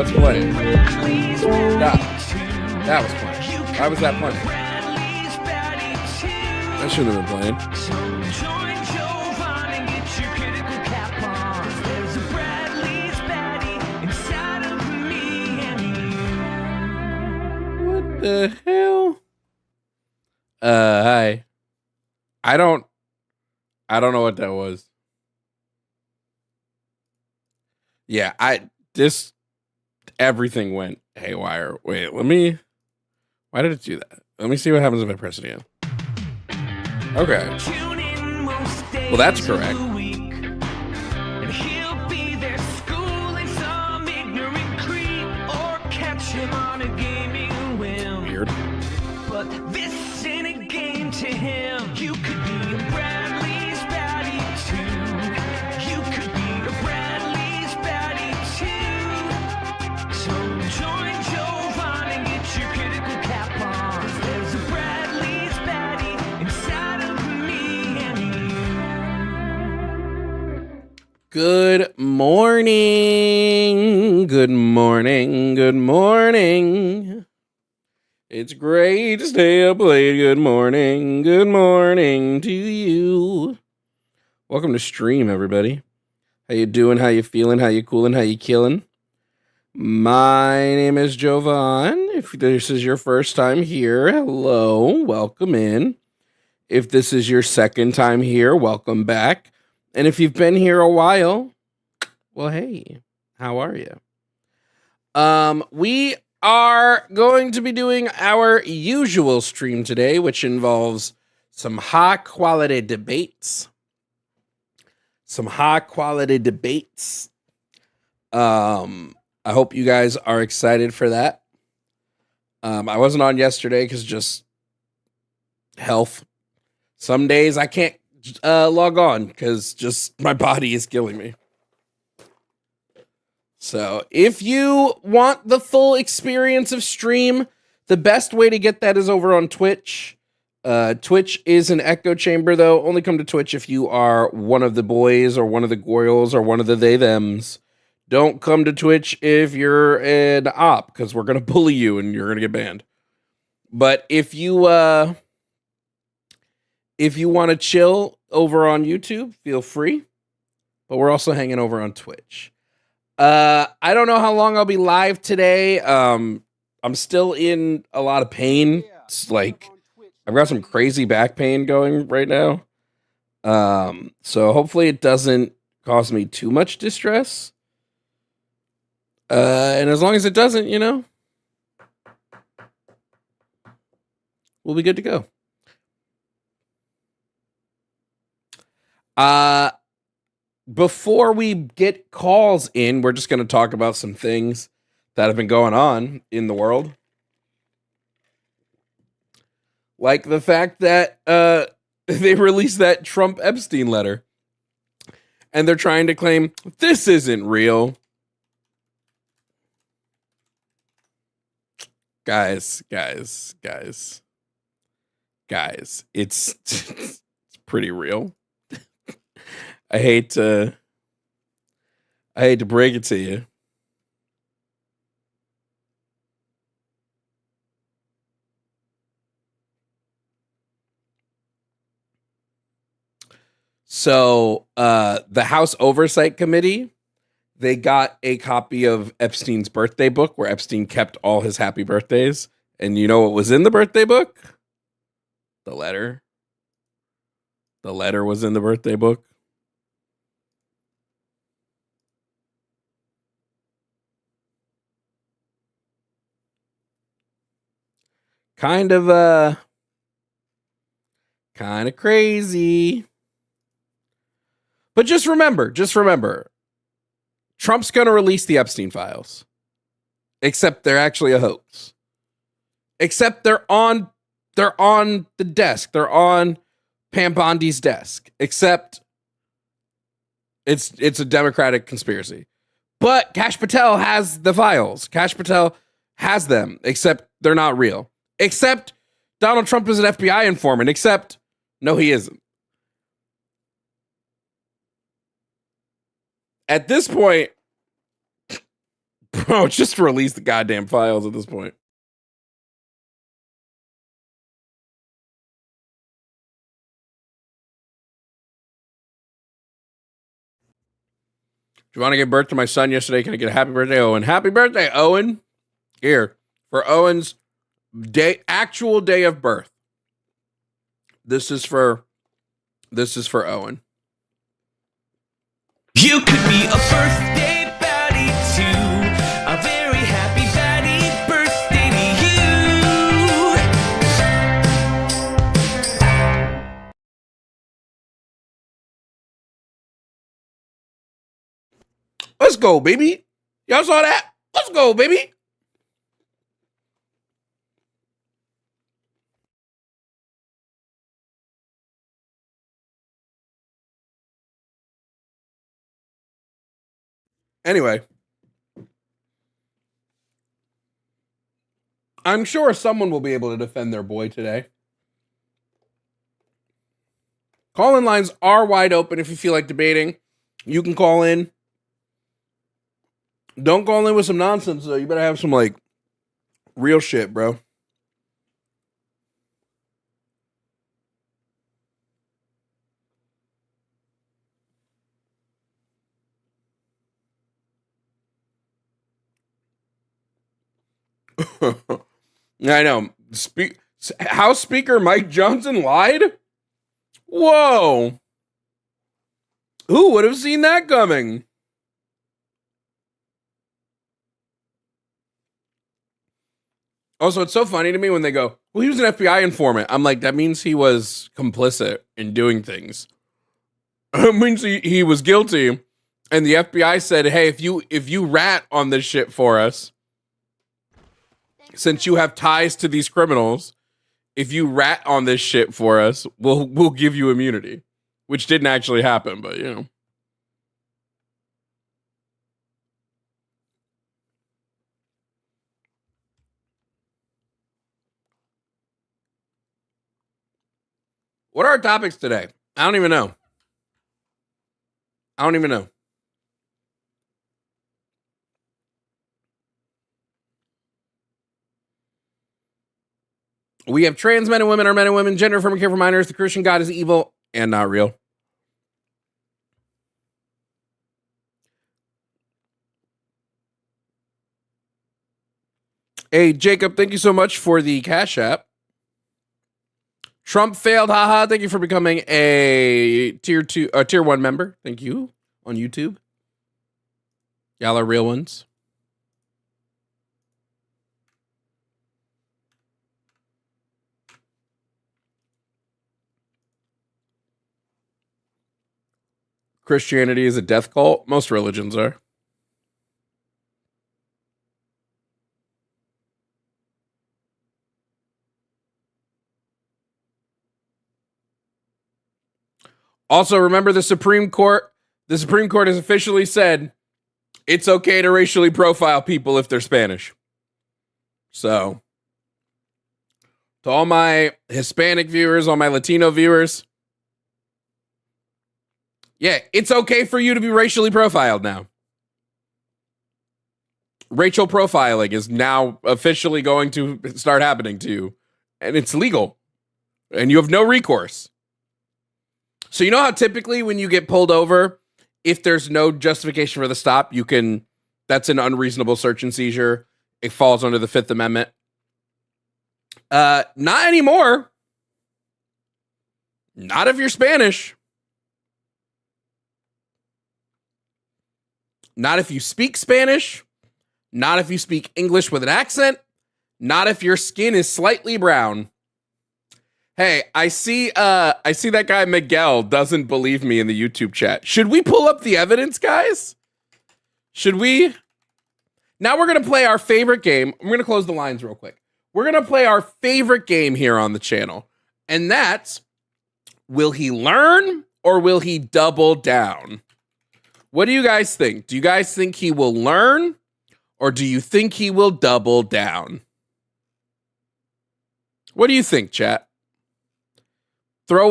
What's playing? That was playing. Why was that playing? That shouldn't have been playing. Join Jovan and get your critical cap on. There's a Bradley's baddie inside of me and you. What the hell? Hi. I don't know what that was. Yeah, everything went haywire. Wait, why did it do that? Let me see what happens if I press it again. Okay. Well, that's correct. And he'll be there schooling some ignorant creep or catch him on a gaming whim. Weird. But this ain't a game to him. You could be a Bradley's baddie too. You could be a Bradley's baddie too. So join Jovan and get your critical cap on. There's a Bradley's baddie inside of me and you. Good morning. Good morning. Good morning. It's great to stay up late. Good morning. Good morning to you. Welcome to stream, everybody. How you doing? How you feeling? How you cooling? How you killing? My name is Jovan. If this is your first time here, hello. Welcome in. If this is your second time here, welcome back. And if you've been here a while, well, hey, how are you? We are going to be doing our usual stream today, which involves some high quality debates. I hope you guys are excited for that. I wasn't on yesterday because just health. Some days I can't log on because just my body is killing me. So if you want the full experience of stream, the best way to get that is over on Twitch. Twitch is an echo chamber, though. Only come to Twitch if you are one of the boys or one of the girls or one of the they-thems. Don't come to Twitch if you're an op, because we're going to bully you and you're going to get banned. But if you want to chill over on YouTube, feel free. But we're also hanging over on Twitch. I don't know how long I'll be live today. I'm still in a lot of pain. It's like I've got some crazy back pain going right now. So hopefully it doesn't cause me too much distress. And as long as it doesn't, we'll be good to go. Before we get calls in, we're just going to talk about some things that have been going on in the world. Like the fact that they released that Trump Epstein letter. And they're trying to claim this isn't real. Guys, it's pretty real. I hate to break it to you. So, the House Oversight Committee, they got a copy of Epstein's birthday book where Epstein kept all his happy birthdays. And you know what was in the birthday book? The letter. The letter was in the birthday book. Kind of crazy. But just remember, Trump's going to release the Epstein files. Except they're actually a hoax. Except they're on the desk. They're on Pam Bondi's desk. Except it's a Democratic conspiracy. But Kash Patel has the files. Kash Patel has them, except they're not real. Except Donald Trump is an FBI informant, except no, he isn't. At this point, Bro, just release the goddamn files at this point. Jovan gave birth to my son yesterday. Can I get a happy birthday, Owen? Happy birthday, Owen. Here, for Owen's actual day of birth. This is for Owen. You could be a birthday baddie too. A very happy baddie birthday to you. Let's go, baby. Y'all saw that? Let's go, baby. Anyway, I'm sure someone will be able to defend their boy today. Call-in lines are wide open if you feel like debating. You can call in. Don't call in with some nonsense, though. You better have some, like, real shit, bro. I know. House Speaker Mike Johnson lied? Whoa. Who would have seen that coming? Also, it's so funny to me when they go, well, he was an FBI informant. I'm like, that means he was complicit in doing things. It means he was guilty. And the FBI said, hey, if you rat on this shit for us, since you have ties to these criminals, if you rat on this shit for us, we'll give you immunity. Which didn't actually happen, but you know. What are our topics today? I don't even know. We have trans men and women are men and women, gender affirming care for minors, the Christian God is evil and not real. Hey, Jacob, thank you so much for the Cash App. Trump failed, haha. Thank you for becoming a tier 1 member. Thank you on YouTube. Y'all are real ones. Christianity is a death cult. Most religions are. Also, remember the Supreme Court. The Supreme Court has officially said it's okay to racially profile people if they're Spanish. So, to all my Hispanic viewers, all my Latino viewers, yeah, it's okay for you to be racially profiled now. Racial profiling is now officially going to start happening to you, and it's legal, and you have no recourse. So you know how typically when you get pulled over, if there's no justification for the stop, that's an unreasonable search and seizure. It falls under the Fifth Amendment. Not anymore. Not if you're Spanish. Not if you speak Spanish. Not if you speak English with an accent. Not if your skin is slightly brown. Hey, I see that guy Miguel doesn't believe me in the YouTube chat. Should we pull up the evidence, guys? Should we? Now we're going to play our favorite game. I'm going to close the lines real quick. We're going to play our favorite game here on the channel. And that's, will he learn or will he double down? What do you guys think? Do you guys think he will learn or do you think he will double down? What do you think, chat? Throw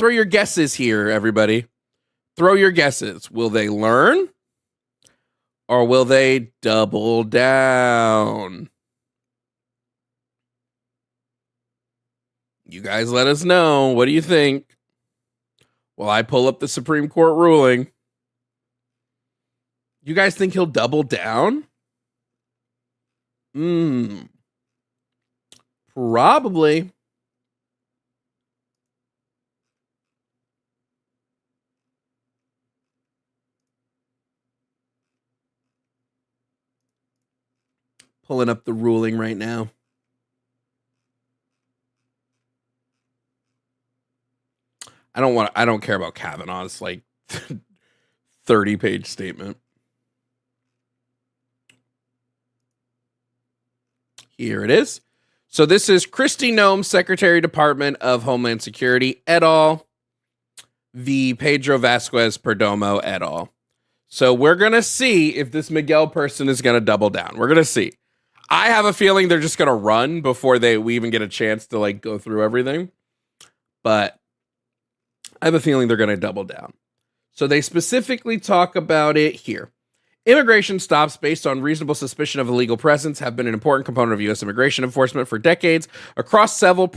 your guesses here, everybody. Throw your guesses. Will they learn Or will they double down? You guys let us know. What do you think? Well, I pull up the Supreme Court ruling. You guys think he'll double down? Probably. Pulling up the ruling right now. I don't care about Kavanaugh's 30-page statement. Here it is. So this is Kristi Noem, Secretary, Department of Homeland Security, et al. V. Pedro Vasquez Perdomo, et al. So we're going to see if this Miguel person is going to double down. We're going to see. I have a feeling they're just going to run before we even get a chance to go through everything. But I have a feeling they're going to double down. So they specifically talk about it here. Immigration stops based on reasonable suspicion of illegal presence have been an important component of U.S. immigration enforcement for decades across several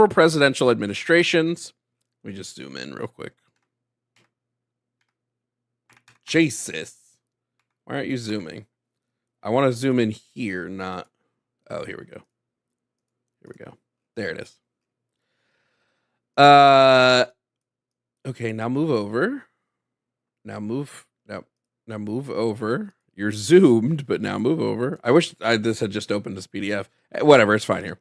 presidential administrations. Let me just zoom in real quick. Jesus. Why aren't you zooming? I want to zoom in here, not... Oh, here we go. Here we go. There it is. Okay, now move over. Now move over. You're zoomed, but now move over. I wish this had just opened this PDF. Whatever, it's fine here.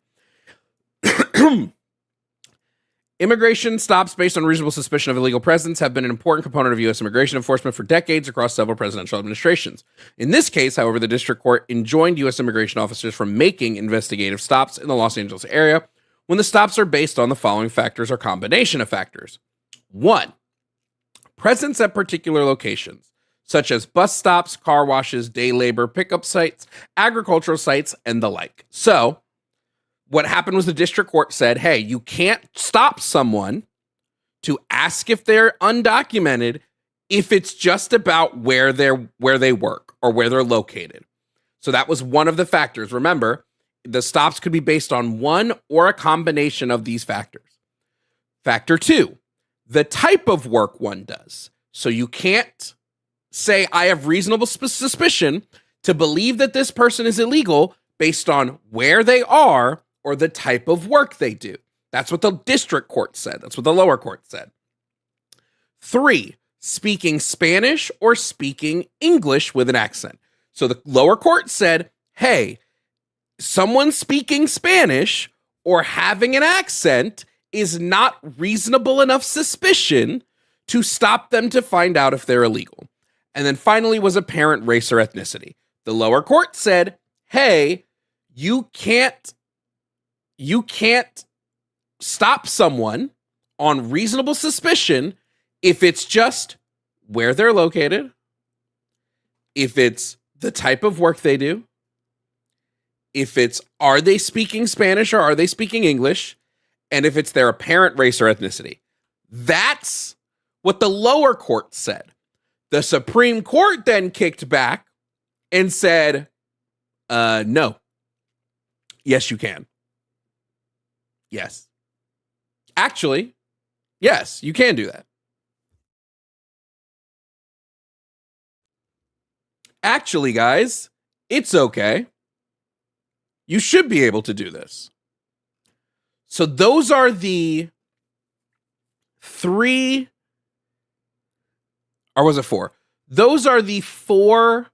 Immigration stops based on reasonable suspicion of illegal presence have been an important component of U.S. immigration enforcement for decades across several presidential administrations. In this case, however, the district court enjoined U.S. immigration officers from making investigative stops in the Los Angeles area when the stops are based on the following factors or combination of factors. 1, presence at particular locations, such as bus stops, car washes, day labor, pickup sites, agricultural sites, and the like. So, what happened was the district court said, hey, you can't stop someone to ask if they're undocumented if it's just about where they work or where they're located. So that was one of the factors. Remember, the stops could be based on one or a combination of these factors. Factor 2, the type of work one does. So you can't say, I have reasonable suspicion to believe that this person is illegal based on where they are or the type of work they do. That's what the district court said. That's what the lower court said. 3, speaking Spanish or speaking English with an accent. So the lower court said, hey, someone speaking Spanish or having an accent is not reasonable enough suspicion to stop them to find out if they're illegal. And then finally was apparent race or ethnicity. The lower court said, hey, you can't stop someone on reasonable suspicion if it's just where they're located, if it's the type of work they do, if it's are they speaking Spanish or are they speaking English, and if it's their apparent race or ethnicity. That's what the lower court said. The Supreme Court then kicked back and said, no. Yes, you can. Yes. Actually, yes, you can do that. Actually, guys, it's okay. You should be able to do this. So those are the 3, or was it 4? Those are the 4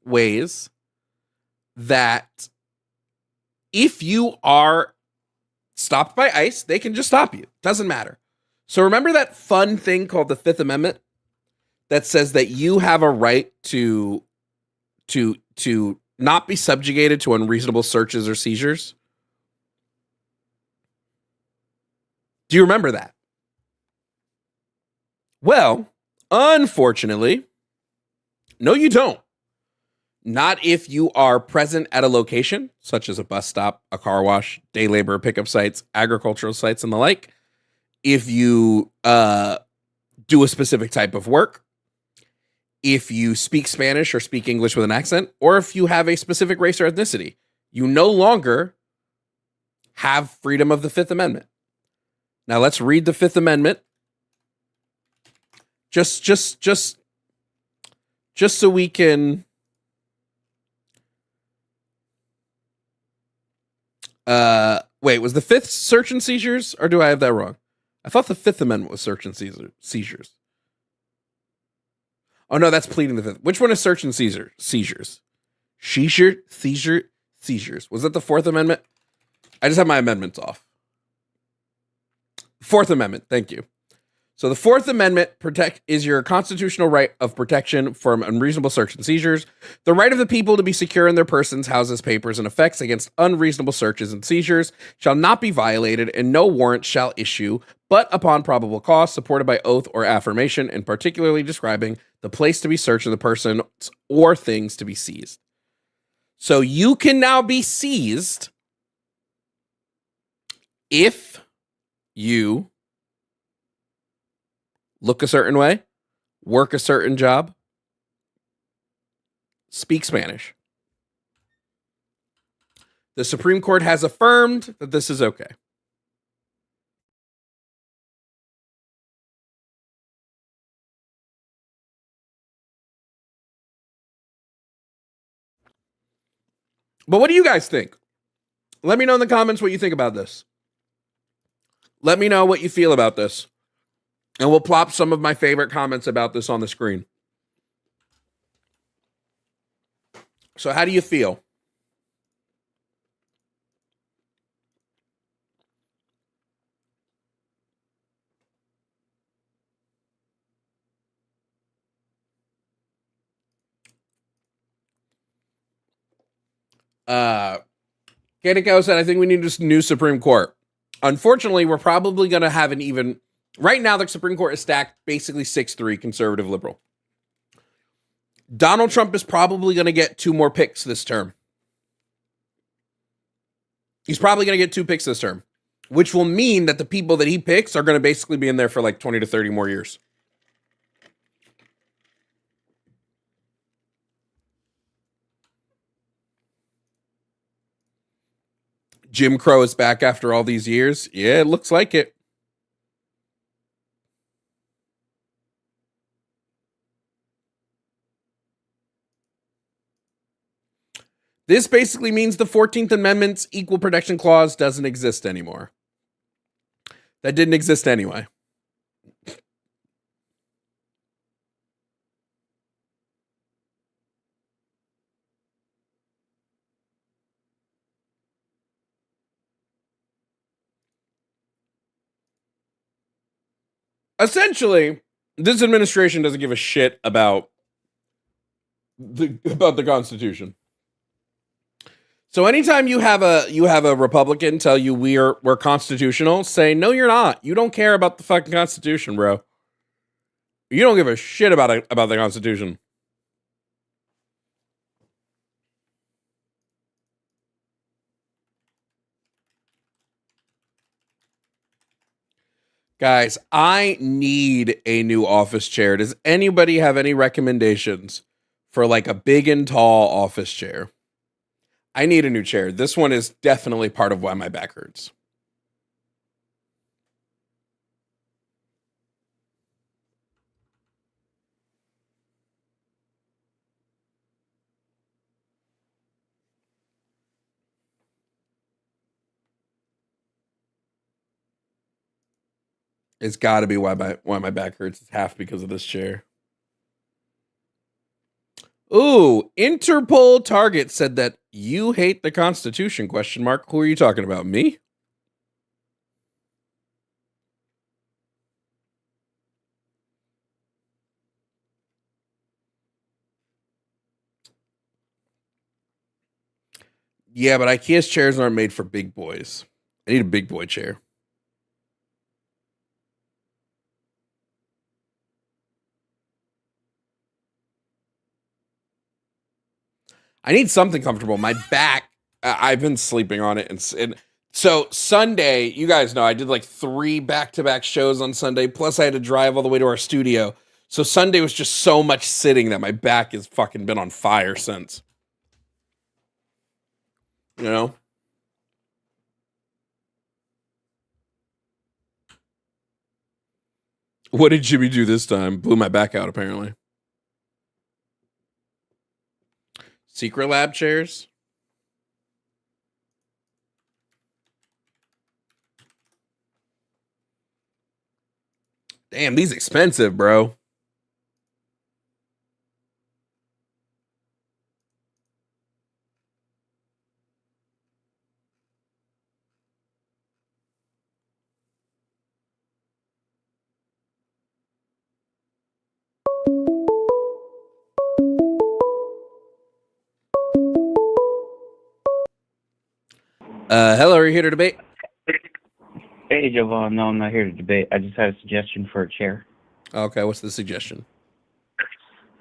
ways that if you are stopped by ICE, they can just stop you. Doesn't matter. So remember that fun thing called the Fifth Amendment that says that you have a right to not be subjugated to unreasonable searches or seizures? Do you remember that? Well, unfortunately, no, you don't. Not if you are present at a location, such as a bus stop, a car wash, day labor, pickup sites, agricultural sites, and the like. If you do a specific type of work. if you speak Spanish or speak English with an accent, or if you have a specific race or ethnicity. You no longer have freedom of the Fifth Amendment. Now let's read the Fifth Amendment. Just so we can wait, was the Fifth search and seizures, or do I have that wrong? I thought the Fifth Amendment was search and seizures. Oh no, that's pleading the Fifth. Which one is search and seizures? Seizures. Was that the Fourth Amendment? I just have my amendments off. Fourth Amendment, thank you. So the Fourth Amendment is your constitutional right of protection from unreasonable search and seizures, the right of the people to be secure in their persons, houses, papers, and effects against unreasonable searches and seizures shall not be violated, and no warrant shall issue, but upon probable cause, supported by oath or affirmation, and particularly describing the place to be searched and the persons or things to be seized. So you can now be seized if you look a certain way, work a certain job, speak Spanish. The Supreme Court has affirmed that this is okay. But what do you guys think? Let me know in the comments what you think about this. Let me know what you feel about this. And we'll plop some of my favorite comments about this on the screen. So how do you feel? Kaneko said, I think we need a new Supreme Court. Unfortunately, we're probably going to have an even... Right now, the Supreme Court is stacked basically 6-3 conservative liberal. Donald Trump is probably going to get 2 more picks this term. He's probably going to get 2 picks this term, which will mean that the people that he picks are going to basically be in there for like 20 to 30 more years. Jim Crow is back after all these years. Yeah, it looks like it. This basically means the 14th Amendment's Equal Protection Clause doesn't exist anymore. That didn't exist anyway. Essentially, this administration doesn't give a shit about the Constitution. So anytime you have a Republican tell you we're constitutional, say no, you're not. You don't care about the fucking Constitution, bro. You don't give a shit about the Constitution. Guys, I need a new office chair. Does anybody have any recommendations for like a big and tall office chair? I need a new chair. This one is definitely part of why my back hurts. It's got to be why my back hurts. It's half because of this chair. Ooh, Interpol Target said that you hate the Constitution, ? Who are you talking about? Me? Yeah, but IKEA's chairs aren't made for big boys. I need a big boy chair. I need something comfortable. My back, I've been sleeping on it. And so Sunday, you guys know, I did like 3 back-to-back shows on Sunday. Plus I had to drive all the way to our studio. So Sunday was just so much sitting that my back has fucking been on fire since. You know? What did Jimmy do this time? Blew my back out, apparently. Secret lab chairs? Damn, these expensive, bro. Hello, are you here to debate? Hey, Jovan. No, I'm not here to debate. I just had a suggestion for a chair. Okay, what's the suggestion?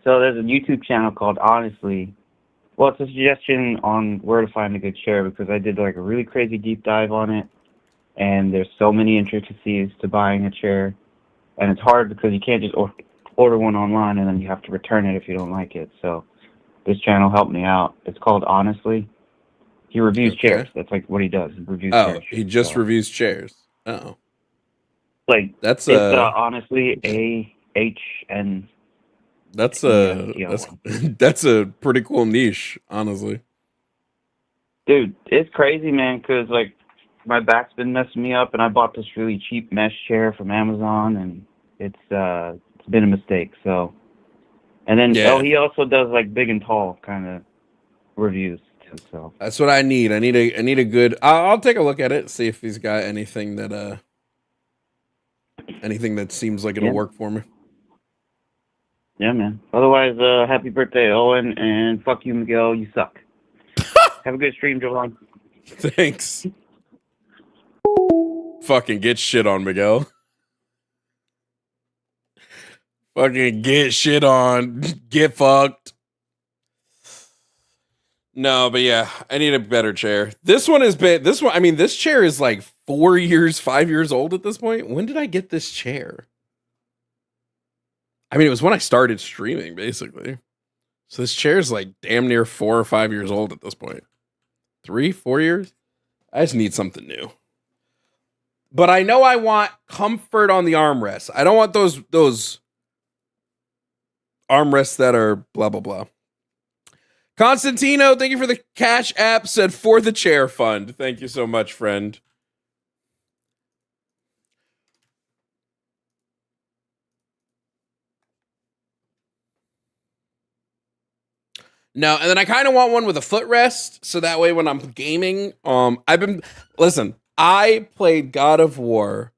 So there's a YouTube channel called Honestly. Well, it's a suggestion on where to find a good chair because I did like a really crazy deep dive on it, and there's so many intricacies to buying a chair, and it's hard because you can't just order one online and then you have to return it if you don't like it. So this channel helped me out. It's called Honestly. He reviews chairs. That's like what he does. He reviews chairs. He just reviews chairs. Oh. Like That's it's honestly AHN. That's that's a pretty cool niche, honestly. Dude, it's crazy, man, because like my back's been messing me up, and I bought this really cheap mesh chair from Amazon, and it's been a mistake. So, and then he also does like big and tall kind of reviews too. So that's what I need. I need a good. I'll take a look at it, see if he's got anything that seems like it'll work for me. Yeah, man. Otherwise, happy birthday, Owen, and fuck you, Miguel. You suck. Have a good stream, Jovan. Thanks. Fucking get shit on, Miguel. Fucking get shit on. Get fucked. No, but yeah, I need a better chair. This one is bit. This one, I mean, this chair is like 5 years old at this point. When did I get this chair? I mean, it was when I started streaming, basically. So this chair is like damn near 4 or 5 years old at this point. 3, 4 years? I just need something new. But I know I want comfort on the armrests. I don't want those armrests that are blah, blah, blah. Constantino, thank you for the Cash App, said for the chair fund. Thank you so much, friend. No, and then I kind of want one with a footrest, so that way when I'm gaming, I played God of War,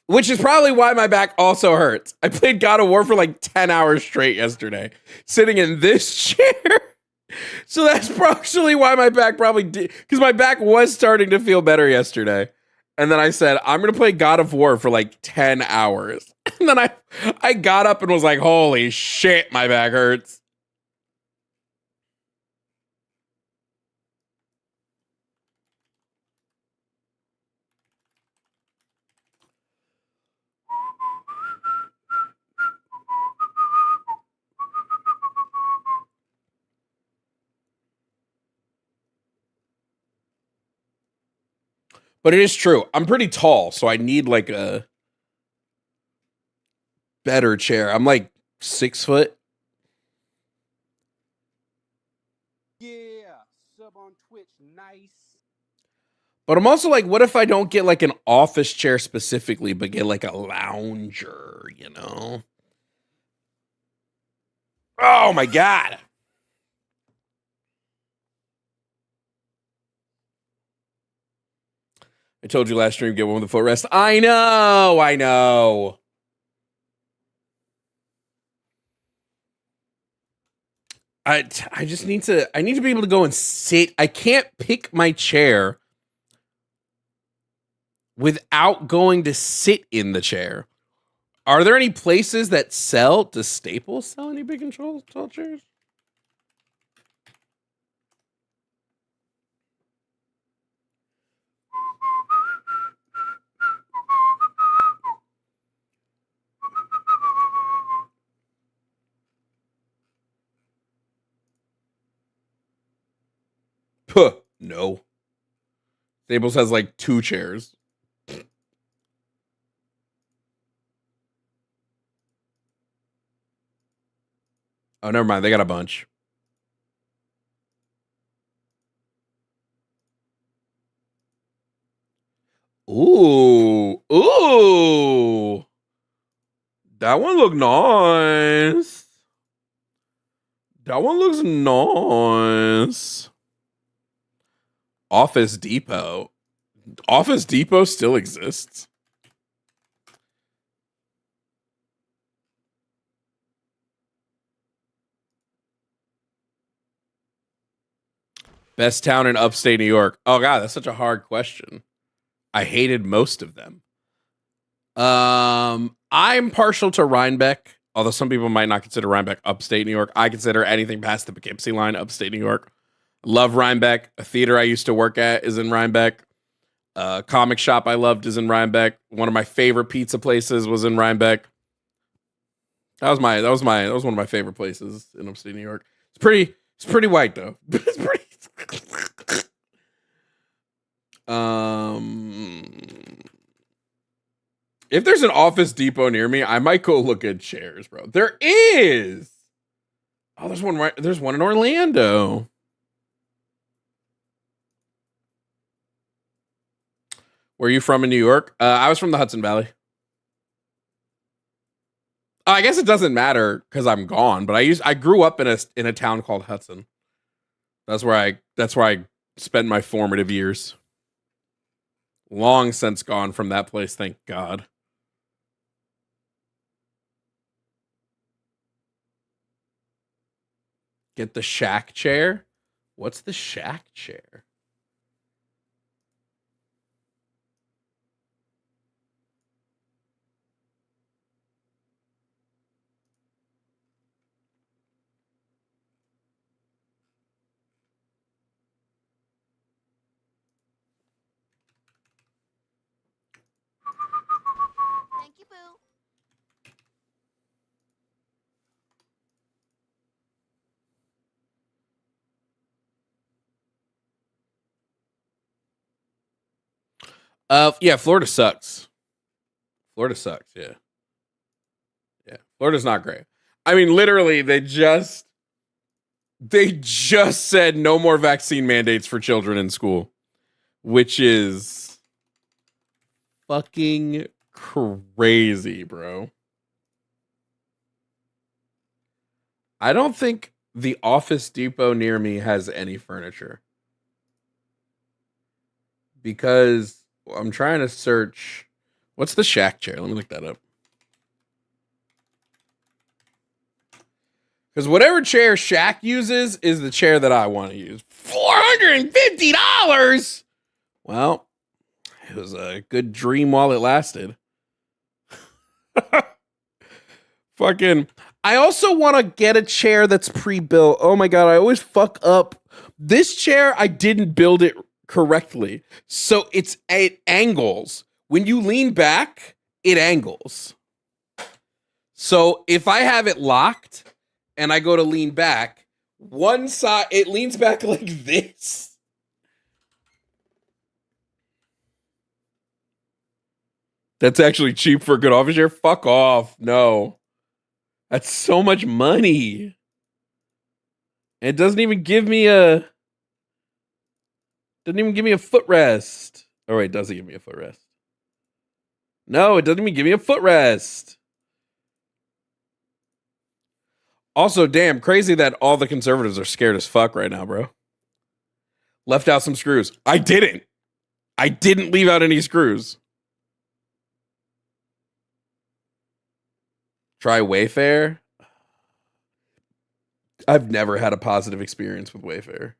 which is probably why my back also hurts. I played God of War for like 10 hours straight yesterday, sitting in this chair. So that's probably why my back probably did, because my back was starting to feel better yesterday. And then I said, I'm going to play God of War for like 10 hours. And then I got up and was like, holy shit, my back hurts. But it is true. I'm pretty tall, so I need like a better chair. I'm like 6 foot. Yeah, sub on Twitch, nice. But I'm also like, what if I don't get like an office chair specifically, but get like a lounger, you know? Oh my God. I told you last stream, get one with a footrest. I know. I just need to be able to go and sit. I can't pick my chair without going to sit in the chair. Are there any places that does Staples sell any big and tall chairs? Puh, no. Staples has like 2 chairs. Oh, never mind. They got a bunch. Ooh. Ooh. That one look nice. That one looks nice. Office Depot. Office Depot still exists. Best town in upstate New York. Oh god, that's such a hard question. I hated most of them. I'm partial to Rhinebeck, although some people might not consider Rhinebeck upstate New York. I consider anything past the Poughkeepsie line upstate New York. Love Rhinebeck. A theater I used to work at is in Rhinebeck. A comic shop I loved is in Rhinebeck. One of my favorite pizza places was in Rhinebeck. That was one of my favorite places in upstate New York. It's pretty white though. It's pretty if there's an Office Depot near me, I might go look at chairs, bro. There is. Oh, there's one in Orlando. Where are you from in New York? I was from the Hudson Valley. I guess it doesn't matter because I'm gone, but I grew up in a town called Hudson. That's where I spent my formative years. Long since gone from that place, thank God. Get the shack chair? What's the shack chair? Thank you, Boo. Yeah, Florida sucks. Florida sucks, yeah. Yeah. Florida's not great. I mean, literally, they just said no more vaccine mandates for children in school, which is fucking crazy, bro. I don't think the Office Depot near me has any furniture. Because I'm trying to search. What's the shack chair? Let me look that up. Because whatever chair Shaq uses is the chair that I want to use. $450? Well, it was a good dream while it lasted. Fucking. I also want to get a chair that's pre-built. Oh my God, I always fuck up. This chair, I didn't build it correctly. So it angles. When you lean back, it angles. So if I have it locked and I go to lean back, one side, it leans back like this. That's actually cheap for a good office chair. Fuck off. No. That's so much money. It doesn't even give me a footrest. Oh wait, does it give me a footrest? No, it doesn't even give me a footrest. Also, damn, crazy that all the conservatives are scared as fuck right now, bro. Left out some screws. I didn't leave out any screws. Try Wayfair. I've never had a positive experience with Wayfair.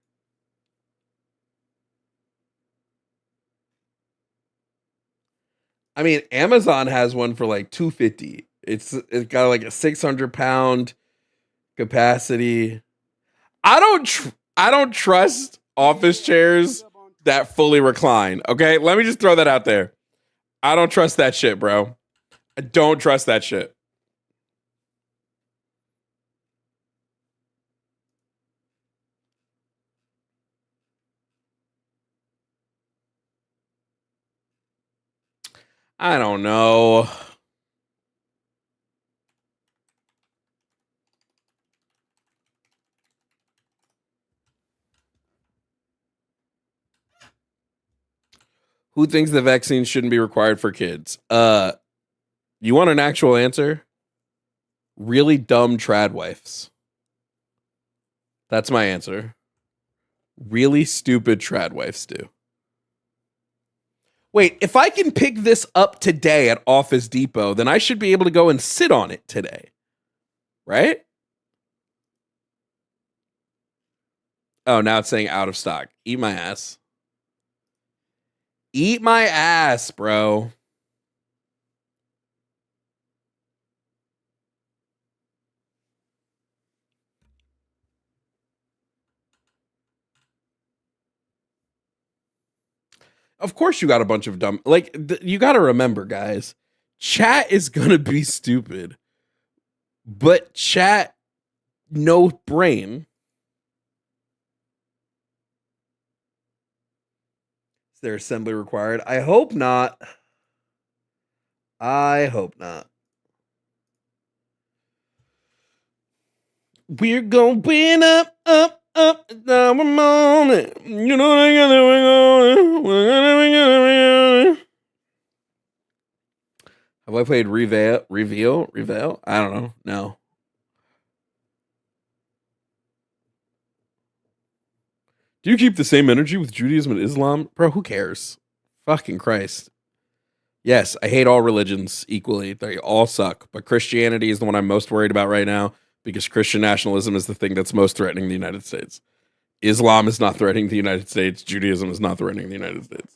I mean, Amazon has one for like $250. It's got like a 600-pound capacity. I don't trust office chairs that fully recline. Okay, let me just throw that out there. I don't trust that shit, bro. I don't trust that shit. I don't know. Who thinks the vaccine shouldn't be required for kids? You want an actual answer? Really dumb tradwives. That's my answer. Really stupid tradwives do. Wait, if I can pick this up today at Office Depot, then I should be able to go and sit on it today. Right? Oh, now it's saying out of stock. Eat my ass. Eat my ass, bro. Of course you got a bunch of dumb, like, you got to remember, guys, chat is going to be stupid, but chat, no brain. Is there assembly required? I hope not. I hope not. We're going up, up, up, now we're on it. You know, together we're going. Have I played Reveal? I don't know. No. Do you keep the same energy with Judaism and Islam? Bro, who cares? Fucking Christ. Yes, I hate all religions equally. They all suck. But Christianity is the one I'm most worried about right now because Christian nationalism is the thing that's most threatening the United States. Islam is not threatening the United States. Judaism is not threatening the United States.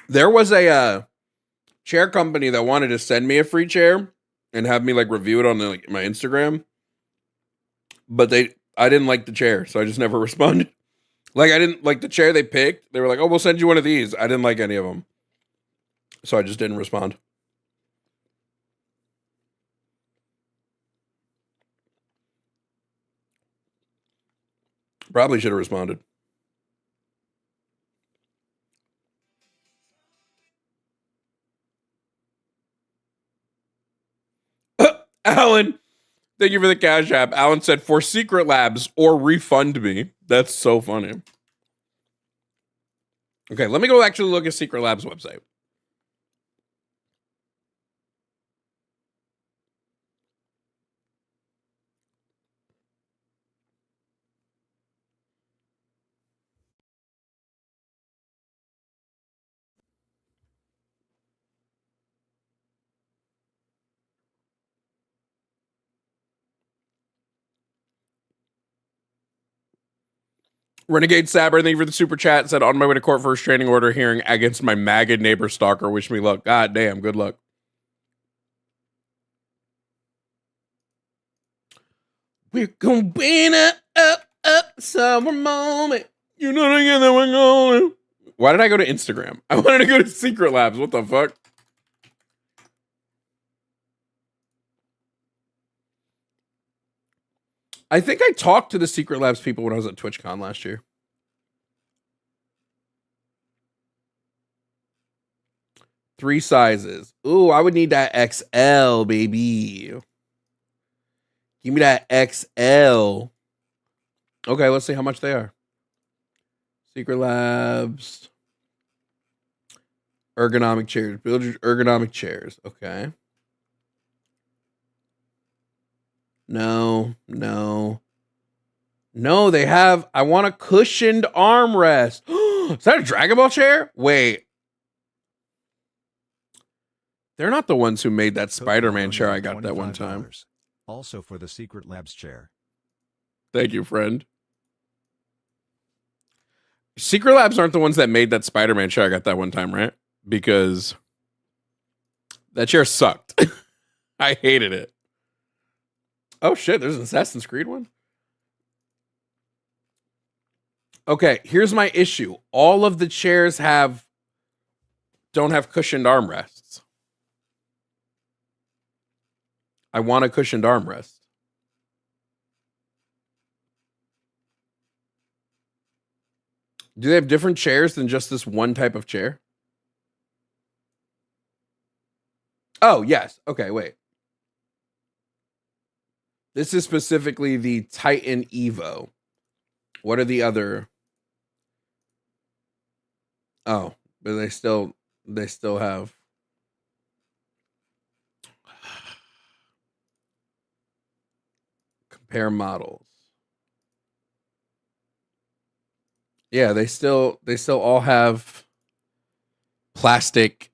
There was a chair company that wanted to send me a free chair and have me like review it on my Instagram, but I didn't like the chair, so I just never responded. Like I didn't like the chair they picked. They were like, "Oh, we'll send you one of these." I didn't like any of them, so I just didn't respond. Probably should have responded. Alan, thank you for the Cash App. Alan said, "For Secret Labs or refund me." That's so funny. Okay, let me go actually look at Secret Labs website. Renegade Saber, thank you for the super chat. Said, "On my way to court for a restraining order hearing against my MAGA neighbor stalker. Wish me luck." God damn, good luck. We're going up, summer moment. You know together we're going. Why did I go to Instagram? I wanted to go to Secret Labs. What the fuck? I think I talked to the Secret Labs people when I was at TwitchCon last year. Three sizes. Ooh, I would need that XL, baby. Give me that XL. Okay, let's see how much they are. Secret Labs. Ergonomic chairs. Build your ergonomic chairs. Okay. No. No, they have. I want a cushioned armrest. Is that a Dragon Ball chair? Wait. They're not the ones who made that Spider-Man chair I got that one time. Also for the Secret Labs chair. Thank you, friend. Secret Labs aren't the ones that made that Spider-Man chair I got that one time, right? Because that chair sucked. I hated it. Oh shit, there's an Assassin's Creed one. Okay, here's my issue. All of the chairs don't have cushioned armrests. I want a cushioned armrest. Do they have different chairs than just this one type of chair? Oh, yes. Okay, wait. This is specifically the Titan Evo. What are the other? Oh, but they still have compare models. Yeah, they still all have plastic.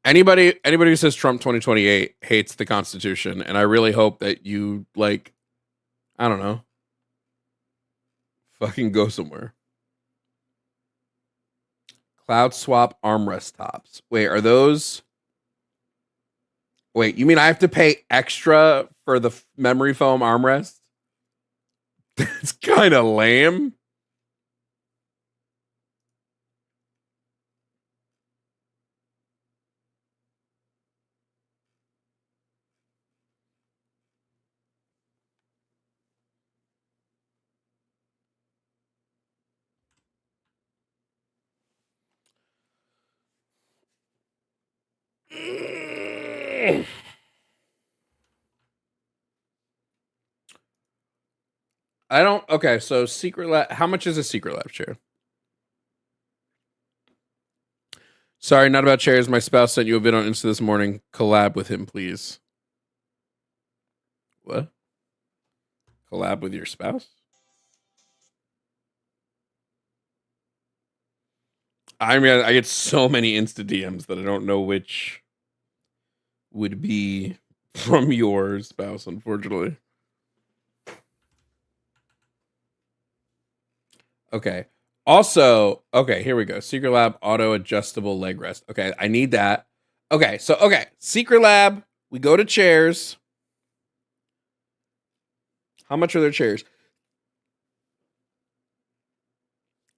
Anybody who says Trump 2028 hates the Constitution, and I really hope that you like, I don't know, fucking go somewhere. Cloud swap armrest tops. Wait, are those? Wait, you mean I have to pay extra for the memory foam armrest? It's kind of lame. I don't. Okay, so Secret Lab. How much is a Secret Lab chair? Sorry, not about chairs. My spouse sent you a vid on Insta this morning. Collab with him, please. What? Collab with your spouse? I mean, I get so many Insta DMs that I don't know which would be from your spouse, unfortunately. Okay. Also, okay, here we go. Secret Lab auto adjustable leg rest. Okay, I need that. Okay, Secret Lab, we go to chairs. How much are their chairs?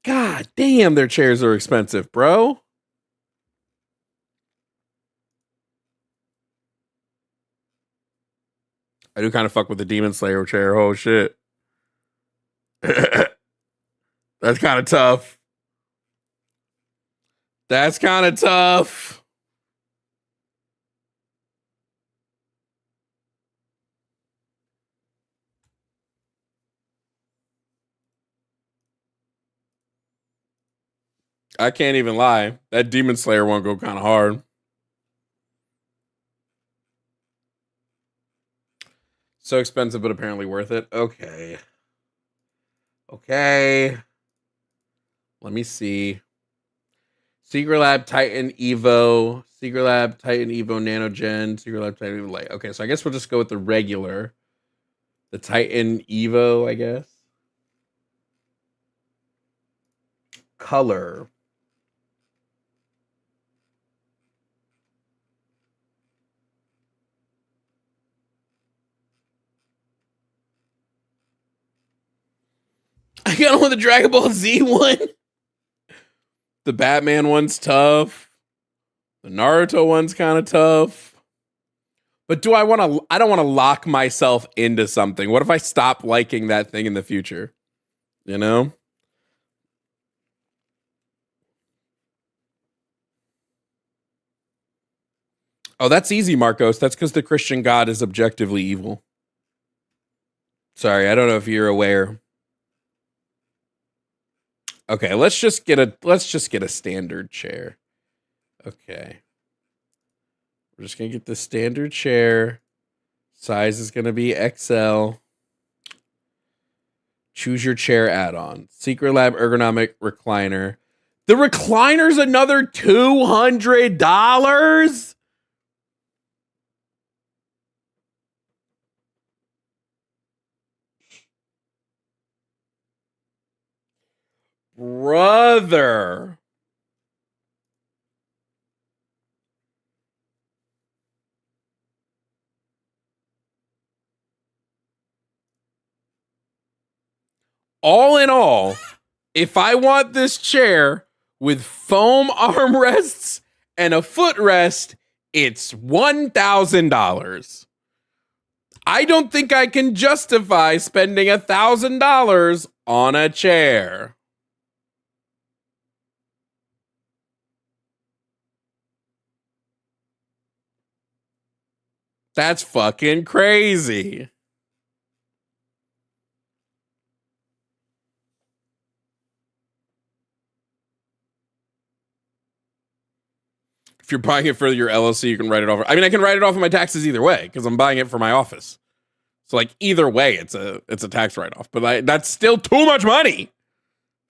God damn, their chairs are expensive, bro. I do kind of fuck with the Demon Slayer chair. Oh shit. That's kind of tough. That's kind of tough. I can't even lie. That Demon Slayer won't go kind of hard. So expensive, but apparently worth it. Okay. Okay. Let me see. Secret Lab Titan Evo. Secret Lab Titan Evo Nanogen. Secret Lab Titan Evo Light. Okay, so I guess we'll just go with the regular. The Titan Evo, I guess. Color. I got on with the Dragon Ball Z one. The Batman one's tough. The Naruto one's kind of tough. But do I want to? I don't want to lock myself into something. What if I stop liking that thing in the future? You know? Oh, that's easy, Marcos. That's because the Christian God is objectively evil. Sorry, I don't know if you're aware. Okay, let's just get a standard chair. Okay. We're just gonna get the standard chair. Size is gonna be XL. Choose your chair add-on. Secret Lab ergonomic recliner. The recliner's another $200? Brother. all in all, if I want this chair with foam armrests and a footrest, it's $1,000. I don't think I can justify spending $1,000 on a chair. That's fucking crazy. If you're buying it for your LLC, you can write it off. I mean, I can write it off of my taxes either way because I'm buying it for my office. So like either way, it's a tax write-off. But that's still too much money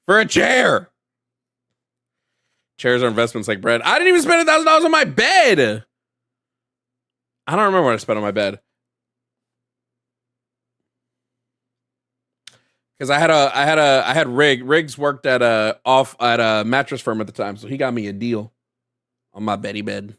for a chair. Chairs are investments like bread. I didn't even spend $1,000 on my bed. I don't remember what I spent on my bed. Because I had Riggs worked at a mattress firm at the time, so he got me a deal on my Betty bed.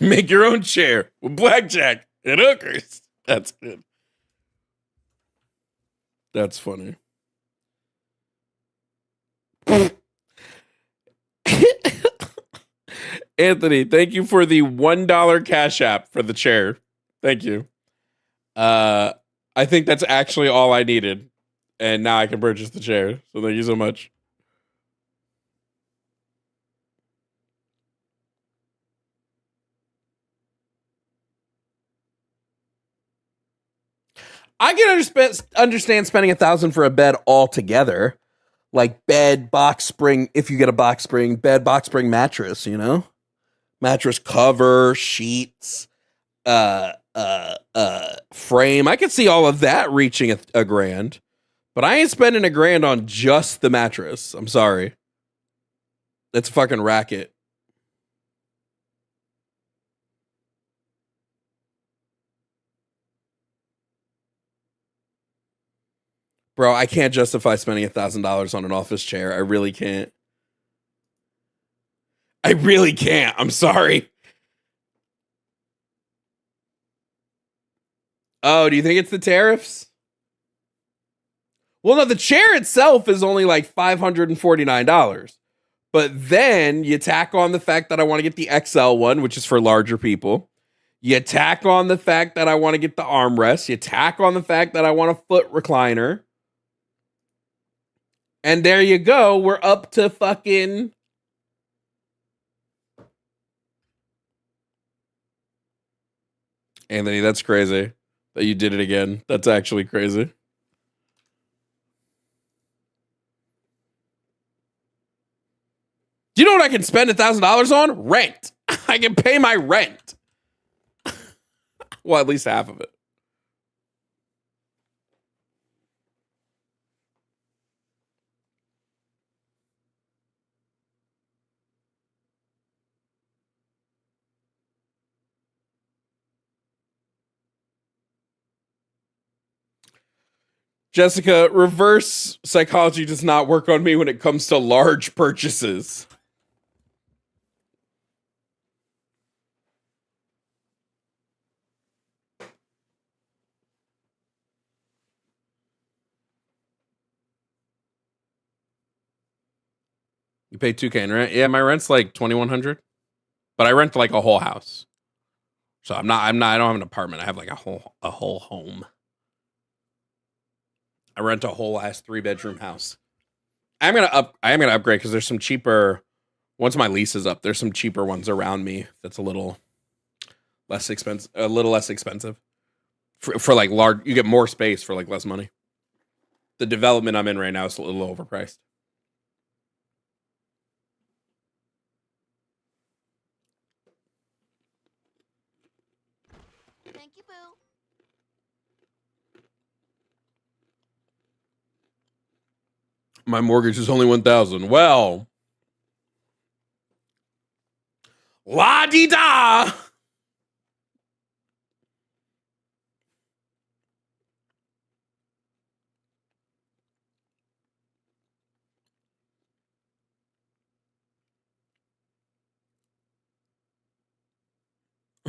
Make your own chair with blackjack and hookers. That's good. That's funny. Anthony, thank you for the $1 Cash App for the chair. Thank you. I think that's actually all I needed. And now I can purchase the chair. So thank you so much. I can understand spending $1,000 for a bed altogether. Like bed, box spring, if you get a box spring, bed, box spring mattress, you know? Mattress cover, sheets, frame. I could see all of that reaching a grand. But I ain't spending $1,000 on just the mattress. I'm sorry. That's a fucking racket. Bro, I can't justify spending $1,000 on an office chair. I really can't. I really can't. I'm sorry. Oh, do you think it's the tariffs? Well, no, the chair itself is only like $549. But then you tack on the fact that I want to get the XL one, which is for larger people. You tack on the fact that I want to get the armrest. You tack on the fact that I want a foot recliner. And there you go. We're up to fucking... Anthony, that's crazy that you did it again. That's actually crazy. Do you know what I can spend $1,000 on? Rent. I can pay my rent. Well, at least half of it. Jessica, reverse psychology does not work on me when it comes to large purchases. You pay $2,000 in rent? Yeah, my rent's like $2,100. But I rent like a whole house. So I don't have an apartment. I have like a whole home. I rent a whole ass 3-bedroom house. I am gonna upgrade because there's some cheaper. Once my lease is up, there's some cheaper ones around me. That's a little less expensive. For like large. You get more space for like less money. The development I'm in right now is a little overpriced. Thank you, Boo. My mortgage is only $1,000. Well, la di da.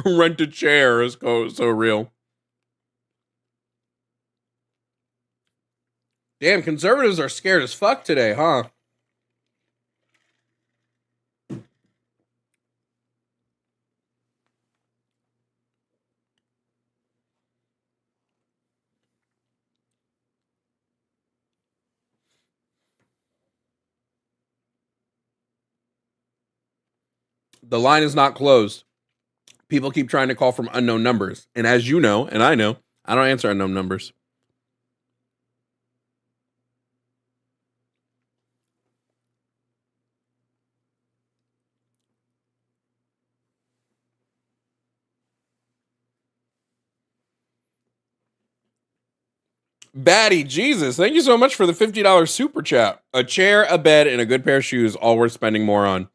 Rent a chair is so real. Damn, conservatives are scared as fuck today, huh? The line is not closed. People keep trying to call from unknown numbers. And as you know, and I know, I don't answer unknown numbers. Batty, Jesus, thank you so much for the $50 super chat. A chair, a bed, and a good pair of shoes, all worth spending more on.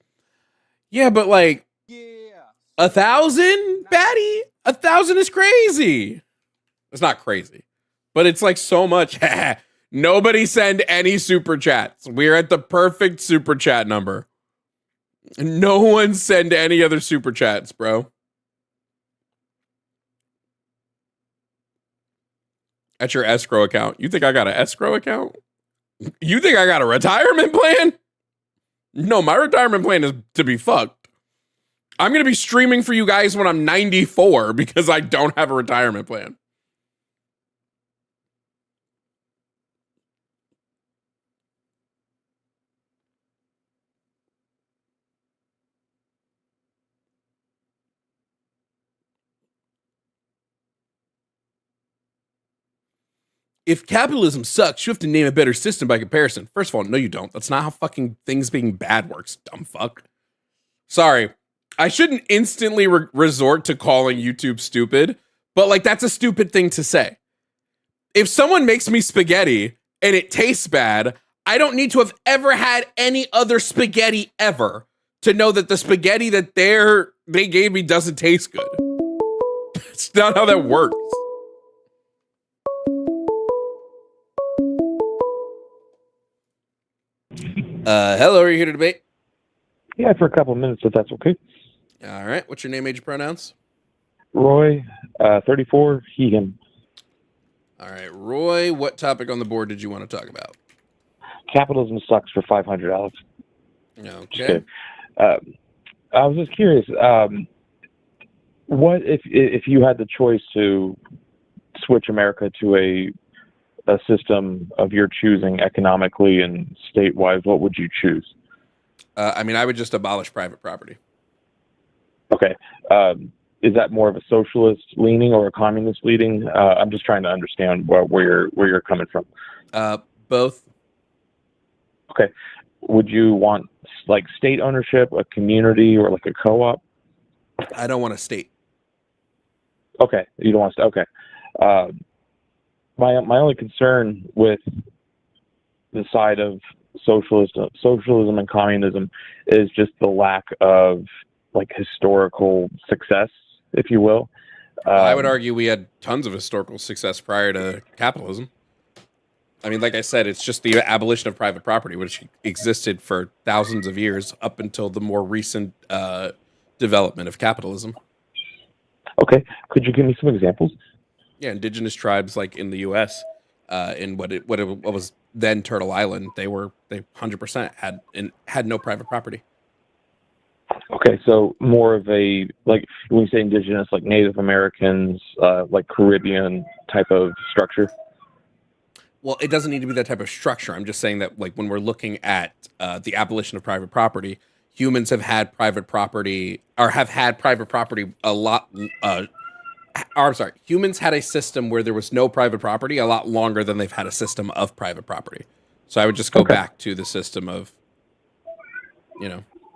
Yeah, but like, Yeah. 1,000, Batty? 1,000 is crazy. It's not crazy, but it's like so much. Nobody send any super chats. We're at the perfect super chat number. No one send any other super chats, bro. At your escrow account. You think I got an escrow account? You think I got a retirement plan? No, my retirement plan is to be fucked. I'm going to be streaming for you guys when I'm 94 because I don't have a retirement plan. If capitalism sucks, you have to name a better system by comparison. First of all, no, you don't. That's not how fucking things being bad works, dumb fuck. Sorry. I shouldn't instantly resort to calling YouTube stupid, but like that's a stupid thing to say. If someone makes me spaghetti and it tastes bad, I don't need to have ever had any other spaghetti ever to know that the spaghetti that they gave me doesn't taste good. It's not how that works. Hello, are you here to debate? Yeah, for a couple of minutes, if that's okay. All right. What's your name, age, pronouns? Roy, 34, he, him. All right, Roy, what topic on the board did you want to talk about? Capitalism sucks for 500, Alex. Okay. I was just curious, what if you had the choice to switch America to a system of your choosing economically and state-wise, what would you choose? I mean, I would just abolish private property. Okay. Is that more of a socialist leaning or a communist leaning? I'm just trying to understand where you're coming from. Both. Okay. Would you want like state ownership, a community, or like a co-op? I don't want a state. Okay. You don't want to. Okay. My only concern with the side of socialism and communism is just the lack of like historical success, if you will. I would argue we had tons of historical success prior to capitalism. I mean, like I said, it's just the abolition of private property, which existed for thousands of years up until the more recent development of capitalism. Okay. Could you give me some examples? Yeah, indigenous tribes like in the U.S. In what was then Turtle Island, they 100% had no private property. Okay, so more of a, like when you say indigenous, like Native Americans, like Caribbean type of structure. Well, it doesn't need to be that type of structure. I'm just saying that, like, when we're looking at the abolition of private property, humans have had private property a lot. I'm sorry, humans had a system where there was no private property a lot longer than they've had a system of private property. So I would just go back to the system of,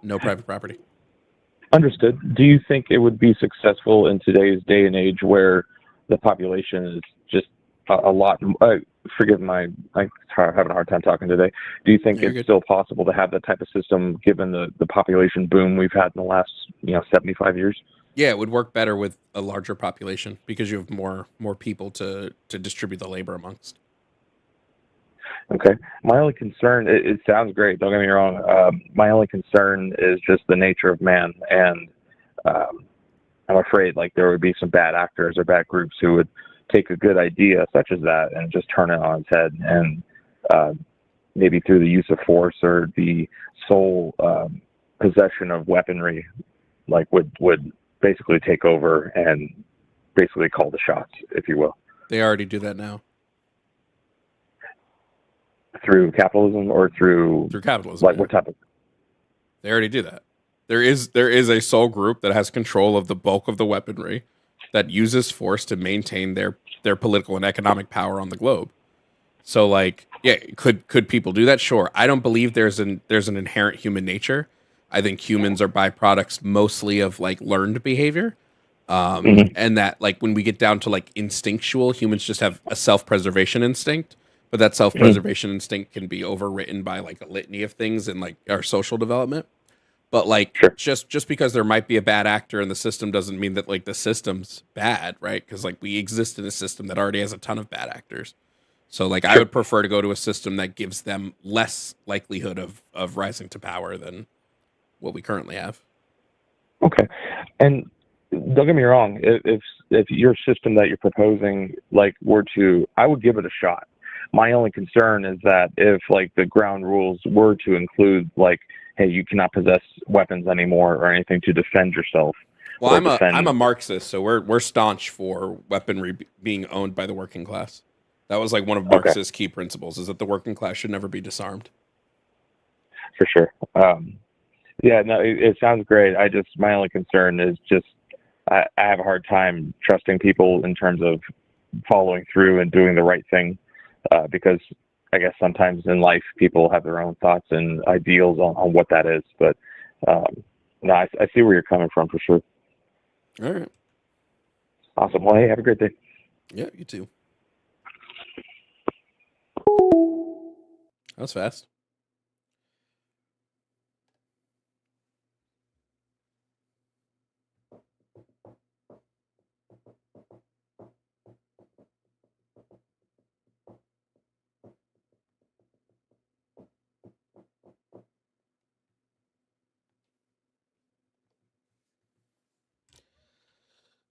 no private property. Understood. Do you think it would be successful in today's day and age where the population is just a lot? Forgive I'm having a hard time talking today. Do you think it's still possible to have that type of system given the population boom we've had in the last 75 years? Yeah, it would work better with a larger population because you have more people to distribute the labor amongst. Okay. My only concern, it sounds great, don't get me wrong. My only concern is just the nature of man. And I'm afraid like there would be some bad actors or bad groups who would take a good idea such as that and just turn it on its head, and maybe through the use of force or the sole possession of weaponry, like would basically take over and basically call the shots, if you will. They already do that now. Through capitalism or through capitalism. Like, what type of? They already do that. There is a sole group that has control of the bulk of the weaponry that uses force to maintain their political and economic power on the globe. So, like, yeah, could people do that? Sure. I don't believe there's an inherent human nature. I think humans are byproducts mostly of like learned behavior. And that, like, when we get down to like instinctual, humans just have a self-preservation instinct, but that self-preservation instinct can be overwritten by like a litany of things in like our social development. But like, just because there might be a bad actor in the system doesn't mean that like the system's bad, right? Because like we exist in a system that already has a ton of bad actors. So like, I would prefer to go to a system that gives them less likelihood of rising to power than what we currently have. Okay, and don't get me wrong. If your system that you're proposing like were to, I would give it a shot. My only concern is that if like the ground rules were to include like, hey, you cannot possess weapons anymore or anything to defend yourself. Well, I'm a Marxist, so we're staunch for weaponry being owned by the working class. That was like one of Marx's key principles, is that the working class should never be disarmed. For sure. Yeah, no, it sounds great. My only concern is just I have a hard time trusting people in terms of following through and doing the right thing, because I guess sometimes in life people have their own thoughts and ideals on what that is. But no, I see where you're coming from for sure. All right. Awesome. Well, hey, have a great day. Yeah, you too. That was fast.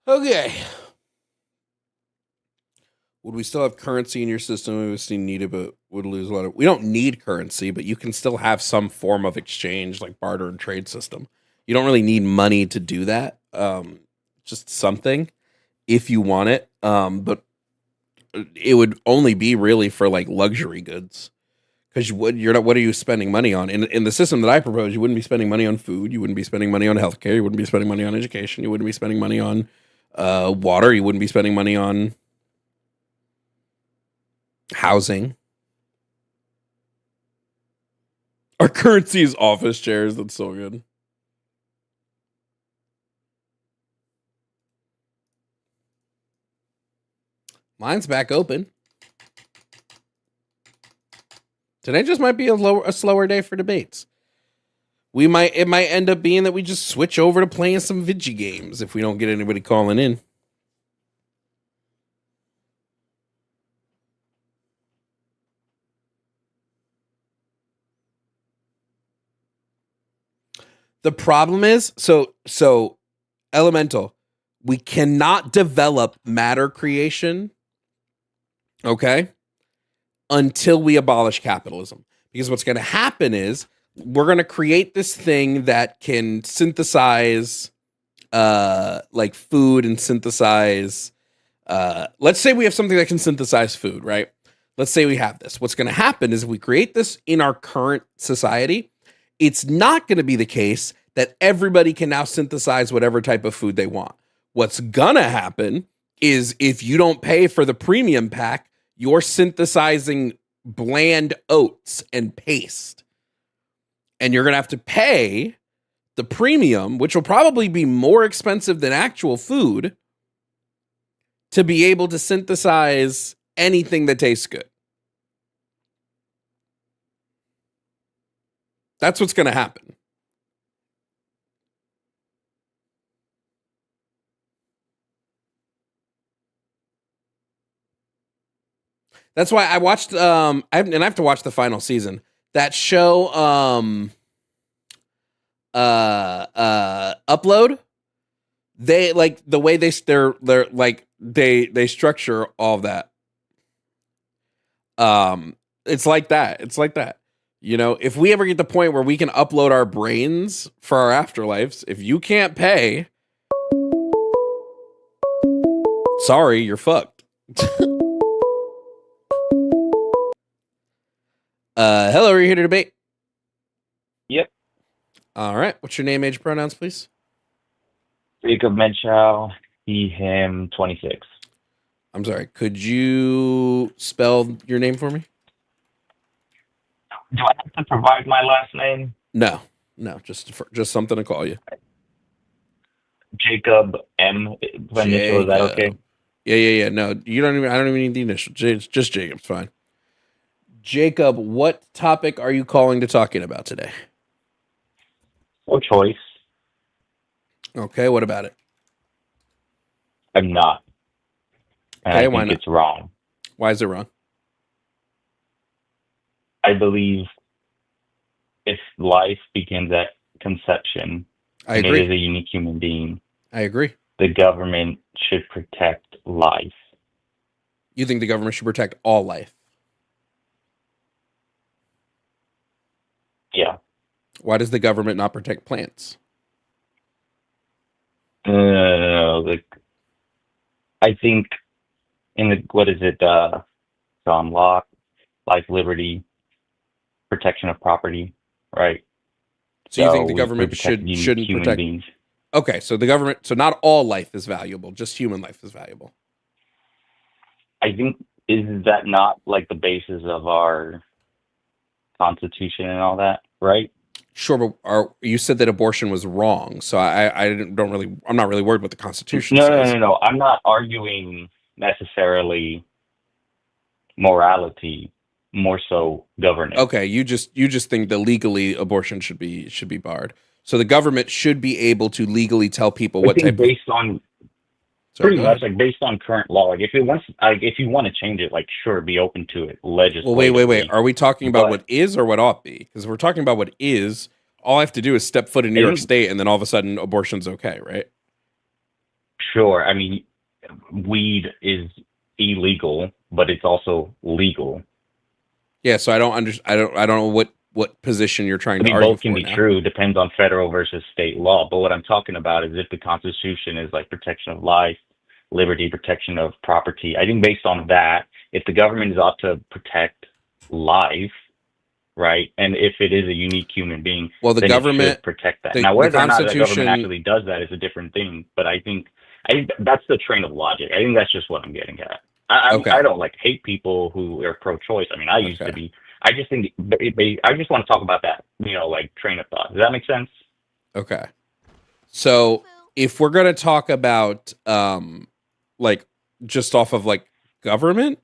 Okay. Would we still have currency in your system if we still need it, but would lose a lot of... We don't need currency, but you can still have some form of exchange, like barter and trade system. You don't really need money to do that. Just something if you want it. But it would only be really for like luxury goods. Because what are you spending money on? In the system that I propose, you wouldn't be spending money on food. You wouldn't be spending money on healthcare. You wouldn't be spending money on education. You wouldn't be spending money on water. You wouldn't be spending money on housing. Our currency is office chairs. That's so good. Mine's back open. Today just might be a slower day for debates. It might end up being that we just switch over to playing some video games if we don't get anybody calling in. The problem is, so Elemental, we cannot develop matter creation, okay, until we abolish capitalism. Because what's going to happen is we're going to create this thing that can synthesize like food and synthesize, let's say we have something that can synthesize food, right? Let's say we have this. What's going to happen is if we create this in our current society, it's not going to be the case that everybody can now synthesize whatever type of food they want. What's going to happen is if you don't pay for the premium pack, you're synthesizing bland oats and paste. And you're going to have to pay the premium, which will probably be more expensive than actual food, to be able to synthesize anything that tastes good. That's what's going to happen. That's why I watched I have to watch the final season. That show Upload, They like the way they're like they structure all of that. It's like that. It's like that. You know, if we ever get the point where we can upload our brains for our afterlives, if you can't pay, sorry, you're fucked. Hello, are you here to debate? Yep. All right. What's your name, age, pronouns, please? Jacob Menchow, he, him, 26. I'm sorry. Could you spell your name for me? Do I have to provide my last name? No, just something to call you. Jacob M. Initial, is that okay? Yeah. No, you don't even. I don't even need the initial. It's just Jacob. It's fine. Jacob, what topic are you calling to talking about today? No choice. Okay, what about it? I'm not. And Okay, I why think not? it's wrong. Why is it wrong? I believe if life begins at conception, I and agree. it is a unique human being, I agree. the government should protect life. You think the government should protect all life? Yeah. Why does the government not protect plants? Like, I think in the, what is it, John Locke, life, liberty, protection of property, right? So you think the we government protect unique shouldn't human protect? beings. Okay, so the government. So not all life is valuable. Just human life is valuable. I think, is that not like the basis of our Constitution and all that, right? Sure, but you said that abortion was wrong, so I'm not really worried what the Constitution says. No. I'm not arguing necessarily morality, more so governance. Okay, you just think that legally abortion should be barred. So the government should be able to legally tell people I what think type based on Sorry, pretty go much ahead. like based on current law. Like if you want to change it, like sure, be open to it Well, legislatively. wait. Are we talking about But what is or what ought be? Because if we're talking about what is, all I have to do is step foot in New I York think- State, and then all of a sudden abortion's okay, right? Sure, I mean, weed is illegal, but it's also legal. Yeah. So I don't know what position you're trying I to mean, argue both can for be now. true. Depends on federal versus state law. But what I'm talking about is if the Constitution is like protection of life, liberty, protection of property. I think based on that, if the government is ought to protect life, right, and if it is a unique human being, Well, the then government it should protect that. the Now, whether or not the Constitution- government actually does that is a different thing. But I think that's the train of logic. I think that's just what I'm getting at. Okay. I don't like hate people who are pro-choice. I mean, I used Okay. to be. I just think I just want to talk about that, like train of thought. Does that make sense? Okay. So if we're gonna talk about like just off of like government,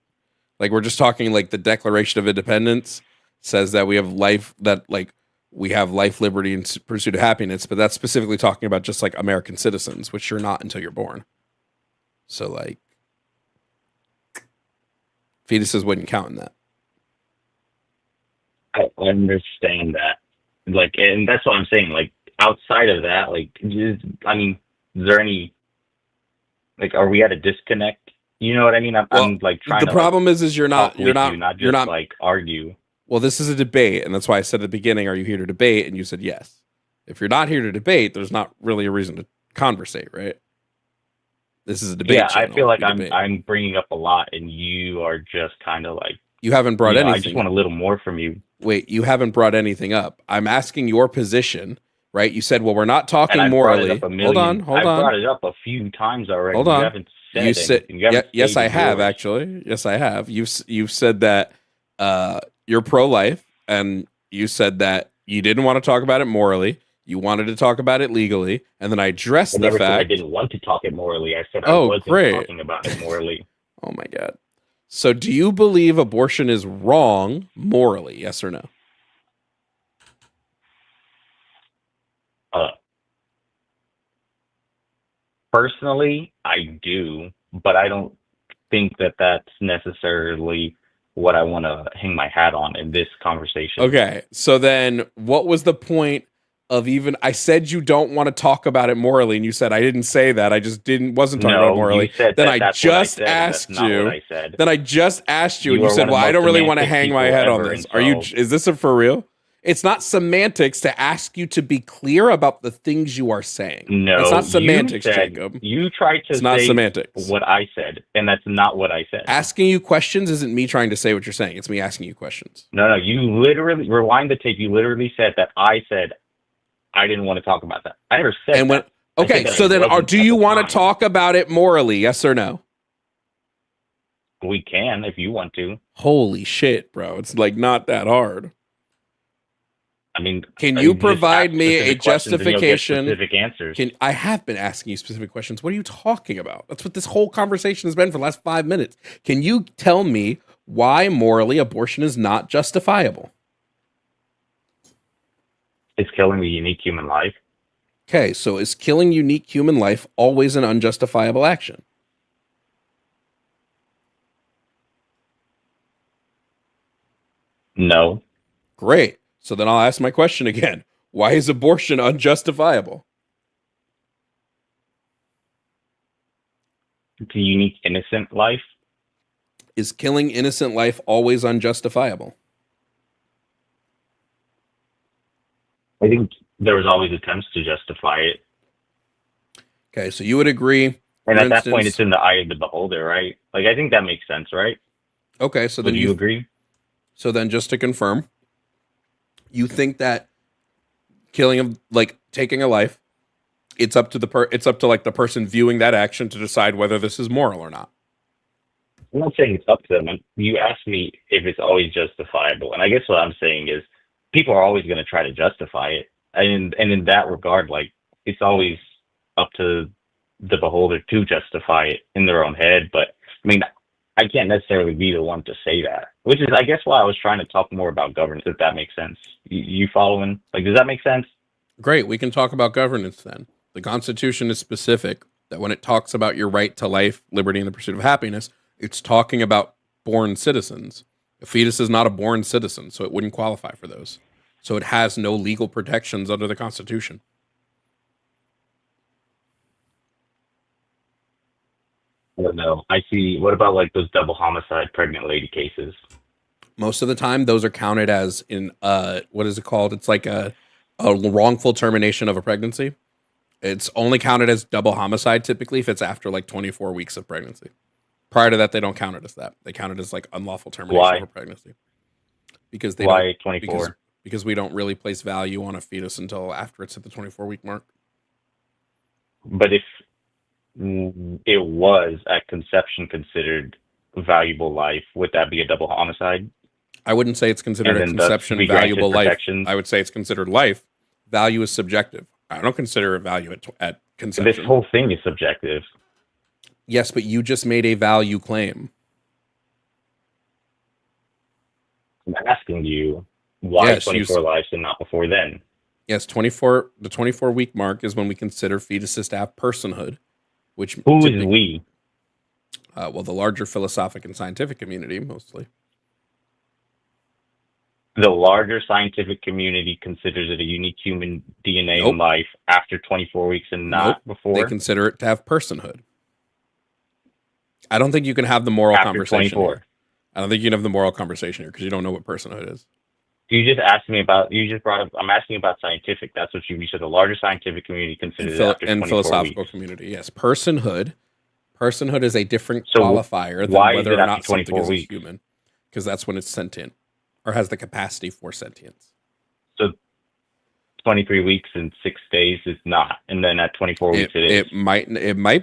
like we're just talking like the Declaration of Independence says that we have life, liberty, and pursuit of happiness, but that's specifically talking about just like American citizens, which you're not until you're born. So like fetuses wouldn't count in that. I understand that. Like, and that's what I'm saying. Like, outside of that, like, is there any, like, are we at a disconnect? You know what I mean? I'm like trying the to. problem is you're not talk with you, not you're just not like argue. Well, this is a debate, and that's why I said at the beginning, are you here to debate? And you said yes. If you're not here to debate, there's not really a reason to conversate, right? This is a debate. Yeah, I channel. feel like We debate. I'm bringing up a lot, and you are just kind of like. You haven't brought anything. I just want a little more from you. Wait, you haven't brought anything up. I'm asking your position, right? You said, well, we're not And talking I've brought it morally. up a million. Hold I've on. brought it up a few times already. Hold You on. haven't said You said, anything. You haven't yes, I stated have yours. actually. Yes, I have. You've said that you're pro-life, and you said that you didn't want to talk about it morally. You wanted to talk about it legally, and then I addressed I the never said I fact. didn't want to talk it morally. I said Oh, I wasn't great. talking about it morally. Oh my God. So do you believe abortion is wrong morally? Yes or no? Personally, I do, but I don't think that that's necessarily what I want to hang my hat on in this conversation. Okay. So then what was the point of even. I said you don't want to talk about it morally, and you said I didn't say that. I just wasn't talking about it No, morally. you said Then that I that's what I just said, and that's asked not what you. I said. Then I just asked you, and You you are said, one of "Well, the I most don't really want to semantic hang my people head on ever, this." and Are you? so Is this for real? It's not semantics to ask you to be clear about the things you are saying. That's no, not you semantics, said Jacob. you tried It's to not say semantics. what I said, and that's not what I said. Asking you questions isn't me trying to say what you're saying. It's me asking you questions. No, you literally rewind the tape. You literally said that I said I didn't want to talk about that. I never said And when that. I okay, said that so I then wasn't do at you the want to time. talk about it morally? Yes or no? We can if you want to. Holy shit, bro. It's like not that hard. I mean, Can you you just provide ask me a specific questions and you'll get justification? specific answers. I have been asking you specific questions. What are you talking about? That's what this whole conversation has been for the last 5 minutes. Can you tell me why morally abortion is not justifiable? It's killing a unique human life. Okay, so is killing unique human life always an unjustifiable action? No. Great. So then I'll ask my question again. Why is abortion unjustifiable? It's a unique innocent life. Is killing innocent life always unjustifiable? I think there was always attempts to justify it. Okay, so you would agree. And at that point, it's in the eye of the beholder, right? Like, I think that makes sense, right? Okay, so then Would you agree? So then just to confirm, you think that killing of like taking a life, it's up to like the person viewing that action to decide whether this is moral or not. I'm not saying it's up to them. You asked me if it's always justifiable. And I guess what I'm saying is people are always going to try to justify it. And in that regard, like, it's always up to the beholder to justify it in their own head. But I mean, I can't necessarily be the one to say that, which is, I guess, why I was trying to talk more about governance, if that makes sense. You following? Like, does that make sense? Great. We can talk about governance then. The Constitution is specific that when it talks about your right to life, liberty, and the pursuit of happiness, it's talking about born citizens. A fetus is not a born citizen, so it wouldn't qualify for those. So it has no legal protections under the Constitution. I don't know. I see. What about like those double homicide pregnant lady cases? Most of the time, those are counted as in what is it called? It's like a wrongful termination of a pregnancy. It's only counted as double homicide typically if it's after like 24 weeks of pregnancy. Prior to that, they don't count it as that. They count it as like unlawful termination of a pregnancy. Because they Why 24? Because we don't really place value on a fetus until after it's at the 24-week mark. But if it was at conception considered valuable life, would that be a double homicide? I wouldn't say it's considered a conception valuable life. I would say it's considered life. Value is subjective. I don't consider a value at conception. This whole thing is subjective. Yes, but you just made a value claim. I'm asking you why 24 lives and not before then. Yes, the 24-week mark is when we consider fetuses to have personhood. Who is we? Well, the larger philosophic and scientific community, mostly. The larger scientific community considers it a unique human DNA in life after 24 weeks and not before? They consider it to have personhood. I don't think you can have the moral conversation here. I don't think you can have the moral conversation here because you don't know what personhood is. You just asked me about, I'm asking about scientific. That's what you said. The larger scientific community considers it after 24 philosophical weeks. Community, yes. Personhood is a different qualifier than whether or not something is a human, because that's when it's sentient or has the capacity for sentience. So 23 weeks and 6 days is not, and then at 24 weeks it is. It might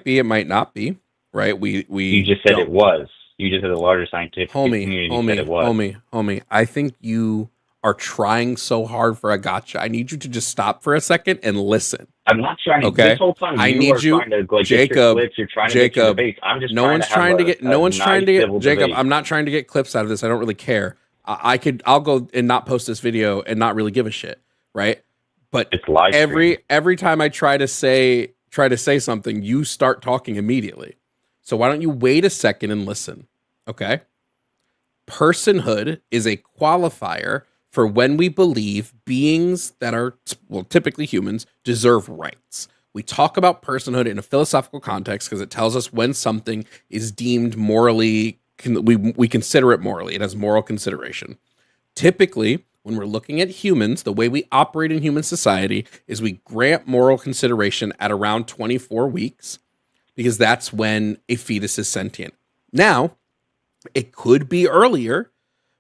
be, it might not be, right? You just said it was. You just said the larger scientific community said it was. Homie, I think you are trying so hard for a gotcha. I need you to just stop for a second and listen. I'm not trying to. Okay? This whole time I you need are you, trying to, like, Jacob. Get your clips. You're trying to get your debates. I'm just no one's trying to get. No one's trying to get. Jacob, debate. I'm not trying to get clips out of this. I don't really care. I'll go and not post this video and not really give a shit, right? But it's live every time I try to say something, you start talking immediately. So why don't you wait a second and listen? Okay. Personhood is a qualifier for when we believe beings that are, well, typically humans, deserve rights. We talk about personhood in a philosophical context because it tells us when something is deemed morally, we consider it morally. It has moral consideration. Typically, when we're looking at humans, the way we operate in human society is we grant moral consideration at around 24 weeks because that's when a fetus is sentient. Now, it could be earlier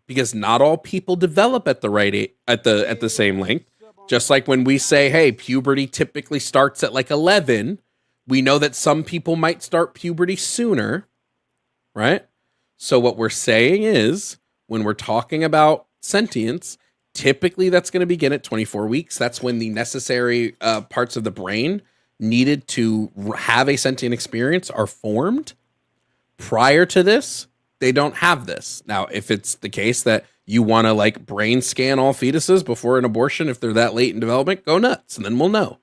because not all people develop at the right at the same length. Just like when we say, hey, puberty typically starts at like 11, we know that some people might start puberty sooner, right? So what we're saying is when we're talking about sentience, typically that's going to begin at 24 weeks. That's when the necessary parts of the brain needed to have a sentient experience are formed. Prior to this, they don't have this. Now, if it's the case that you want to like brain scan all fetuses before an abortion, if they're that late in development, go nuts, and then we'll know.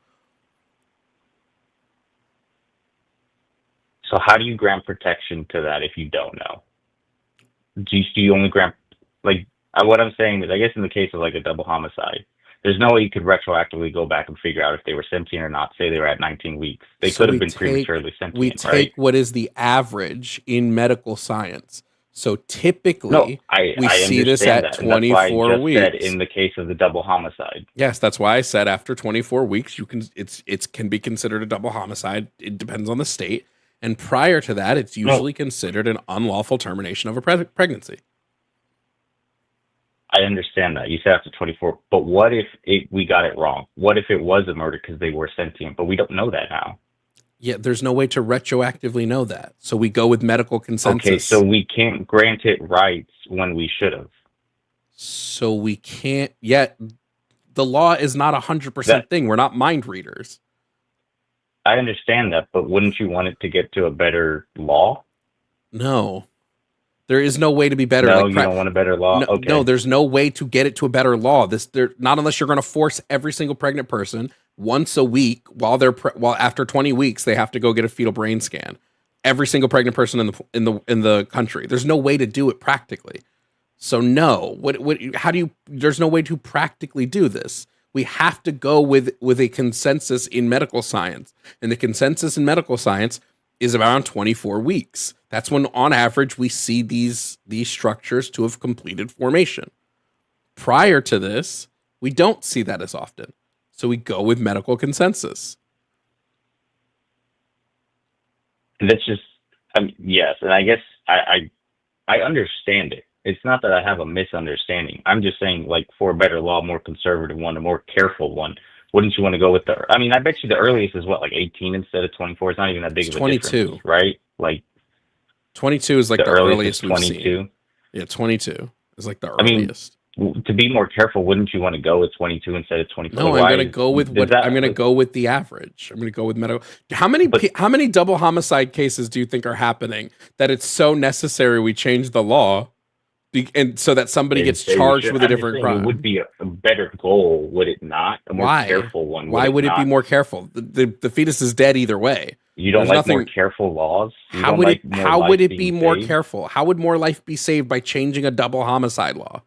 So how do you grant protection to that if you don't know? Do you only grant, like, what I'm saying is, I guess in the case of like a double homicide, there's no way you could retroactively go back and figure out if they were sentient or not. Say they were at 19 weeks. They could have been prematurely sentient, we take what is the average in medical science. So typically, we see this at 24 weeks. Said in the case of the double homicide. Yes, that's why I said after 24 weeks, you can it can be considered a double homicide. It depends on the state. And prior to that, it's usually considered an unlawful termination of a pregnancy. I understand that. You said after 24, but what if we got it wrong? What if it was a murder because they were sentient, but we don't know that now? Yeah, there's no way to retroactively know that. So we go with medical consensus. Okay, so we can't grant it rights when we should have. So we can't yet. The law is not 100% thing. We're not mind readers. I understand that, but wouldn't you want it to get to a better law? No. There is no way to be better. No, you don't want a better law? No, okay. No, there's no way to get it to a better law. Not unless you're going to force every single pregnant person once a week while after 20 weeks they have to go get a fetal brain scan. Every single pregnant person in the country. There's no way to do it practically. So no. There's no way to practically do this. We have to go with a consensus in medical science. And the consensus in medical science is around 24 weeks. That's when, on average, we see these structures to have completed formation. Prior to this, we don't see that as often. So we go with medical consensus. That's just, yes. And I guess I understand it. It's not that I have a misunderstanding. I'm just saying, like, for a better law, more conservative one, a more careful one, wouldn't you want to go with I bet you the earliest is what, like 18 instead of 24? It's not even that big of a 22. difference, right? Like 22 is like the earliest we've 22. seen. Yeah, 22 is like the earliest. To be more careful, wouldn't you want to go with 22 instead of 24? No, I'm going to go with I'm going to go with the average. I'm going to go with medical. How many double homicide cases do you think are happening that it's so necessary we change the law? And so that somebody gets charged with a different crime. It would be a better goal, would it not? A more careful one. Why would it be more careful? The fetus is dead either way. You don't like more careful laws? How would it be more careful? How would more life be saved by changing a double homicide law?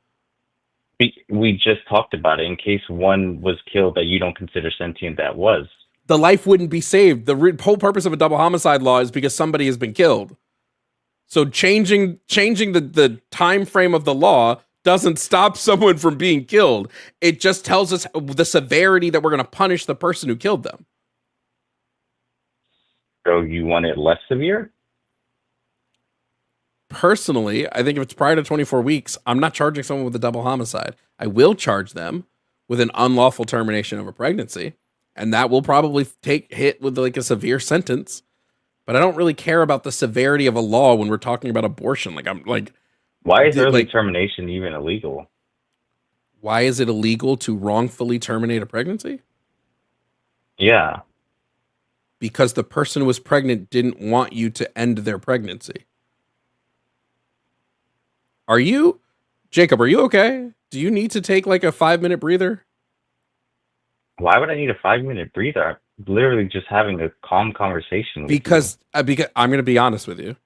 We just talked about it. In case one was killed that you don't consider sentient, that was. The life wouldn't be saved. The whole purpose of a double homicide law is because somebody has been killed. So changing the time frame of the law doesn't stop someone from being killed. It just tells us the severity that we're going to punish the person who killed them. So you want it less severe? Personally, I think if it's prior to 24 weeks, I'm not charging someone with a double homicide. I will charge them with an unlawful termination of a pregnancy, and that will probably hit with like a severe sentence. But I don't really care about the severity of a law when we're talking about abortion. Why is early termination even illegal? Why is it illegal to wrongfully terminate a pregnancy? Yeah. Because the person who was pregnant didn't want you to end their pregnancy. Jacob, are you okay? Do you need to take like a 5-minute breather? Why would I need a 5-minute breather? I'm literally just having a calm conversation with because I'm going to be honest with you,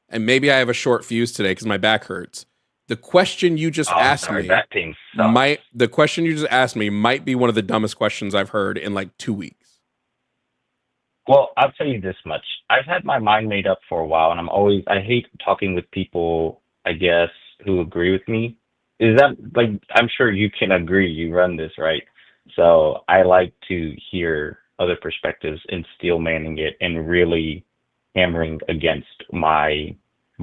and maybe I have a short fuse today because my back hurts. The question you just Oh, I'm asked sorry. me That thing sucks. might be one of the dumbest questions I've heard in like 2 weeks. Well, I'll tell you this much. I've had my mind made up for a while, and I hate talking with people, I guess, who agree with me. Is that like, I'm sure you can agree, you run this, right? So I like to hear other perspectives and steel manning it and really hammering against my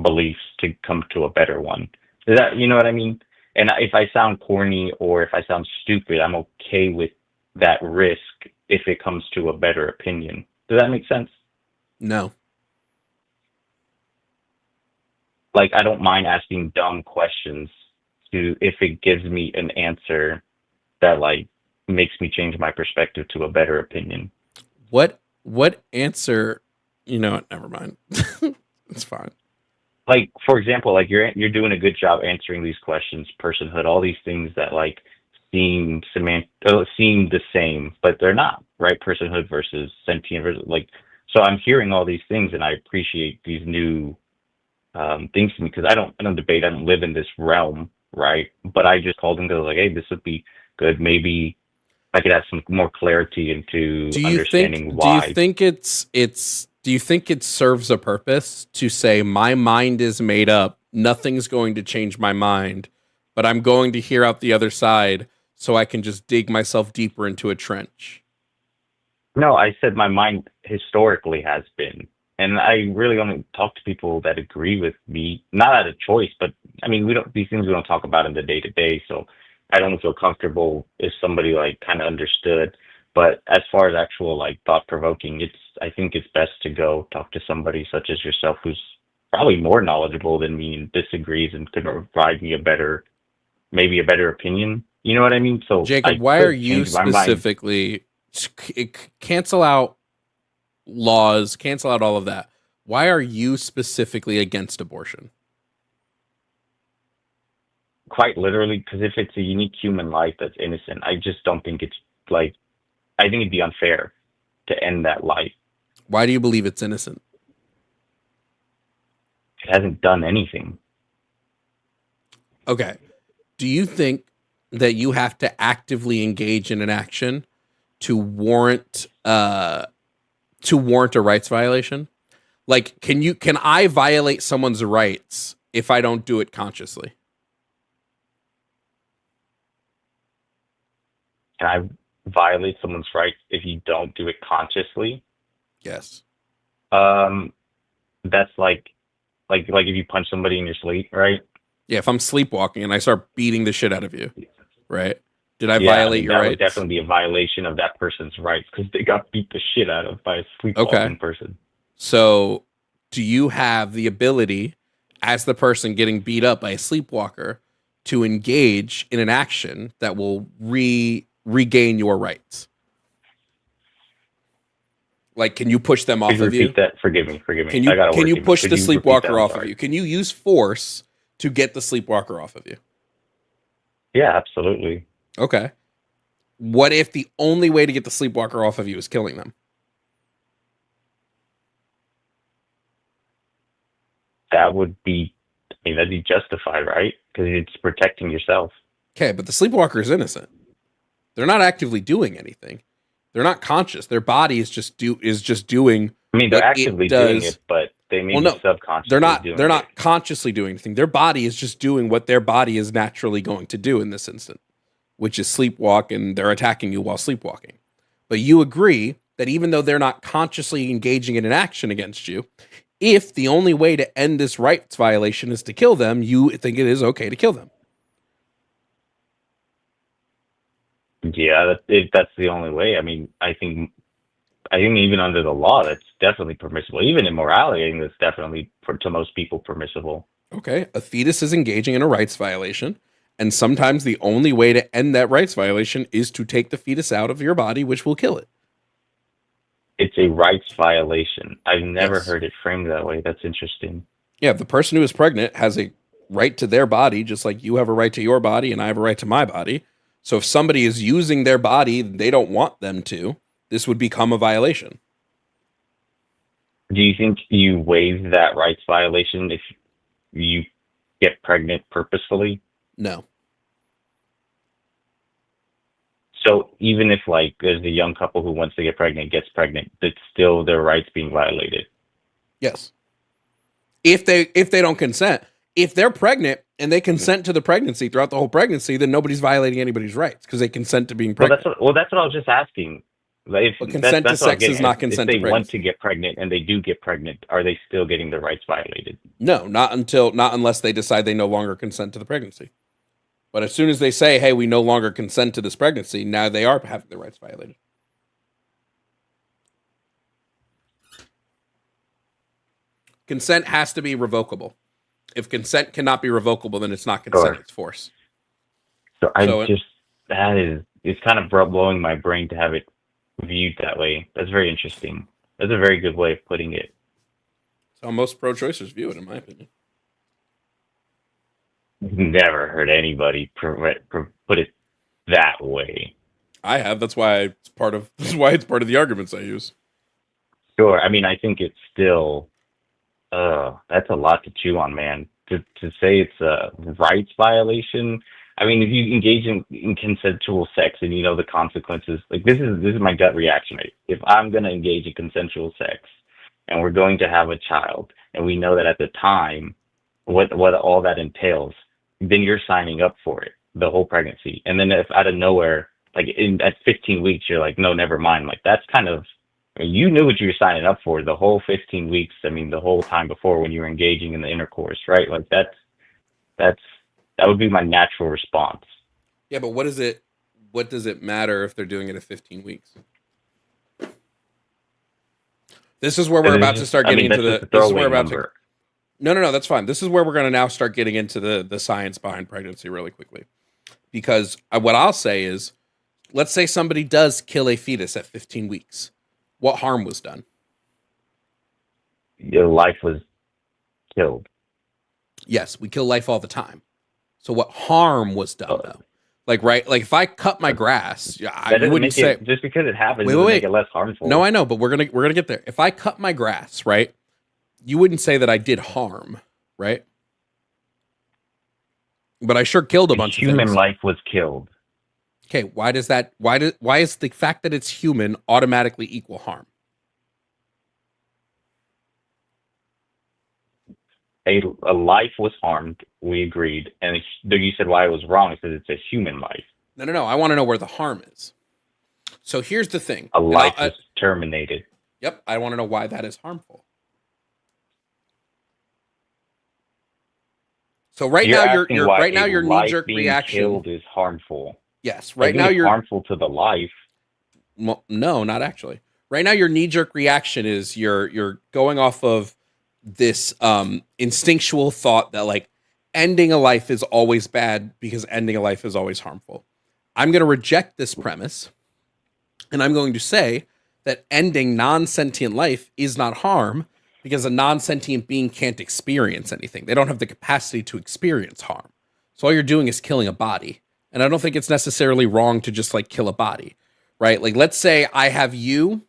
beliefs to come to a better one. Is that, you know what I mean? And if I sound corny or if I sound stupid, I'm okay with that risk if it comes to a better opinion. Does that make sense? No. Like, I don't mind asking dumb questions to if it gives me an answer that like makes me change my perspective to a better opinion. What answer? You know what? Never mind. It's fine. Like, for example, like you're doing a good job answering these questions, personhood, all these things that like seem the same, but they're not, right? Personhood versus sentient versus like. So I'm hearing all these things, and I appreciate these new things to me because I don't debate. I don't live in this realm, right? But I just called and go like, hey, this would be good. Maybe I could have some more clarity into understanding why. Do you think it serves a purpose to say my mind is made up, nothing's going to change my mind, but I'm going to hear out the other side so I can just dig myself deeper into a trench? No, I said my mind historically has been. And I really only talk to people that agree with me, not out of choice, but I mean, these things we don't talk about in the day to day. So I don't feel comfortable if somebody like kind of understood. But as far as actual like thought provoking, I think it's best to go talk to somebody such as yourself who's probably more knowledgeable than me and disagrees and could provide me maybe a better opinion. You know what I mean? So Jacob, why are you specifically cancel out laws, cancel out all of that? Why are you specifically against abortion? Quite literally, because if it's a unique human life that's innocent, I just don't think it's like, I think it'd be unfair to end that life. Why do you believe it's innocent? It hasn't done anything. Okay. Do you think that you have to actively engage in an action to warrant a rights violation? Like, can I violate someone's rights if I don't do it consciously? Can I violate someone's rights if you don't do it consciously? Yes. That's like if you punch somebody in your sleep, right? Yeah, if I'm sleepwalking and I start beating the shit out of you, right? Did I violate your rights? That would definitely be a violation of that person's rights because they got beat the shit out of by a sleepwalking person. So, do you have the ability, as the person getting beat up by a sleepwalker, to engage in an action that will regain your rights? Like, can you push them off of you? Repeat that. Forgive me. Can you push the sleepwalker off of you? Can you use force to get the sleepwalker off of you? Yeah, absolutely. Okay. What if the only way to get the sleepwalker off of you is killing them? That'd be justified, right? Because it's protecting yourself. Okay, but the sleepwalker is innocent. They're not actively doing anything. They're not conscious. Their body is just doing. I mean, they're actively doing it, but they may be subconsciously doing it. They're not consciously doing anything. Their body is just doing what their body is naturally going to do in this instant, which is sleepwalk, and they're attacking you while sleepwalking. But you agree that even though they're not consciously engaging in an action against you, if the only way to end this rights violation is to kill them, you think it is okay to kill them. Yeah, that's the only way. I mean, I think even under the law, that's definitely permissible. Even in morality, I think that's definitely, to most people, permissible. Okay, a fetus is engaging in a rights violation, and sometimes the only way to end that rights violation is to take the fetus out of your body, which will kill it. It's a rights violation. I've never heard it framed that way. That's interesting. Yeah, the person who is pregnant has a right to their body, just like you have a right to your body and I have a right to my body. So if somebody is using their body, they don't want them to, this would become a violation. Do you think you waive that rights violation if you get pregnant purposefully? No. So even if like there's a young couple who wants to get pregnant, gets pregnant, it's still their rights being violated. Yes. If they don't consent, if they're pregnant and they consent to the pregnancy throughout the whole pregnancy, then nobody's violating anybody's rights because they consent to being pregnant. That's what I was just asking. Like, But consent to sex is not consent to pregnancy. If they want to pregnancy. get pregnant and they do get pregnant, are they still getting their rights violated? No, not unless they decide they no longer consent to the pregnancy. But as soon as they say, "Hey, we no longer consent to this pregnancy," now they are having their rights violated. Consent has to be revocable. If consent cannot be revocable, then it's not consent; Sure. it's force. So it's kind of blowing my brain to have it viewed that way. That's very interesting. That's a very good way of putting it. So most pro-choicers view it, in my opinion. Never heard anybody put it that way. I have. That's why it's part of. That's why it's part of the arguments I use. Sure. I mean, I think it's still. That's a lot to chew on, man. To say it's a rights violation. I mean, if you engage in consensual sex and you know the consequences, like this is my gut reaction. Right? If I'm going to engage in consensual sex and we're going to have a child, and we know that at the time, what all that entails, then you're signing up for it, the whole pregnancy. And then if out of nowhere, like at 15 weeks, you're like, no, never mind. Like that's kind of, you knew what you were signing up for the whole 15 weeks. I mean, the whole time before when you were engaging in the intercourse, right? Like that would be my natural response. Yeah, but what does it matter if they're doing it at 15 weeks? This is where we're about to start getting into the. This is where we're about to. No, that's fine. This is where we're going to now start getting into the science behind pregnancy really quickly. Because what I'll say is, let's say somebody does kill a fetus at 15 weeks. What harm was done? Your life was killed. Yes, we kill life all the time. So what harm was done though? Like, right? Like if I cut my grass, I wouldn't say just because it happens doesn't make it less harmful. No, I know, but we're gonna get there. If I cut my grass, right? You wouldn't say that I did harm, right? But I sure killed a bunch of things. Human life was killed. Okay, why is the fact that it's human automatically equal harm? A life was harmed. We agreed, and you said why it was wrong. It says it's a human life. No. I want to know where the harm is. So here's the thing: a life was terminated. Yep, I want to know why that is harmful. So right now your knee-jerk reaction killed is harmful. Yes, right now you're harmful to the life. Well, no, not actually. Right now your knee-jerk reaction is you're going off of this instinctual thought that like ending a life is always bad because ending a life is always harmful. I'm going to reject this premise, and I'm going to say that ending non-sentient life is not harm because a non-sentient being can't experience anything. They don't have the capacity to experience harm. So all you're doing is killing a body. And I don't think it's necessarily wrong to just like kill a body, right? Like let's say I have you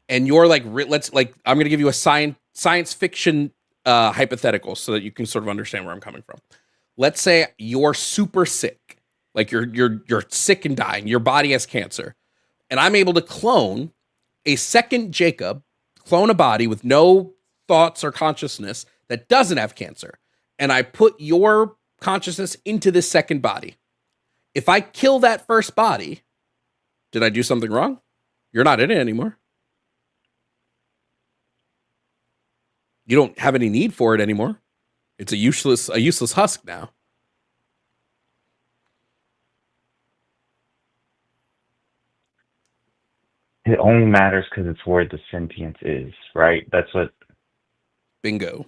and you're like, I'm going to give you a science fiction hypothetical so that you can sort of understand where I'm coming from. Let's say you're super sick, like you're sick and dying. Your body has cancer, and I'm able to clone a second Jacob, clone a body with no thoughts or consciousness that doesn't have cancer, and I put your consciousness into this second body. If I kill that first body, did I do something wrong? You're not in it anymore. You don't have any need for it anymore. It's a useless husk now. It only matters because it's where the sentience is, right? That's what. Bingo.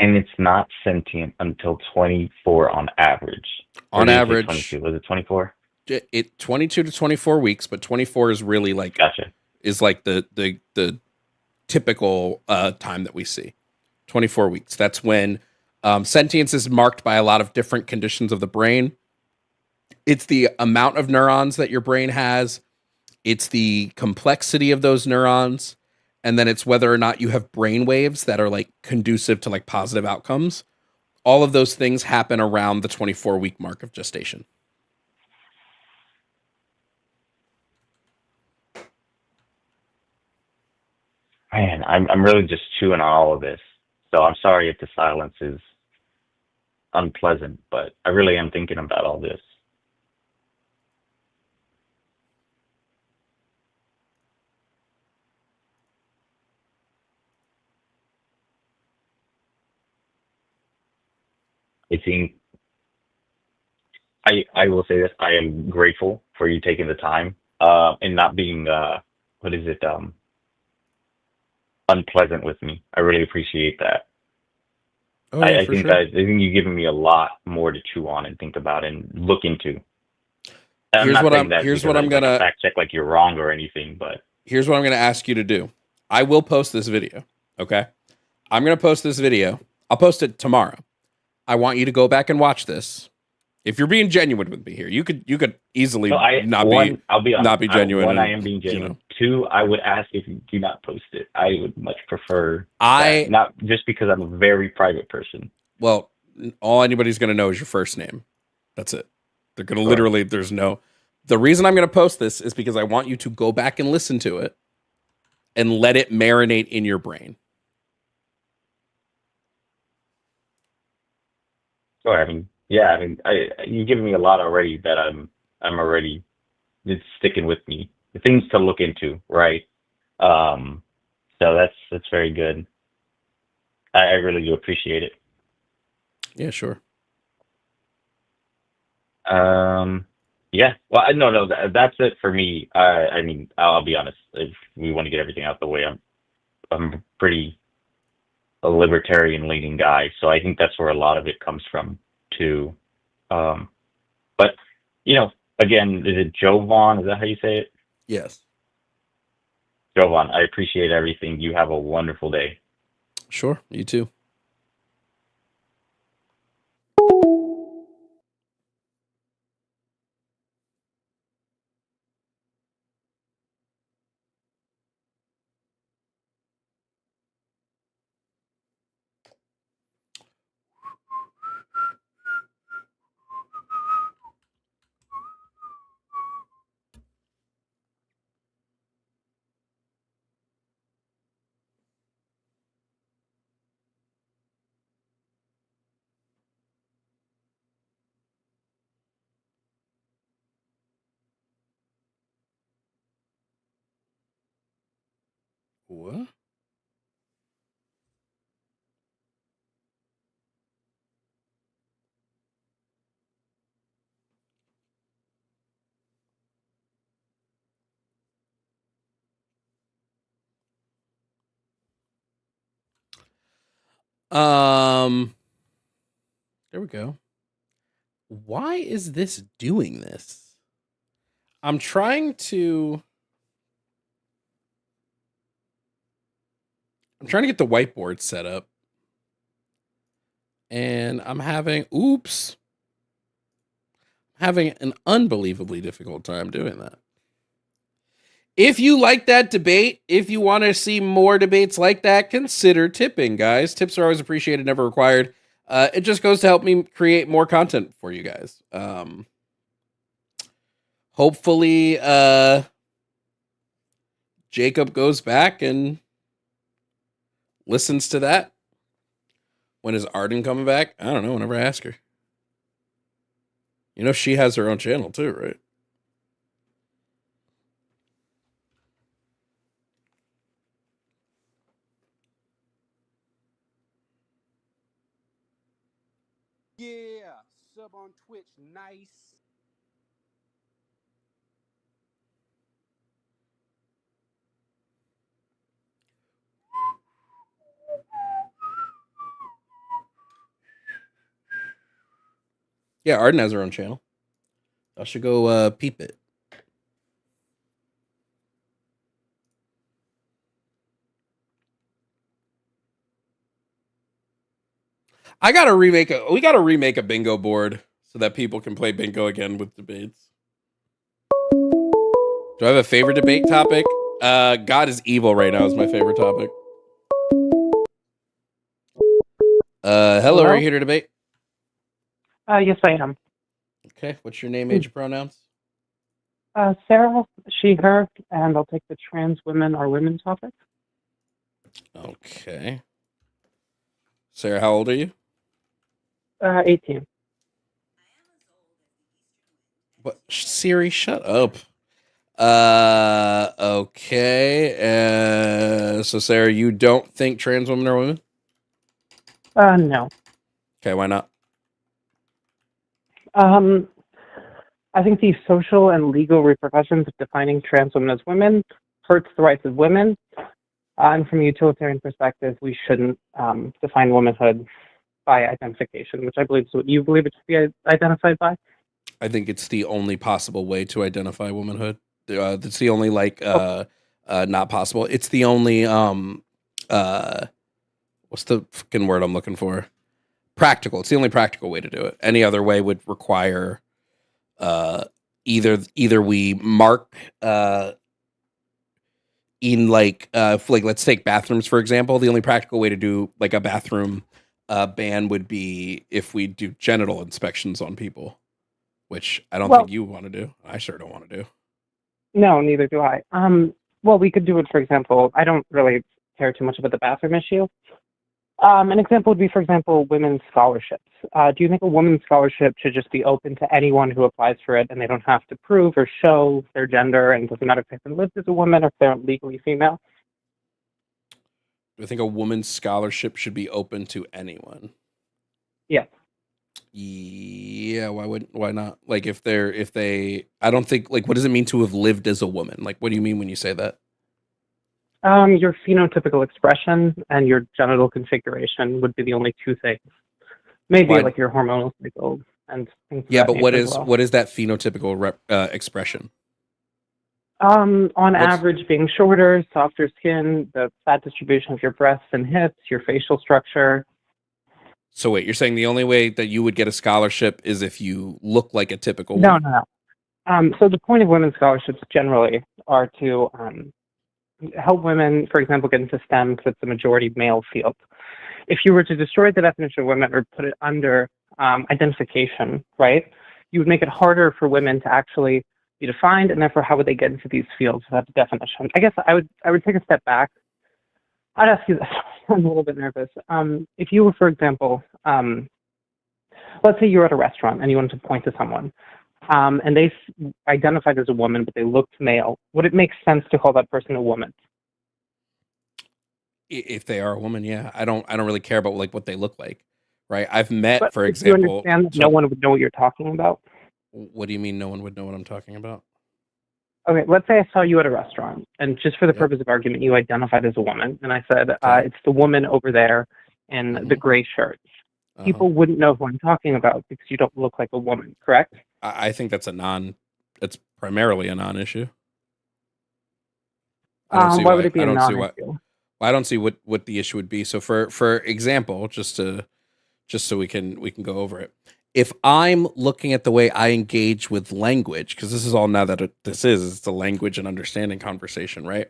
And it's not sentient until 24 on average. On average. 22? Was it 24? It 22 to 24 weeks, but 24 is really like Gotcha. Is like the typical time that we see. 24 weeks. That's when sentience is marked by a lot of different conditions of the brain. It's the amount of neurons that your brain has. It's the complexity of those neurons. And then it's whether or not you have brain waves that are like conducive to like positive outcomes. All of those things happen around the 24-week mark of gestation. Man, I'm really just chewing on all of this. So I'm sorry if the silence is unpleasant, but I really am thinking about all this. I think I will say this. I am grateful for you taking the time and not being what is it unpleasant with me. I really appreciate that. Oh, yeah, I for think sure. I think you've given me a lot more to chew on and think about and look into. And I'm Here's not what saying I'm that here's because what I I'm like a gonna fact check like you're wrong or anything, but here's what I'm gonna ask you to do. I will post this video. Okay. I'm gonna post this video. I'll post it tomorrow. I want you to go back and watch this. If you're being genuine with me here, you could no, easily I not be one, I'll be honest. genuine, I and am being you genuine. know. Two, I would ask if you do not post it. I would much prefer that. I Not just because I'm a very private person. Well, all anybody's gonna know is your first name. That's it. They're gonna Sure. literally. There's no. The reason I'm gonna post this is because I want you to go back and listen to it and let it marinate in your brain. Sure. I mean, yeah. I mean, you've given me a lot already that I'm already it's sticking with me. The things to look into, right? Um, so that's very good. I really do appreciate it. Yeah, sure. Yeah. Well, no, that's it for me. I mean, I'll be honest. If we want to get everything out the way, I'm pretty a libertarian leaning guy, so I think that's where a lot of it comes from too. Um, but you know, again, is it Jovan? Is that how you say it? Yes. Jovan, I appreciate everything. You have a wonderful day. Sure. You too. What? There we go. Why is this doing this? I'm trying to get the whiteboard set up, and I'm having an unbelievably difficult time doing that. If you like that debate, if you want to see more debates like that, consider tipping, guys. Tips are always appreciated, never required. It just goes to help me create more content for you guys. Hopefully, Jacob goes back and listens to that. When is Arden coming back? I don't know. Whenever I ask her. You know, she has her own channel too, right? Yeah, sub on Twitch, nice. Yeah, Arden has her own channel. I should go peep it. We gotta remake a bingo board so that people can play bingo again with debates. Do I have a favorite debate topic? God is evil right now is my favorite topic. Hello, are you here to debate? Yes, I am. Okay, what's your name, age, and pronouns? Sarah, she, her, and I'll take the trans women or women topic. Okay. Sarah, how old are you? 18. What? Siri, shut up. Okay. So Sarah, you don't think trans women are women? No. Okay, why not? I think the social and legal repercussions of defining trans women as women hurts the rights of women. And from a utilitarian perspective, we shouldn't define womanhood by identification, which I believe is what you believe it should be identified by. I think it's the only possible way to identify womanhood. It's the only not possible. It's the only what's the fucking word I'm looking for? Practical. It's the only practical way to do it. Any other way would require either we mark in let's take bathrooms for example. The only practical way to do like a bathroom ban would be if we do genital inspections on people, which I don't think you want to do. I sure don't want to do. No, neither do I. Well, we could do it, for example, I don't really care too much about the bathroom issue. An example would be, for example, women's scholarships. Do you think a women's scholarship should just be open to anyone who applies for it and they don't have to prove or show their gender, and it doesn't matter if they've lived as a woman or if they're legally female? Do I think a woman's scholarship should be open to anyone? Yeah. Yeah, why not? Like if they I don't think what does it mean to have lived as a woman? Like what do you mean when you say that? Your phenotypical expression and your genital configuration would be the only two things. Maybe like your hormonal cycle and things. Yeah, but what is that phenotypical expression? On average, being shorter, softer skin, the fat distribution of your breasts and hips, your facial structure. So wait, you're saying the only way that you would get a scholarship is if you look like a typical woman? No. So the point of women's scholarships generally are to help women, for example, get into STEM because it's a majority male field. If you were to destroy the definition of women or put it under identification, right, you would make it harder for women to actually be defined, and therefore how would they get into these fields without the definition? I guess I would take a step back. I'd ask you this. I'm a little bit nervous. If you were, for example, let's say you're at a restaurant and you wanted to point to someone, and they identified as a woman, but they looked male, would it make sense to call that person a woman? If they are a woman, yeah. I don't really care about what they look like, right? I've met, but for example. You understand that no one would know what you're talking about? What do you mean no one would know what I'm talking about? Okay, let's say I saw you at a restaurant, and just for the purpose of argument, you identified as a woman, and I said, it's the woman over there in the gray shirt. People wouldn't know who I'm talking about because you don't look like a woman, correct? I think that's it's primarily a non-issue. Why would it be a non-issue? I don't see what the issue would be. So for example, just so we can go over it. If I'm looking at the way I engage with language, because this is all now that it's a language and understanding conversation, right?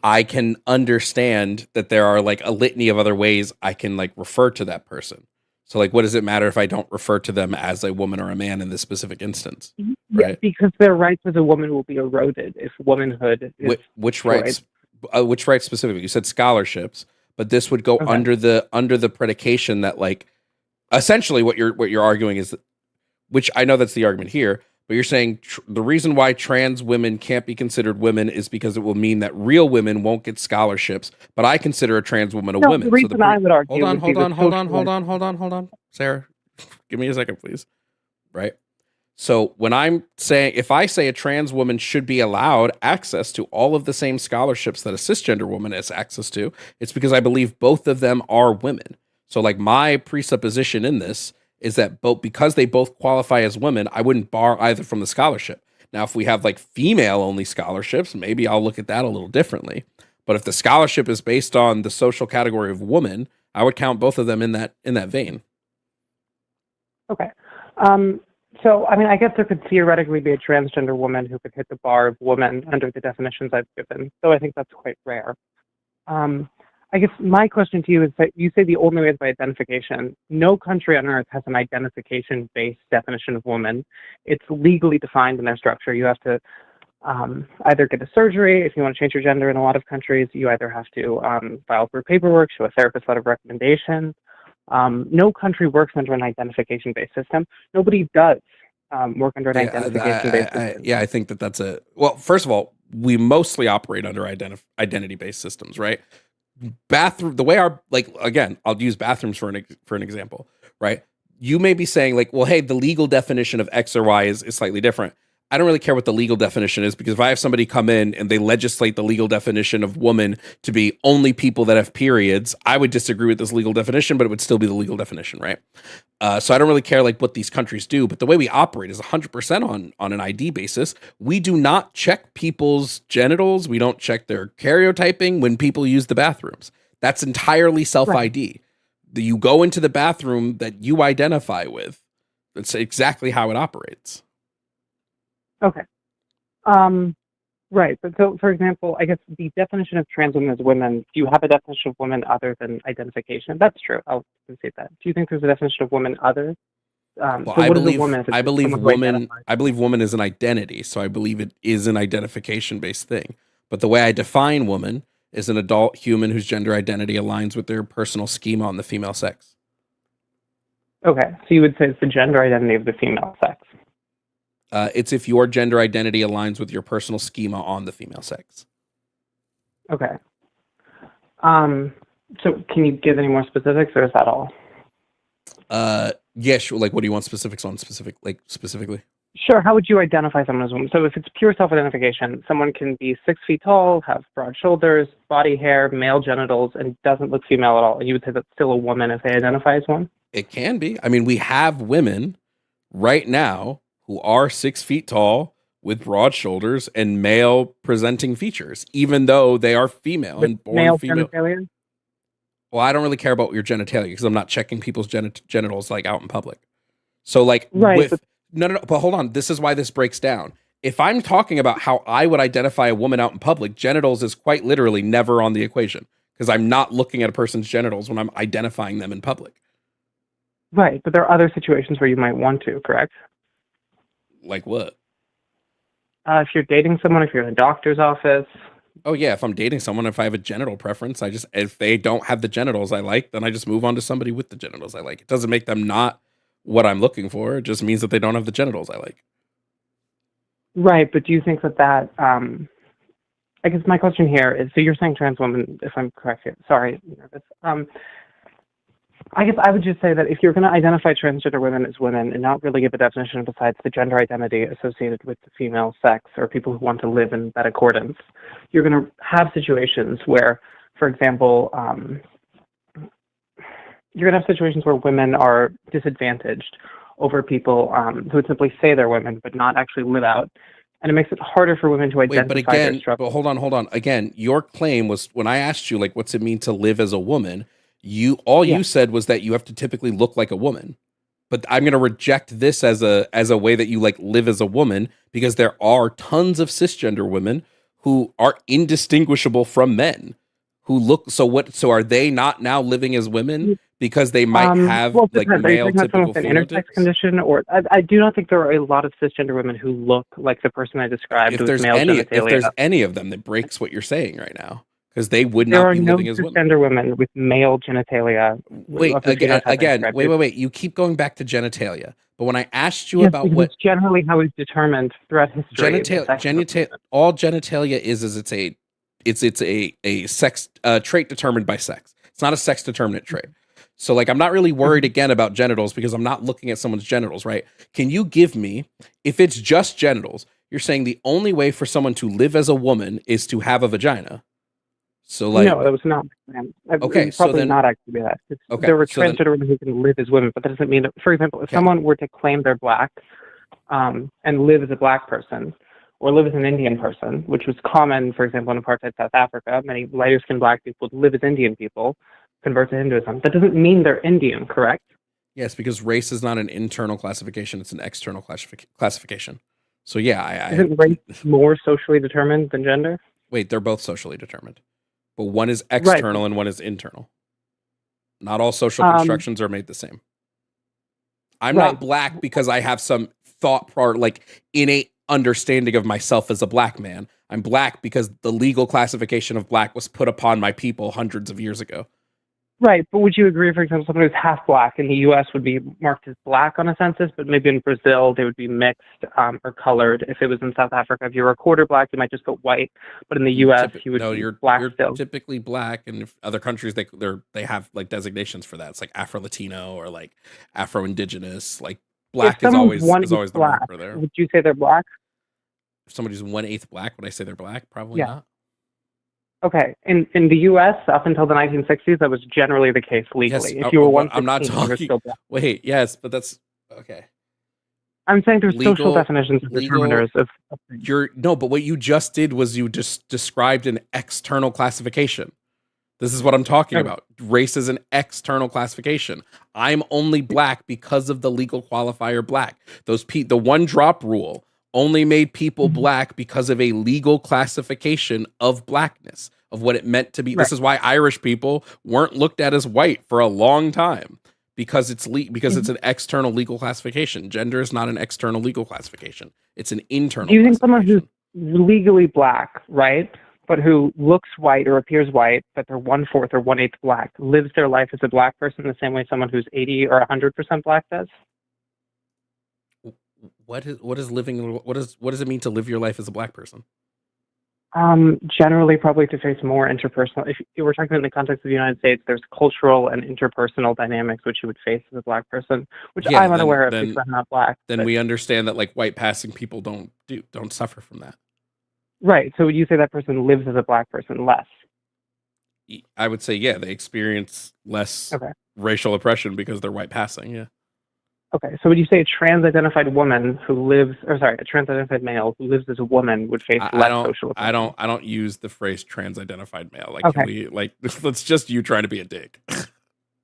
I can understand that there are a litany of other ways I can refer to that person. So what does it matter if I don't refer to them as a woman or a man in this specific instance? Right? Yeah, because their rights as a woman will be eroded if womanhood is which rights specifically? You said scholarships, but this would go under the predication that essentially what you're arguing is that, which I know that's the argument here, but you're saying the reason why trans women can't be considered women is because it will mean that real women won't get scholarships, but I consider a trans woman a woman. The reason I would argue hold on, Sarah, give me a second, please. Right. So when if I say a trans woman should be allowed access to all of the same scholarships that a cisgender woman has access to, it's because I believe both of them are women. So my presupposition in this is that because they both qualify as women, I wouldn't bar either from the scholarship. Now, if we have female only scholarships, maybe I'll look at that a little differently. But if the scholarship is based on the social category of woman, I would count both of them in that vein. Okay. So, I mean, I guess there could theoretically be a transgender woman who could hit the bar of woman under the definitions I've given, though I think that's quite rare. I guess my question to you is that you say the only way is by identification. No country on earth has an identification-based definition of woman. It's legally defined in their structure. You have to either get a surgery if you want to change your gender in a lot of countries. You either have to file for paperwork, show a therapist letter of recommendation. No country works under an identification-based system. Nobody does work under an identification-based system. Yeah, I think that's a... Well, first of all, we mostly operate under identity-based systems, right? The way our... Like, again, I'll use bathrooms for an example, right? You may be saying, like, well, hey, the legal definition of X or Y is slightly different. I don't really care what the legal definition is, because if I have somebody come in and they legislate the legal definition of woman to be only people that have periods, I would disagree with this legal definition, but it would still be the legal definition, right? So I don't really care like what these countries do, but the way we operate is 100% on an ID basis. We do not check people's genitals. We don't check their karyotyping when people use the bathrooms. That's entirely self-ID. Right. You go into the bathroom that you identify with. That's exactly how it operates. Okay. Right. But so, for example, I guess the definition of trans women is women. Do you have a definition of women other than identification? That's true. I'll concede that. Do you think there's a definition of women other? Well, so I what believe, is a woman? I believe woman. I believe woman is an identity. So I believe it is an identification-based thing. But the way I define woman is an adult human whose gender identity aligns with their personal schema on the female sex. Okay. So you would say it's the gender identity of the female sex. It's if your gender identity aligns with your personal schema on the female sex. Okay. So can you give any more specifics, or is that all? Yeah, sure. Like, what do you want specifically? Sure. How would you identify someone as a woman? So if it's pure self-identification, someone can be 6 feet tall, have broad shoulders, body hair, male genitals, and doesn't look female at all. And you would say that's still a woman if they identify as one? It can be. I mean, we have women right now who are 6 feet tall with broad shoulders and male presenting features, even though they are female and born male female. Genitalia? Well, I don't really care about your genitalia because I'm not checking people's genitals like out in public. So like, right, no, but hold on. This is why this breaks down. If I'm talking about how I would identify a woman out in public, genitals is quite literally never on the equation because I'm not looking at a person's genitals when I'm identifying them in public. Right, but there are other situations where you might want to, correct? Like what? If you're dating someone, if you're in a doctor's office. Oh yeah, if I'm dating someone, if I have a genital preference, if they don't have the genitals I like, then I just move on to somebody with the genitals I like. It doesn't make them not what I'm looking for. It just means that they don't have the genitals I like. Right, but do you think that I guess my question here is, so you're saying trans women, if I'm correct here. Sorry, I'm nervous. I guess I would just say that if you're going to identify transgender women as women and not really give a definition besides the gender identity associated with the female sex or people who want to live in that accordance, you're going to have situations where, for example, you're going to have situations where women are disadvantaged over people who would simply say they're women but not actually live out. And it makes it harder for women to identify their struggle. But hold on. Again, your claim was, when I asked you, like, what's it mean to live as a woman? You said was that you have to typically look like a woman. But I'm going to reject this as a way that you like live as a woman, because there are tons of cisgender women who are indistinguishable from men who look. So are they not now living as women because they might have like male typical phenotypes? Intersex condition, or I do not think there are a lot of cisgender women who look like the person I described. If there's any of them that breaks what you're saying right now. Because they would not be living as women. There are no cisgender women with male genitalia. Wait. You keep going back to genitalia. But when I asked you about what generally how it's determined throughout history, all genitalia is it's a sex trait determined by sex. It's not a sex determinate trait. So like, I'm not really worried again about genitals because I'm not looking at someone's genitals, right? Can you give me, if it's just genitals, you're saying the only way for someone to live as a woman is to have a vagina. So like, no, that was not. Okay, so then not actually that. Okay, there were transgender women who can live as women, but that doesn't mean that. For example, if someone were to claim they're black, and live as a black person, or live as an Indian person, which was common, for example, in apartheid South Africa, many lighter-skinned black people live as Indian people, convert to Hinduism. That doesn't mean they're Indian, correct? Yes, because race is not an internal classification; it's an external classification. So yeah, Isn't race more socially determined than gender? wait. They're both socially determined, but one is Right. external and one is internal. Not all social Um, constructions are made the same. I'm right. not black because I have some like innate understanding of myself as a black man. I'm black because the legal classification of black was put upon my people hundreds of years ago. Right, but would you agree, for example, someone who's half black in the U.S. would be marked as black on a census, but maybe in Brazil they would be mixed or colored. If it was in South Africa, if you were a quarter black, you might just put white, but in the U.S. you would be black you're still. typically black, and if other countries they have like designations for that. It's like Afro Latino or like Afro Indigenous. Like black If is someone's always the black, marker there. would you say they're black? If somebody's 1/8 black, would I say they're black? Probably Yeah. not. Okay. In the U.S., up until the 1960s, that was generally the case legally. Yes, If you were I'm not 116, you were talking. still black. Wait, yes, but that's okay. I'm saying there's social Legal, definitions and determiners of things. but what you just did was you just described an external classification. This is what I'm talking Okay. about. Race is an external classification. I'm only black because of the legal qualifier black. The one drop rule only made people black because of a legal classification of blackness, of what it meant to be. Right. This is why Irish people weren't looked at as white for a long time, because it's it's an external legal classification. Gender is not an external legal classification. It's an internal. Do you think someone who's classification. legally black, right, but who looks white or appears white, but they're 1/4 or 1/8 black, lives their life as a black person the same way someone who's 80 or 100% black does? What does it mean to live your life as a black person? Generally, probably to face more interpersonal. If we're talking in the context of the United States, there's cultural and interpersonal dynamics which you would face as a black person, which I'm unaware of because I'm not black. Then we understand that like white passing people don't suffer from that. Right. So would you say that person lives as a black person less? I would say yeah, they experience less Okay. racial oppression because they're white passing. Yeah. Okay, so would you say a trans-identified woman who lives, or sorry, a trans-identified male who lives as a woman would face less social oppression? I don't use the phrase trans-identified male. Like, Okay. can we let's just you trying to be a dick.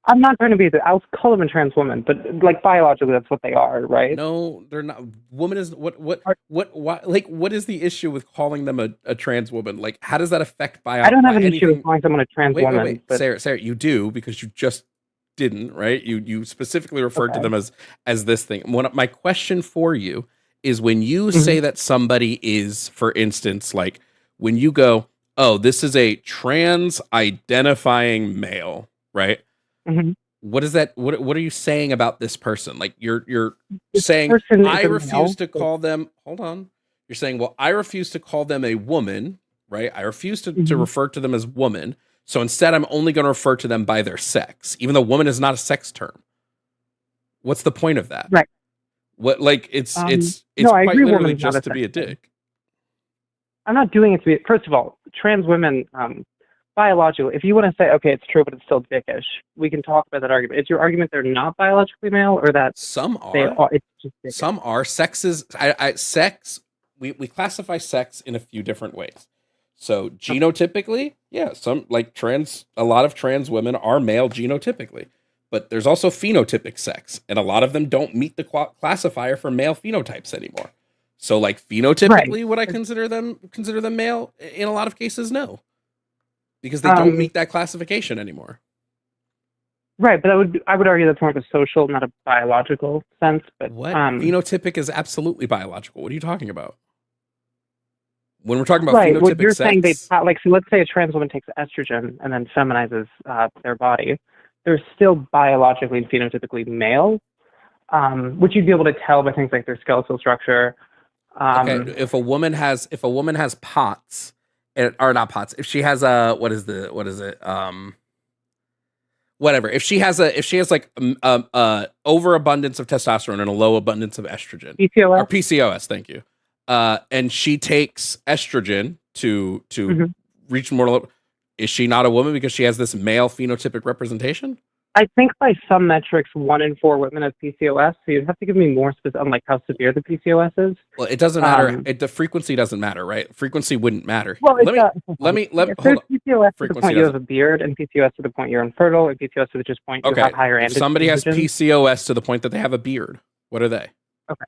I'm not trying to be. I'll call them a trans woman, but like biologically, that's what they are, right? No, they're not. Woman is what is the issue with calling them a trans woman? Like, how does that affect biology? I don't have an issue with calling someone a trans woman. Wait. But Sarah, you do, because you just didn't, right? You specifically referred to them as this thing. My question for you is, when you say that somebody is, for instance, like when you go, oh, this is a trans identifying male, right? What is that? What are you saying about this person? Like you're saying, I refuse to call them. Hold on. You're saying, well, I refuse to call them a woman, right? I refuse to refer to them as woman. So instead, I'm only going to refer to them by their sex, even though woman is not a sex term. What's the point of that? Right. What, like, it's no, quite I agree, literally woman's not just a to be a sex term. dick. I'm not doing it to be. First of all, trans women, biologically, if you want to say, okay, it's true, but it's still dickish, we can talk about that argument. Is your argument they're not biologically male, or that some are? They are, it's just dickish? Some are. Sex is sex. We classify sex in a few different ways. So genotypically, yeah, a lot of trans women are male genotypically, but there's also phenotypic sex, and a lot of them don't meet the classifier for male phenotypes anymore. So like phenotypically, would I consider them male? In a lot of cases, no, because they don't meet that classification anymore. Right, but I would argue that's more of a social, not a biological sense. But what phenotypic is absolutely biological. What are you talking about? When we're talking about phenotypic what you're sex, saying, so let's say a trans woman takes estrogen and then feminizes their body. They're still biologically and phenotypically male, which you'd be able to tell by things like their skeletal structure. Okay, if a woman has POTS, or not POTS, if she has a whatever, if she has like overabundance of testosterone and a low abundance of estrogen, PCOS, or PCOS, thank you. And she takes estrogen to reach mortal. Is she not a woman because she has this male phenotypic representation? I think by some metrics, 1 in 4 women have PCOS. So you'd have to give me more specific on like how severe the PCOS is. Well, it doesn't matter. Um, The frequency doesn't matter, right? Frequency wouldn't matter. well, Let me if hold there's on. PCOS to the Frequency point you have doesn't. a beard, and PCOS to the point you're infertile, and PCOS to the just point you Okay. have higher If somebody has androgens. PCOS to the point that they have a beard, what are they? Okay.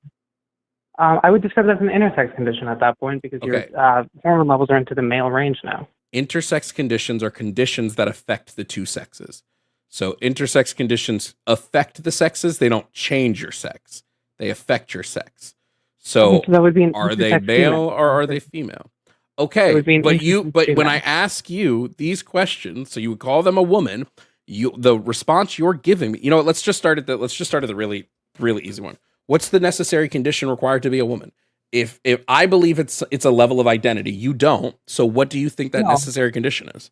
I would describe that as an intersex condition at that point because Okay. your hormone levels are into the male range now. Intersex conditions are conditions that affect the two sexes. So intersex conditions affect the sexes. They don't change your sex. They affect your sex. So Okay, so that would be an are they intersex male female. or are they female? It Okay, would be an but intersex when female. I ask you these questions, so you would call them a woman, the response you're giving me, let's just start at the really, really easy one. What's the necessary condition required to be a woman? If I believe it's a level of identity, you don't. So what do you think that No. necessary condition is?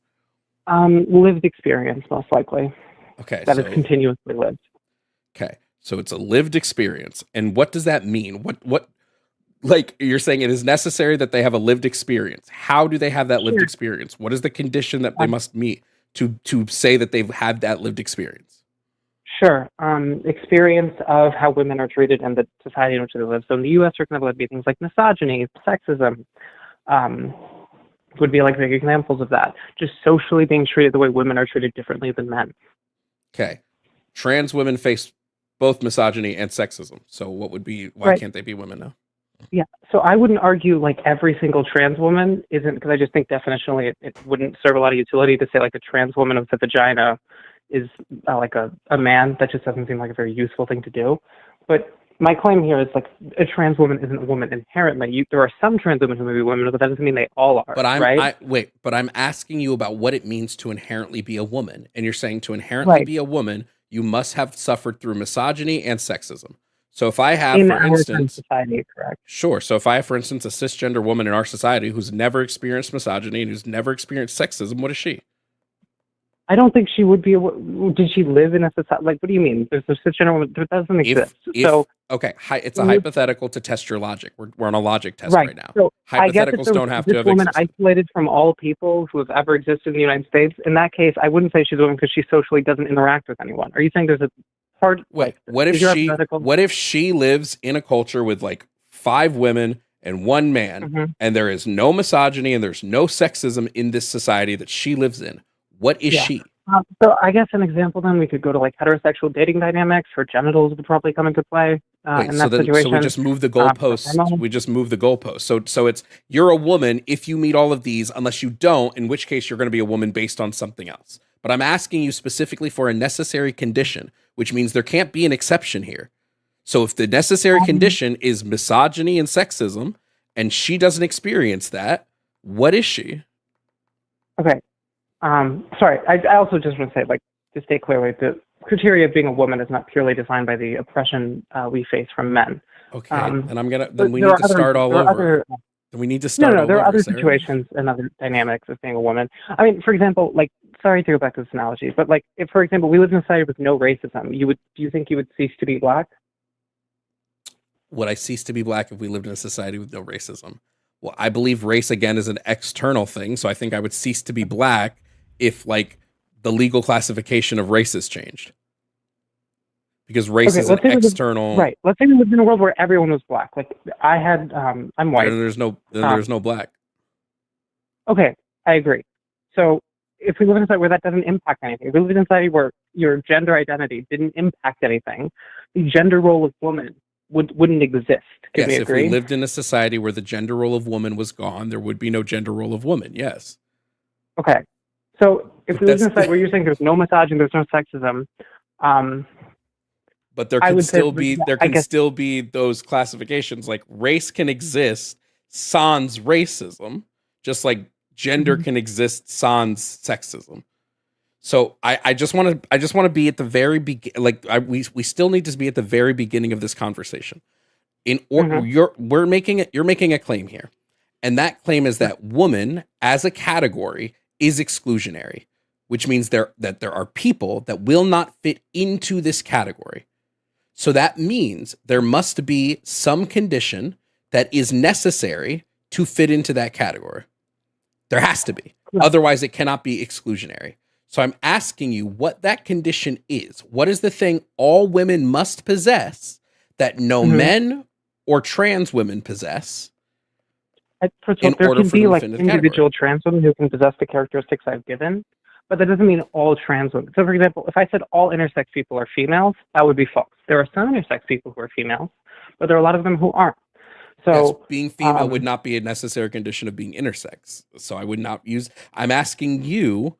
Lived experience, most likely. Okay, That is continuously lived. okay, so it's a lived experience, and what does that mean? What like you're saying it is necessary that they have a lived experience. How do they have that lived Sure. experience? What is the condition that they must meet to say that they've had that lived experience? Sure. Experience of how women are treated in the society in which they live. So in the U.S., for example, it'd be things like misogyny, sexism, would be like big examples of that. Just socially being treated the way women are treated differently than men. Okay, trans women face both misogyny and sexism. So what would be why Right. can't they be women now? Yeah. So I wouldn't argue like every single trans woman isn't, because I just think definitionally it wouldn't serve a lot of utility to say like a trans woman with a vagina is like a man. That just doesn't seem like a very useful thing to do. But my claim here is like a trans woman isn't a woman inherently. There are some trans women who may be women, but that doesn't mean they all are. But right? I'm asking you about what it means to inherently be a woman. And you're saying to inherently Right. be a woman, you must have suffered through misogyny and sexism. So if I have, In for our current instance, society, correct. sure. So if I have, for instance, a cisgender woman in our society who's never experienced misogyny and who's never experienced sexism, what is she? I don't think she would be. Did she live in a society? Like, what do you mean? There's a cisgender woman that doesn't exist. Okay, it's a Mhm. hypothetical to test your logic. We're on a logic test right now. So I guess if Hypotheticals there don't was have this to have woman existed. isolated from all people who have ever existed in the United States, in that case, I wouldn't say she's a woman because she socially doesn't interact with anyone. Are you saying there's a part? Wait, like, what if is your she? hypothetical- What if she lives in a culture with like 5 women and 1 man, Mhm. and there is no misogyny and there's no sexism in this society that she lives in? What is Yeah. she? So I guess an example then we could go to like heterosexual dating dynamics. Her genitals would probably come into play Wait, in so that situation. we just move the goalposts. hormones. We just move the goalposts. So it's you're a woman if you meet all of these, unless you don't, in which case you're going to be a woman based on something else. But I'm asking you specifically for a necessary condition, which means there can't be an exception here. So if the necessary condition is misogyny and sexism, and she doesn't experience that, what is she? Okay. Sorry, I also just want to say, like, to state clearly, the criteria of being a woman is not purely defined by the oppression we face from men. Okay, Um, then we need to start all over. Then we need to start all over. There are other Sarah. situations and other dynamics of being a woman. I mean, for example, like, sorry to go back to this analogy, but like, if, for example, we lived in a society with no racism, do you think you would cease to be black? Would I cease to be black if we lived in a society with no racism? Well, I believe race again is an external thing, so I think I would cease to be black if like the legal classification of race has changed. Because race is an external. Right. Let's say we lived in a world where everyone was black. Like I had, I'm white. There's no black. Okay, I agree. So if we live in a society where that doesn't impact anything, if we live in a society where your gender identity didn't impact anything, the gender role of woman wouldn't exist. Can we Yes, agree? if we lived in a society where the gender role of woman was gone, there would be no gender role of woman. Yes. Okay. So if But we live in a that's- society where you're saying there's no misogyny, there's no sexism, But there I can would say- still be I guess- still be those classifications. Like race can exist sans racism, just like gender Mm-hmm. can exist sans sexism. So I just want to be at the very beginning. Like we still need to be at the very beginning of this conversation. Mm-hmm. You're making a claim here, and that claim is that woman as a category is exclusionary, which means that there are people that will not fit into this category. So that means there must be some condition that is necessary to fit into that category. There has to be. Yeah. Otherwise, it cannot be exclusionary. So I'm asking you what that condition is. What is the thing all women must possess that no men or trans women possess First of all, in there order can for be them to like fit into the category? individual trans women who can possess the characteristics I've given, but that doesn't mean all trans women. So, for example, if I said all intersex people are females, that would be false. There are some intersex people who are females, but there are a lot of them who aren't. Yes, So, being female would not be a necessary condition of being intersex. So I would not use. I'm asking you,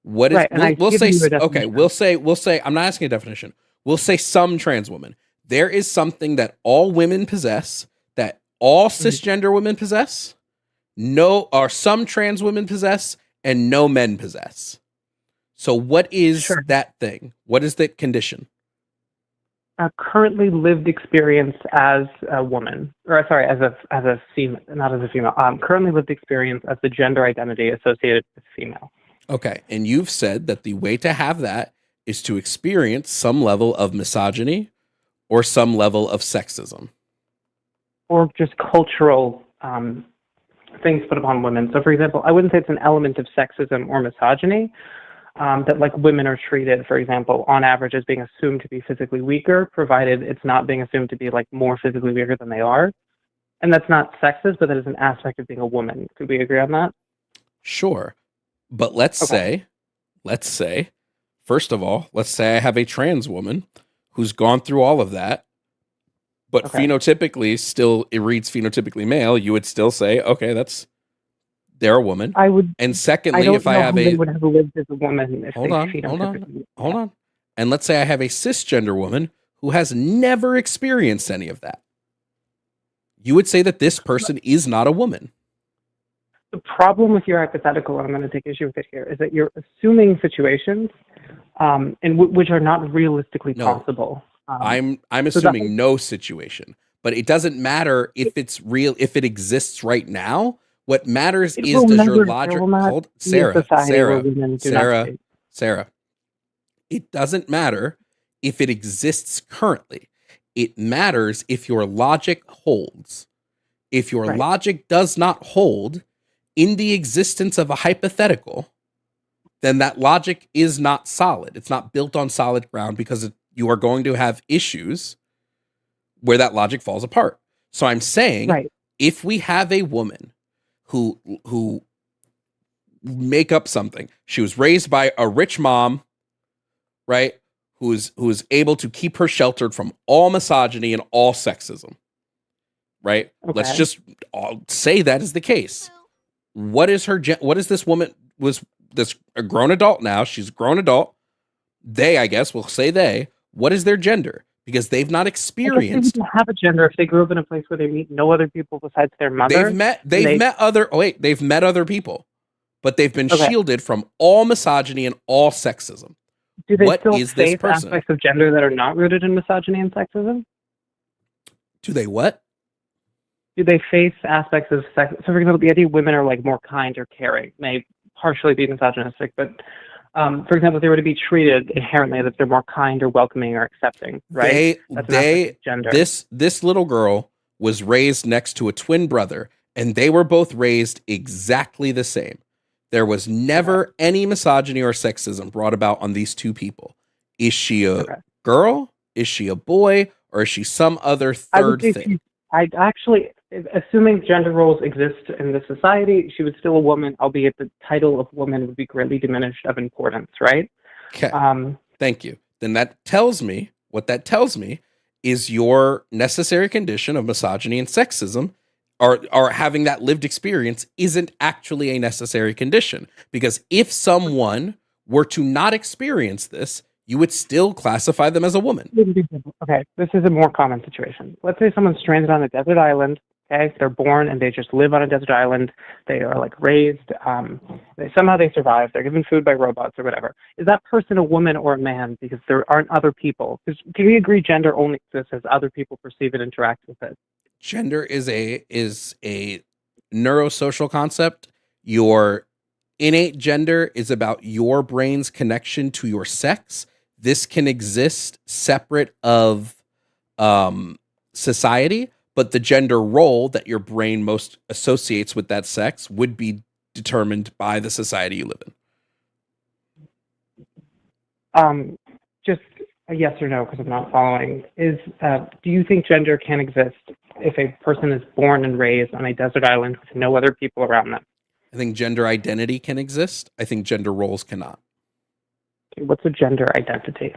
what is? right, and I've We'll say given you a okay. definition. We'll say. I'm not asking a definition. We'll say some trans women. There is something that all women possess that all cisgender women possess. No, or some trans women possess and no men possess. So what is Sure. that thing? What is the condition? Currently lived experience as a woman, or sorry, as a female, not as a female. Currently lived experience as the gender identity associated with female. Okay, and you've said that the way to have that is to experience some level of misogyny or some level of sexism. Or just cultural things put upon women. So, for example, I wouldn't say it's an element of sexism or misogyny that like women are treated, for example, on average as being assumed to be physically weaker, provided it's not being assumed to be like more physically weaker than they are. And that's not sexist, but that is an aspect of being a woman. Could we agree on that? Sure. But let's say, first of all, let's say I have a trans woman who's gone through all of that, but phenotypically still, it reads phenotypically male. You would still say, okay, they're a woman. I would. And secondly, I don't if I know have who a they would have lived as a woman. If hold they on. And let's say I have a cisgender woman who has never experienced any of that. You would say that this person is not a woman. The problem with your hypothetical, and I'm going to take issue with it here, is that you're assuming situations which are not realistically possible. I'm assuming no situation, but it doesn't matter if it's real, if it exists right now. What matters is does your logic hold Sarah. It doesn't matter if it exists currently. It matters if your logic holds. If your logic does not hold in the existence of a hypothetical, then that logic is not solid. It's not built on solid ground because you are going to have issues where that logic falls apart. So I'm saying, if we have a woman who make up something, she was raised by a rich mom, right? Who's able to keep her sheltered from all misogyny and all sexism, right? Let's just say that is the case. What is this woman? Was this a grown adult now? She's a grown adult. They, I guess, will say they. What is their gender? Because they've not experienced. They have a gender if they grew up in a place where they meet no other people besides their mother. They've met other people, but they've been shielded from all misogyny and all sexism. Do they what still is this face person? aspects of gender that are not rooted in misogyny and sexism? Do they what? Do they face aspects of sex? So, for example, the idea women are like more kind or caring may partially be misogynistic, but for example, if they were to be treated inherently that they're more kind or welcoming or accepting, right? Gender. This little girl was raised next to a twin brother, and they were both raised exactly the same. There was never any misogyny or sexism brought about on these two people. Is she a girl? Is she a boy? Or is she some other third thing? I'd actually, assuming gender roles exist in this society, she was still a woman, albeit the title of woman would be greatly diminished of importance, right? Okay. Thank you. Then what that tells me is your necessary condition of misogyny and sexism or having that lived experience isn't actually a necessary condition. Because if someone were to not experience this, you would still classify them as a woman. Okay, this is a more common situation. Let's say someone's stranded on a desert island. Okay, they're born and they just live on a desert island. They are like raised. Somehow they survive. They're given food by robots or whatever. Is that person a woman or a man? Because there aren't other people. Can we agree gender only exists as other people perceive and interact with it? Gender is a neurosocial concept. Your innate gender is about your brain's connection to your sex. This can exist separate of society, but the gender role that your brain most associates with that sex would be determined by the society you live in. Just a yes or no, because I'm not following. Do you think gender can exist if a person is born and raised on a desert island with no other people around them? I think gender identity can exist. I think gender roles cannot. Okay, what's a gender identity?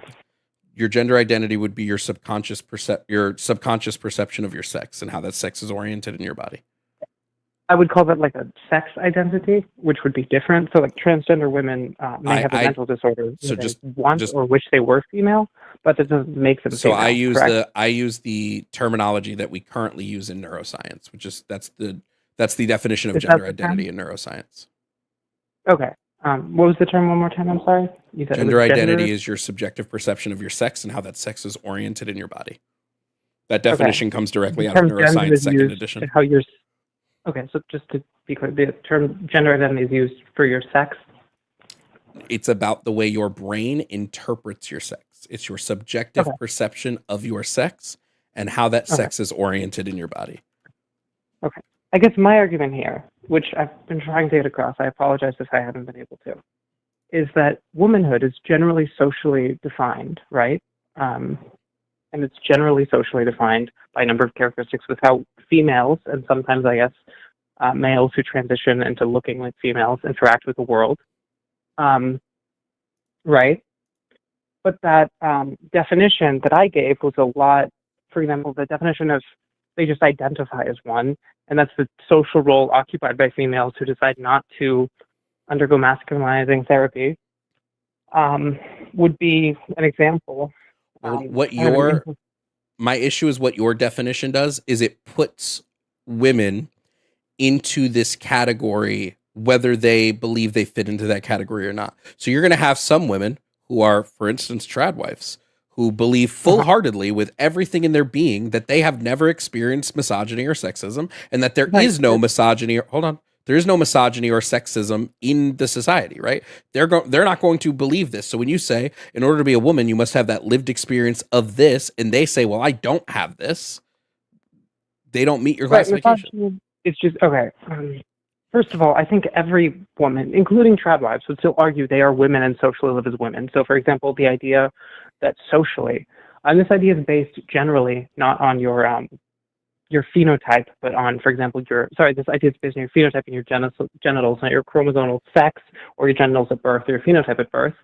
Your gender identity would be your subconscious perception of your sex and how that sex is oriented in your body. I would call that like a sex identity, which would be different. So, like transgender women may have a mental disorder, so they just want or wish they were female, but that doesn't make them so female. I use the terminology that we currently use in neuroscience, which is that's the definition of Is that gender the identity term? in neuroscience. Okay. What was the term one more time? I'm sorry. You said it Gender was identity is your subjective perception of your sex and how that sex is oriented in your body. That definition comes directly out of term gender neuroscience is second used edition. to how you're. Okay, so just to be clear, the term gender identity is used for your sex. It's about the way your brain interprets your sex. It's your subjective perception of your sex and how that sex is oriented in your body. Okay. I guess my argument here, which I've been trying to get across, I apologize if I haven't been able to, is that womanhood is generally socially defined, right? And it's generally socially defined by a number of characteristics with how females, and sometimes I guess males who transition into looking like females, interact with the world, right? But that definition that I gave was a lot, for example, the definition of they just identify as one, and that's the social role occupied by females who decide not to undergo masculinizing therapy, would be an example. My issue is what your definition does is it puts women into this category, whether they believe they fit into that category or not. So you're going to have some women who are, for instance, trad wives, who believe full-heartedly with everything in their being that they have never experienced misogyny or sexism, and that there is no misogyny. There is no misogyny or sexism in the society, right? They're not going to believe this. So when you say, in order to be a woman, you must have that lived experience of this, and they say, well, I don't have this, they don't meet your classification. It's just, okay. First of all, I think every woman, including trad wives, would still argue they are women and socially live as women. So, for example, the idea that socially, and this idea is based generally not on your phenotype, but on, for example, this idea is based on your phenotype and your genitals, not your chromosomal sex or your genitals at birth or your phenotype at birth,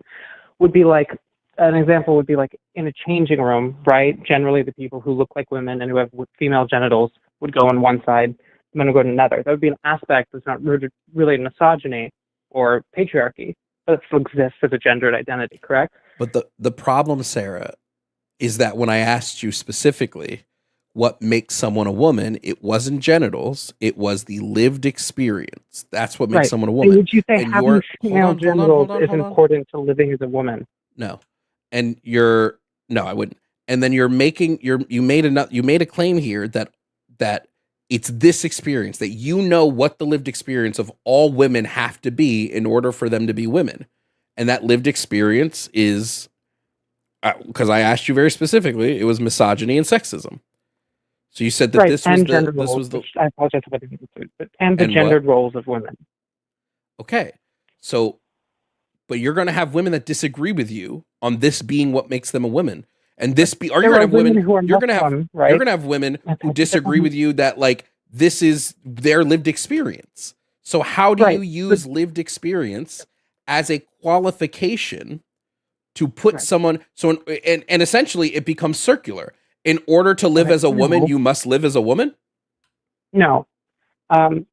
would be like, an example would be like in a changing room, right? Generally, the people who look like women and who have female genitals would go on one side, men would go to another. That would be an aspect that's not rooted really in misogyny or patriarchy, but it still exists as a gendered identity, correct? But the problem, Sarah, is that when I asked you specifically what makes someone a woman, it wasn't genitals, it was the lived experience. That's what makes someone a woman. And would you say having female genitals is important to living as a woman? No. And no, I wouldn't. And then you made a claim here that it's this experience, that you know what the lived experience of all women have to be in order for them to be women. And that lived experience is, because I asked you very specifically, it was misogyny and sexism. So you said that right, this was the I apologize if I didn't include, and the gendered roles of women. Okay. So, but you're going to have women that disagree with you on this being what makes them a woman. And you're going to have women who disagree with you that like this is their lived experience. So how do you use lived experience as a qualification to put someone and essentially it becomes circular. In order to live as a woman, you must live as a woman? No.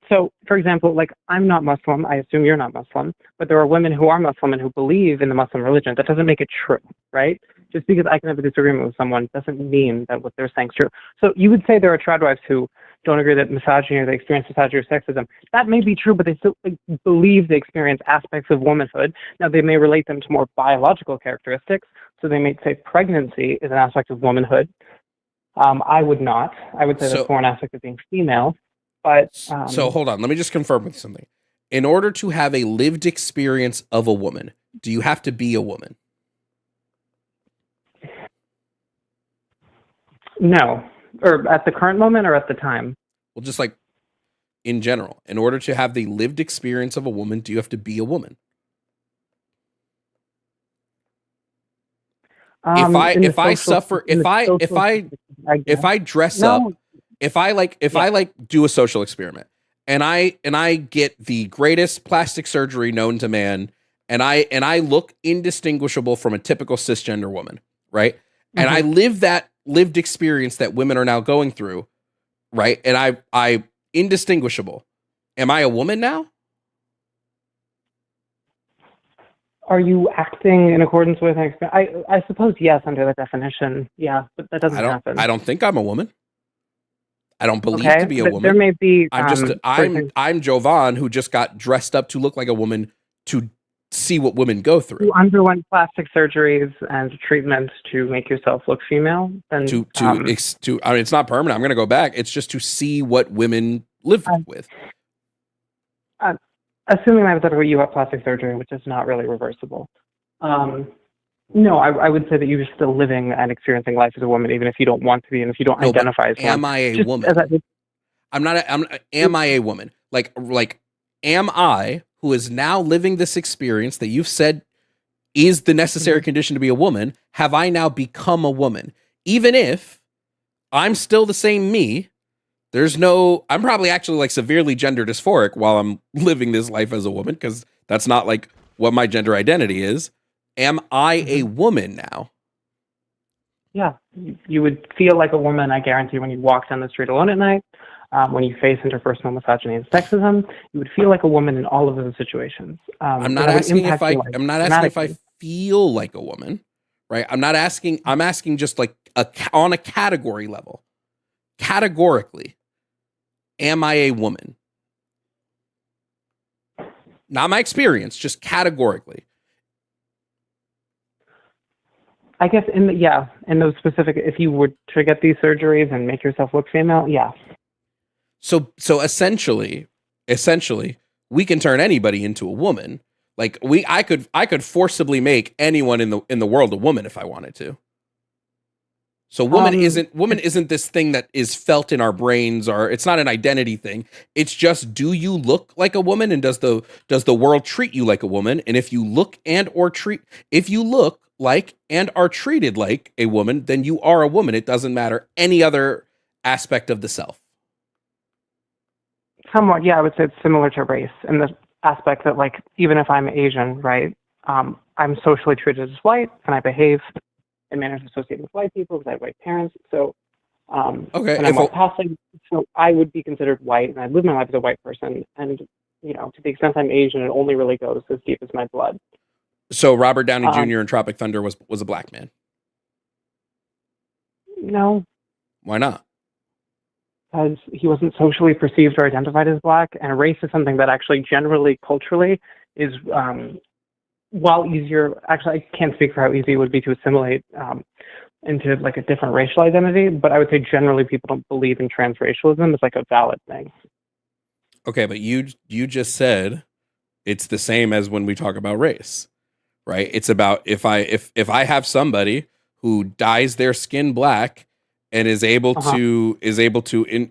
So, for example, like I'm not Muslim. I assume you're not Muslim, but there are women who are Muslim and who believe in the Muslim religion. That doesn't make it true, right? Just because I can have a disagreement with someone doesn't mean that what they're saying is true. So you would say there are trad wives who don't agree that misogyny or they experience misogyny or sexism. That may be true, but they still believe they experience aspects of womanhood. Now, they may relate them to more biological characteristics. So they may say pregnancy is an aspect of womanhood. I would not. I would say that's more an aspect of being female. But so hold on, let me just confirm with something. In order to have a lived experience of a woman, do you have to be a woman? No. Or at the current moment or at the time? Well, just like in general, in order to have the lived experience of a woman, do you have to be a woman? In the if I social, suffer, in the social, I if guess. I dress up, No, if yeah. I like do a social experiment and I get the greatest plastic surgery known to man and I look indistinguishable from a typical cisgender woman, right? And I hmm live that lived experience that women are now going through, right? And I indistinguishable. Am I a woman now? Are you acting in accordance with an I suppose yes, under the definition. Yeah, but that doesn't I happen. don't think I'm a woman. I don't believe to Okay, be a but there woman. may be, for example, I'm Jovan who just got dressed up to look like a woman to see what women go through. you underwent plastic surgeries and treatments to make yourself look female, then To I mean, it's not permanent. I'm going to go back. It's just to see what women live I'm, with. I'm assuming hypothetically you have plastic surgery, which is not really reversible. Um, no, I would say that you're still living and experiencing life as a woman, even if you don't want to be and if you don't No, but identify as one. am I a Just as woman? Am I a woman? Like am I who is now living this experience that you've said is the necessary condition to be a woman? Have I now become a woman? Even if I'm still the same me, I'm probably actually like severely gender dysphoric while I'm living this life as a woman because that's not like what my gender identity is. Am I a woman now? Yeah, you would feel like a woman, I guarantee, when you walk down the street alone at night, when you face interpersonal misogyny and sexism, you would feel like a woman in all of those situations. I'm not that would asking if impact your I life I'm not asking if I dramatically. feel like a woman, right? I'm asking just like on a category level. Categorically, am I a woman? Not my experience, just categorically. I guess in those specific, if you were to get these surgeries and make yourself look female, yeah. So essentially, we can turn anybody into a woman. Like I could forcibly make anyone in the world a woman if I wanted to. So woman isn't this thing that is felt in our brains, or it's not an identity thing. It's just, do you look like a woman, and does the world treat you like a woman? And if you look like and are treated like a woman, then you are a woman. It doesn't matter any other aspect of the self. Somewhat, yeah, I would say it's similar to race in the aspect that, like, even if I'm Asian, right, I'm socially treated as white, and I behave in manners associated with white people because I have white parents. So, Okay, and I'm white passing, so I would be considered white, and I live my life as a white person. And to the extent I'm Asian, it only really goes as deep as my blood. so Robert Downey Um, Jr. in Tropic Thunder was a black man. no, Why not? because he wasn't socially perceived or identified as black, and race is something that actually generally culturally is while easier. Actually, I can't speak for how easy it would be to assimilate into like a different racial identity, but I would say generally people don't believe in transracialism as like a valid thing. Okay, but you just said it's the same as when we talk about race, right? It's about if I have somebody who dyes their skin black and is able Uh-huh. to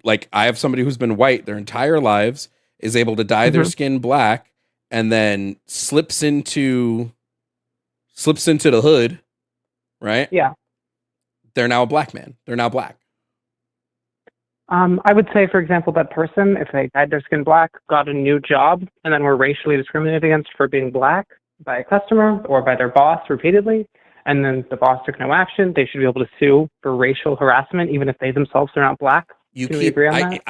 like, I have somebody who's been white their entire lives, is able to dye their Mhm. skin black, and then slips into the hood, right? Yeah. They're now a black man. They're now black. I would say, for example, that person, if they dyed their skin black, got a new job, and then were racially discriminated against for being black by a customer or by their boss repeatedly, and then the boss took no action, they should be able to sue for racial harassment, even if they themselves are not black. You Can we keep agree on that?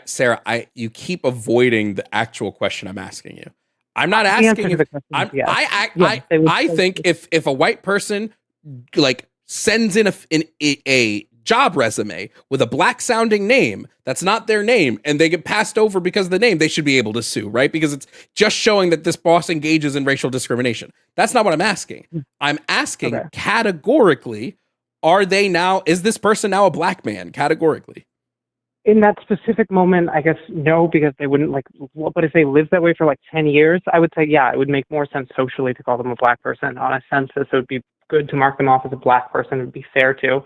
Sarah, you keep avoiding the actual question I'm asking you. I'm not The answer asking to if the question is yes. I think if a white person like sends in a job resume with a black sounding name that's not their name and they get passed over because of the name, they should be able to sue, right? Because it's just showing that this boss engages in racial discrimination. That's not what I'm asking. I'm asking categorically, is this person now a black man categorically? In that specific moment, I guess no, because they wouldn't but if they lived that way for like 10 years, I would say, yeah, it would make more sense socially to call them a black person. On a census, it would be good to mark them off as a black person. It would be fair to.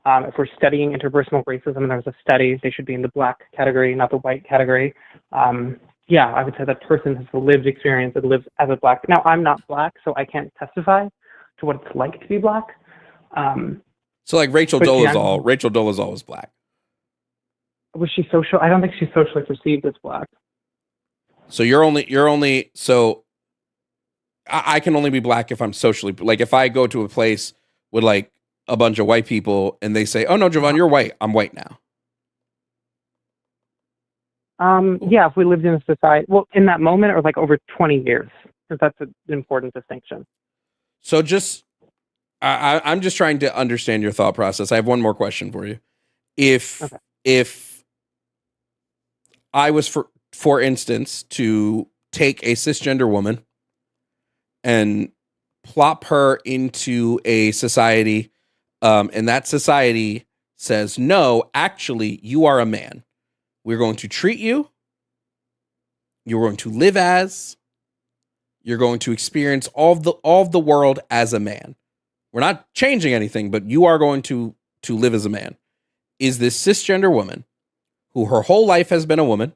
If we're studying interpersonal racism and there's a study, they should be in the black category, not the white category. Yeah, I would say that person has the lived experience and lives as a black. Now, I'm not black, so I can't testify to what it's like to be black. So like Rachel But yeah, Dolezal was black. was she social? I don't think she's socially perceived as black. So so I can only be black if I'm socially, like if I go to a place with like a bunch of white people and they say, "Oh no, Jovan, you're white. I'm white now." Yeah, if we lived in a society, well, in that moment or like over 20 years, because that's an important distinction. So I'm just trying to understand your thought process. I have one more question for you. If I was for instance to take a cisgender woman and plop her into a society, and that society says, "No, actually, you are a man. We're going to treat you. You're going to live as. You're going to experience all of the world as a man. We're not changing anything, but you are going to live as a man." Is this cisgender woman, who her whole life has been a woman,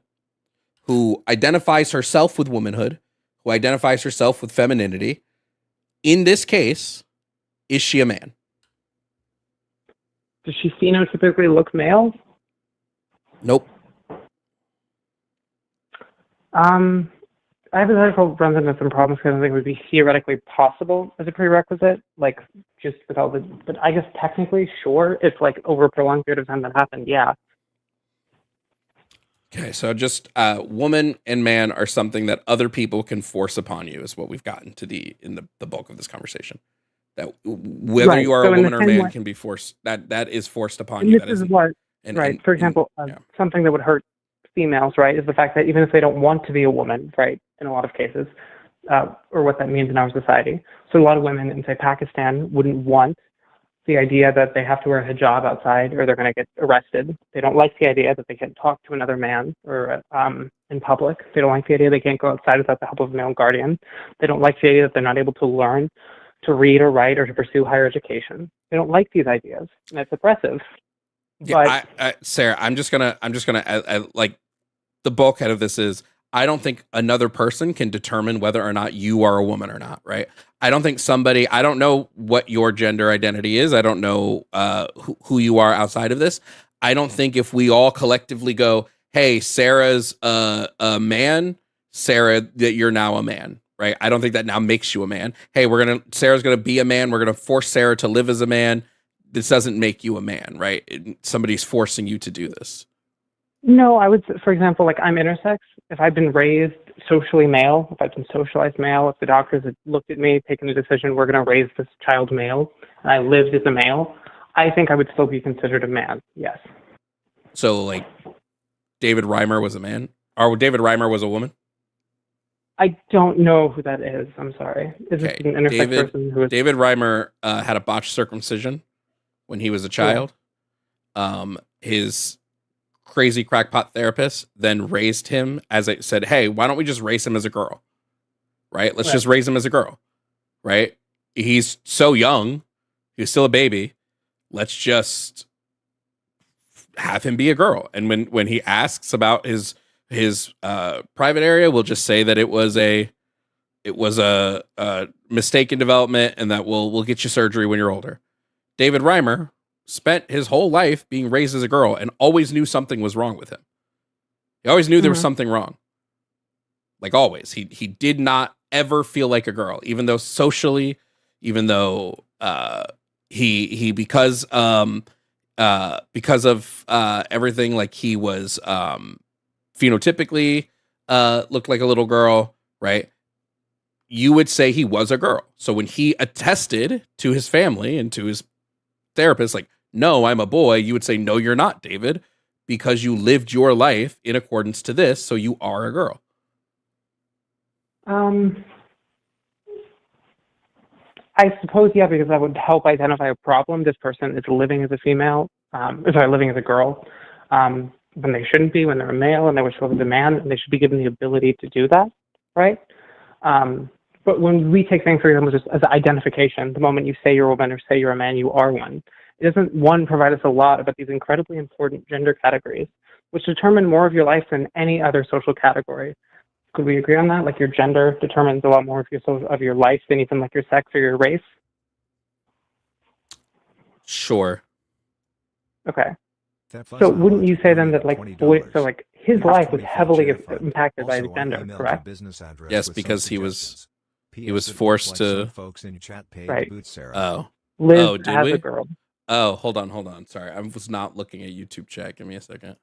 who identifies herself with womanhood, who identifies herself with femininity, in this case, is she a man? Does she phenotypically look male? Nope. Hypothetical runs into some problems because I think it would be theoretically possible as a prerequisite, like just with all the, but I guess technically, sure, if like over a prolonged period of time that happened, yeah. Okay, so just woman and man are something that other people can force upon you is what we've gotten to in the bulk of this conversation. That whether Right. you are So a in the woman or same man way- can be forced. That is forced upon And you. this That is what, right, for example, yeah. something that would hurt females, right, is the fact that even if they don't want to be a woman, right, in a lot of cases, or what that means in our society. So a lot of women in, say, Pakistan wouldn't want the idea that they have to wear a hijab outside or they're going to get arrested. They don't like the idea that they can't talk to another man or in public. They don't like the idea they can't go outside without the help of a male guardian. They don't like the idea that they're not able to learn to read or write or to pursue higher education. They don't like these ideas, and it's oppressive. Yeah, But Sarah, I'm just gonna like the bulkhead of this is I don't think another person can determine whether or not you are a woman or not, right? I don't think I don't know what your gender identity is. I don't know who you are outside of this. I don't think if we all collectively go, "Hey, Sarah's a man, Sarah, that you're now a man," right? I don't think that now makes you a man. Hey, Sarah's gonna be a man. We're gonna force Sarah to live as a man. This doesn't make you a man, right? Somebody's forcing you to do this. no, I would, for example, like I'm intersex. If I've been raised socially male, if I've been socialized male, if the doctors had looked at me, taken a decision, we're going to raise this child male, and I lived as a male, I think I would still be considered a man, yes. So, like, David Reimer was a man? Or David Reimer was a woman? I don't know who that is. I'm sorry. Is Okay, this an intersex person who is... David Reimer had a botched circumcision when he was a child. His crazy crackpot therapist then raised him as I said, "Hey, why don't we just raise him as a girl? Right? Let's just raise him as a girl. Right? He's so young. He's still a baby. Let's just have him be a girl." And when he asks about his private area, we'll just say that it was a mistake in development and that we'll get you surgery when you're older. David Reimer spent his whole life being raised as a girl and always knew something was wrong with him. He always knew there was something wrong. Like always. He did not ever feel like a girl, even though socially, even though he because of everything, like he was phenotypically looked like a little girl, right? You would say he was a girl. So when he attested to his family and to his therapist, like, "No, I'm a boy," you would say, "No, you're not, David, because you lived your life in accordance to this, so you are a girl." I suppose, yeah, because that would help identify a problem. This person is living as a female, living as a girl, when they shouldn't be, when they're a male and they wish to live as a man, and they should be given the ability to do that, right? But when we take things, for example, just as identification, the moment you say you're a woman or say you're a man, you are one. It doesn't, one, provide us a lot about these incredibly important gender categories, which determine more of your life than any other social category. Could we agree on that? Like your gender determines a lot more of your life than even like your sex or your race? Sure. Okay. That So fuzzy wouldn't you watch say then donate that like $20. so like his Here's life was 20 for the heavily chair fund. impacted by Also, his I gender, emailed your correct? business address Yes, with some because he was suggestions. he P.S. was It looks forced like to. some folks in your chat paid Right. to boot Sarah. Oh. Liz Oh, did as we? a girl. Oh, hold on. Sorry, I was not looking at YouTube chat. Give me a second.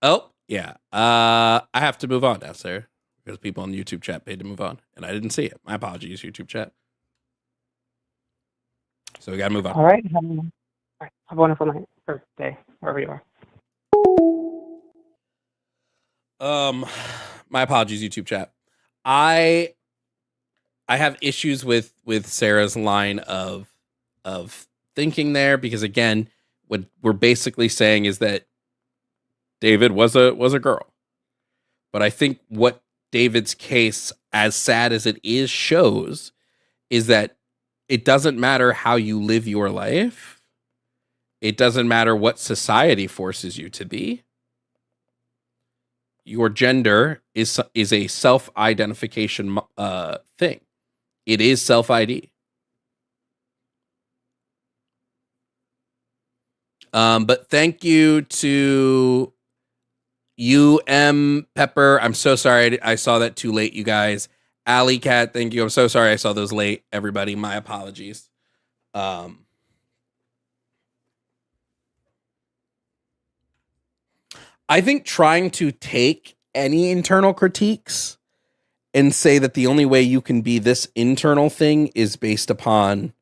Oh, yeah. I have to move on now, Sarah, because people on YouTube chat paid to move on, and I didn't see it. My apologies, YouTube chat. So we gotta move on. All right. Have a wonderful night or day, wherever you are. My apologies, YouTube chat. I have issues with Sarah's line of thinking there, because again, what we're basically saying is that David was a girl. But I think what David's case, as sad as it is, shows is that it doesn't matter how you live your life. It doesn't matter what society forces you to be. Your gender is a self-identification thing. It is self-ID. But thank you to Pepper. I'm so sorry I saw that too late, you guys. Alley Cat, thank you. I'm so sorry I saw those late, everybody. My apologies. I think trying to take any internal critiques and say that the only way you can be this internal thing is based upon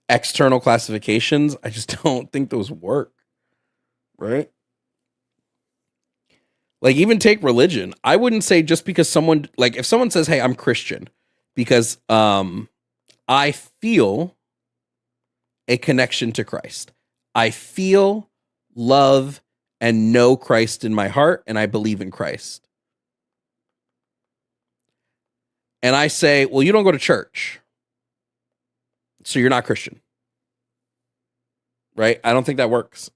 external classifications, I just don't think those work. Right? Like, even take religion. I wouldn't say just because someone, like, if someone says, hey, I'm Christian because I feel a connection to Christ. I feel love and know Christ in my heart, and I believe in Christ. And I say, well, you don't go to church, so you're not Christian. Right? I don't think that works.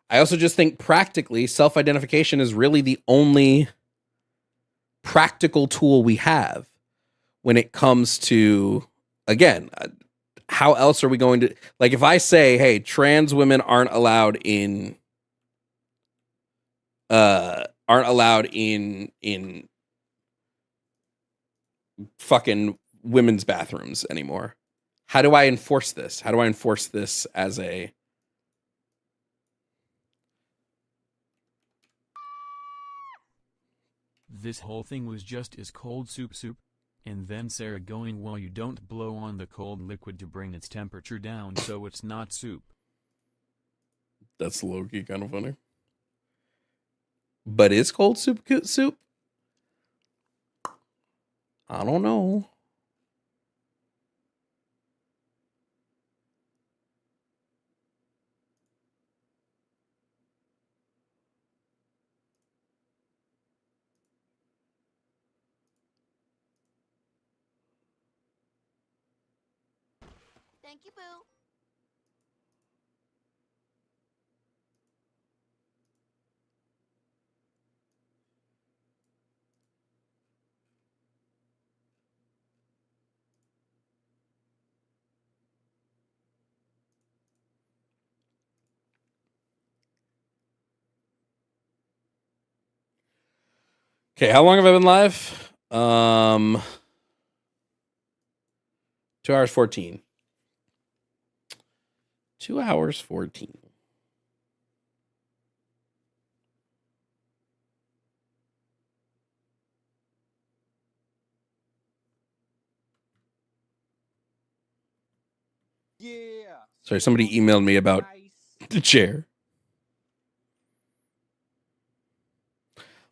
I also just think practically self-identification is really the only practical tool we have when it comes to, again, how else are we going to, like, if I say, hey, trans women aren't allowed in fucking women's bathrooms anymore. How do I enforce this? How do I enforce this as a... This whole thing was just as cold soup. And then Sarah going, well, you don't blow on the cold liquid to bring its temperature down, so it's not soup. That's low-key kind of funny. But is cold soup soup? I don't know. Thank you, Boo. Okay, how long have I been live? 2 hours 14. 2 hours 14. Yeah. Sorry, somebody emailed me about the chair.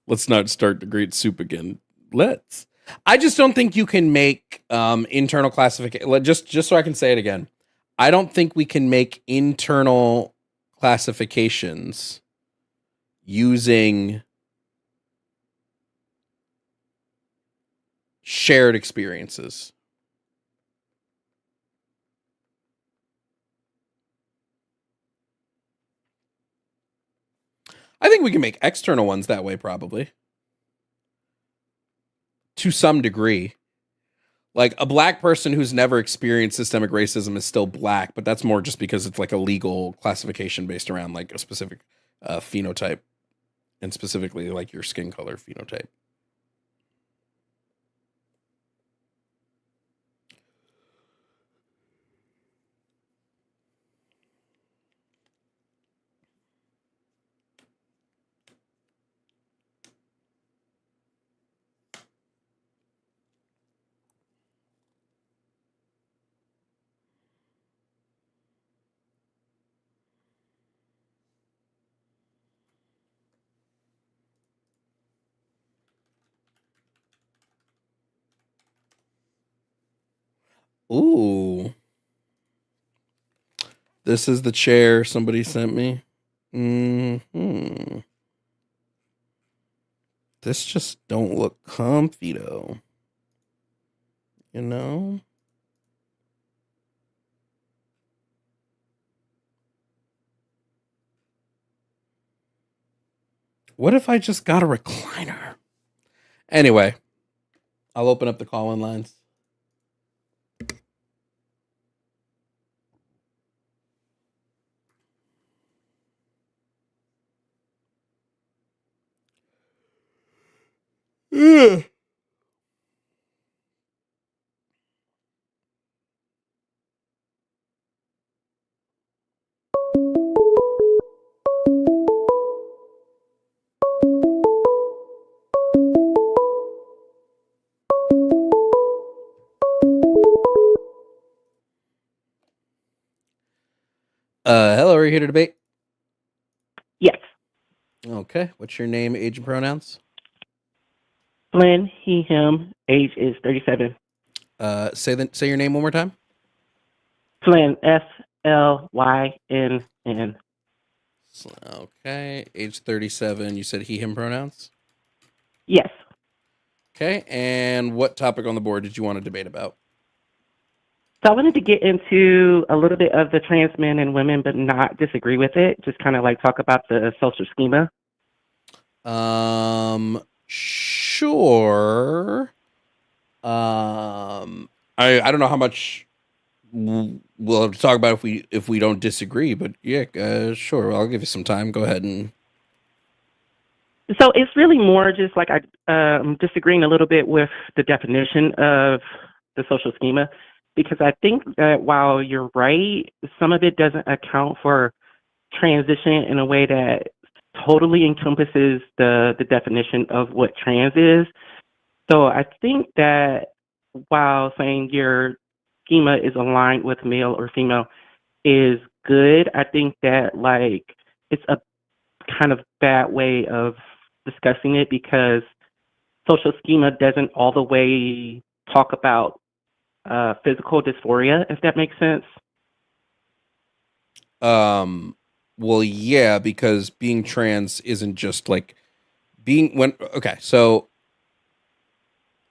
Let's not start the great soup again. Let's. I just don't think you can make internal classification. Just so I can say it again. I don't think we can make internal classifications using shared experiences. I think we can make external ones that way, probably. To some degree. Like, a black person who's never experienced systemic racism is still black, but that's more just because it's like a legal classification based around like a specific phenotype, and specifically like your skin color phenotype. Ooh. This is the chair somebody sent me. This just don't look comfy though. You know? What if I just got a recliner? Anyway, I'll open up the call-in lines. Ugh. Hello, are you here to debate? Yes. Okay. What's your name, age, and pronouns? Flynn, he, him, age is 37. Say your name one more time. Flynn, Flynn. Okay. Age 37. You said he, him pronouns? Yes. Okay. And what topic on the board did you want to debate about? So I wanted to get into a little bit of the trans men and women, but not disagree with it. Just kind of like talk about the social schema. Sure. I don't know how much we'll have to talk about if we don't disagree, but yeah, sure. I'll give you some time. Go ahead and. So it's really more just like I'm disagreeing a little bit with the definition of the social schema, because I think that while you're right, some of it doesn't account for transition in a way that totally encompasses the definition of what trans is. So I think that while saying your schema is aligned with male or female is good, I think that like it's a kind of bad way of discussing it, because social schema doesn't all the way talk about physical dysphoria, if that makes sense. Well, yeah, because being trans isn't just like okay, so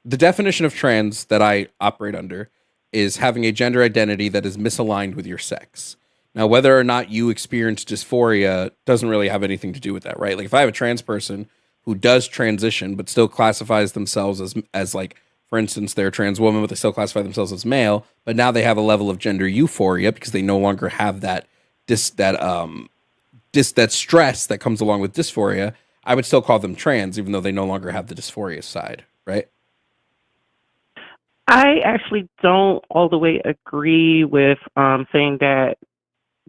the definition of trans that I operate under is having a gender identity that is misaligned with your sex. Now, whether or not you experience dysphoria doesn't really have anything to do with that, right? Like if I have a trans person who does transition but still classifies themselves as like, for instance, they're a trans woman but they still classify themselves as male, but now they have a level of gender euphoria because they no longer have that stress that comes along with dysphoria, I would still call them trans even though they no longer have the dysphoria side, right? I actually don't all the way agree with saying that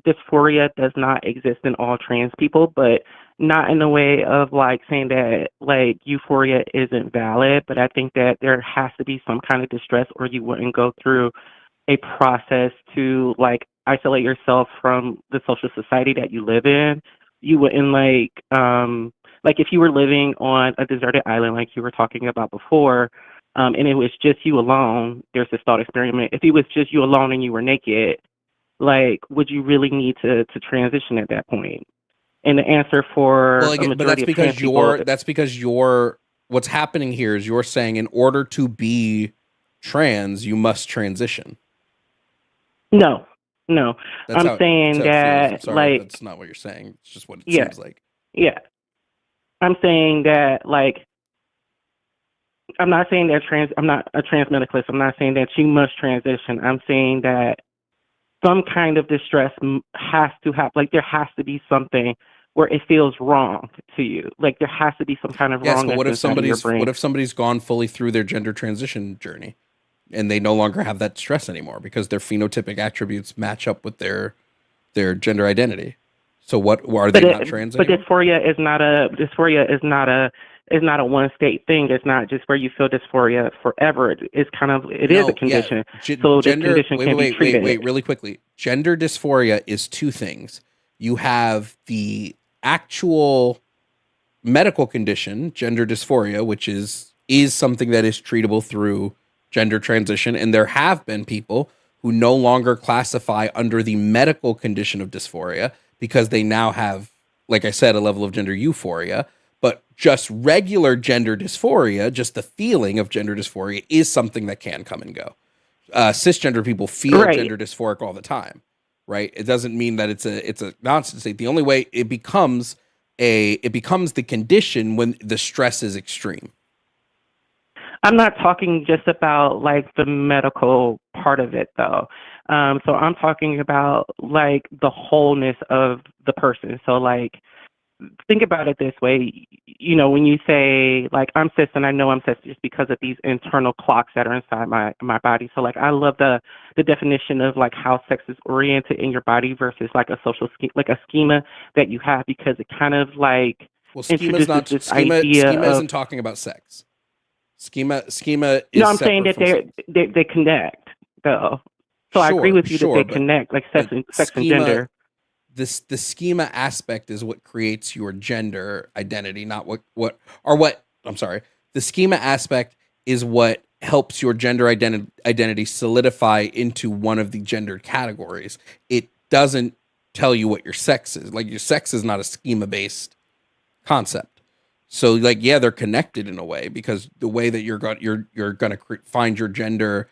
dysphoria does not exist in all trans people, but not in the way of like saying that like euphoria isn't valid. But I think that there has to be some kind of distress, or you wouldn't go through a process to like isolate yourself from the social society that you live in. You wouldn't like if you were living on a deserted island like you were talking about before, and it was just you alone. There's this thought experiment. If it was just you alone and you were naked, like, would you really need to transition at that point? And the answer for Well, a again, but majority of trans people, that's because you're what's happening here is you're saying in order to be trans, you must transition. no. That's I'm saying it feels. I'm that sorry, like that's not what you're saying. It's just what it yeah, seems like. yeah. I'm saying that like I'm not saying that I'm not a trans medicalist. I'm not saying that you must transition. I'm saying that some kind of distress has to happen. Like there has to be something where it feels wrong to you. Like there has to be some kind of Yes, but wrongness inside of your brain. what if somebody's gone fully through their gender transition journey and they no longer have that stress anymore because their phenotypic attributes match up with their gender identity? So what are they not trans But anymore? dysphoria is not a one state thing. It's not just where you feel dysphoria forever. It is a No, yeah. condition. So this Gender, condition can be treated. really quickly. Gender dysphoria is two things. You have the actual medical condition, gender dysphoria, which is something that is treatable through gender transition, and there have been people who no longer classify under the medical condition of dysphoria because they now have, like I said, a level of gender euphoria. But just regular gender dysphoria, just the feeling of gender dysphoria, is something that can come and go. Cisgender people feel Right. gender dysphoric all the time, right? It doesn't mean that it's a nonsense state. The only way it becomes the condition when the stress is extreme. I'm not talking just about like the medical part of it though. So I'm talking about like the wholeness of the person. So like think about it this way, when you say like I'm cis and I know I'm cis just because of these internal clocks that are inside my body. So like I love the definition of like how sex is oriented in your body versus like a social like a schema that you have, because it kind of like introduces this idea schema of isn't talking about sex. Schema is no, I'm saying separate that from sex. they connect though. So I agree with you that they but connect, like sex and schema, gender. the schema aspect is what creates your gender identity, not I'm sorry. The schema aspect is what helps your gender identity solidify into one of the gendered categories. It doesn't tell you what your sex is. Like your sex is not a schema based concept. So like yeah, they're connected in a way because the way that you're going to find your gender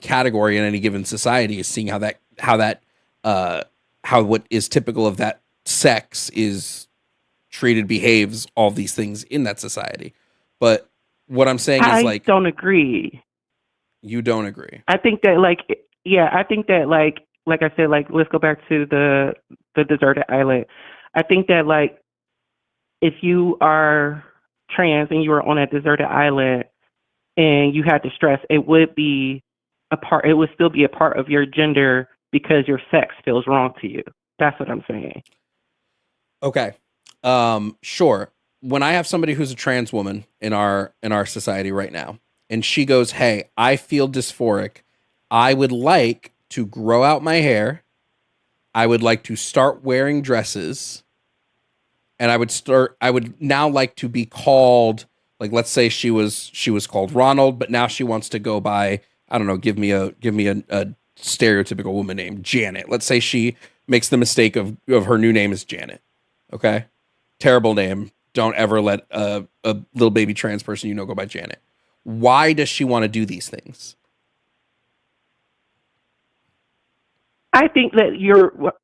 category in any given society is seeing how what is typical of that sex is treated, behaves, all these things in that society. But what I'm saying is I don't agree. You don't agree. I think that like I said, like let's go back to the deserted island. I think that like if you are trans and you are on a deserted island and you had to stress, it would still be a part of your gender because your sex feels wrong to you. That's what I'm saying. Okay. Sure. When I have somebody who's a trans woman in our society right now, and she goes, "Hey, I feel dysphoric. I would like to grow out my hair. I would like to start wearing dresses, and I would now like to be called, like let's say she was called Ronald, but now she wants to go by, I don't know, give me a stereotypical woman name, Janet. Let's say she makes the mistake of her new name is Janet. Okay? Terrible name. Don't ever let a little baby trans person go by Janet. Why does she want to do these things? I think that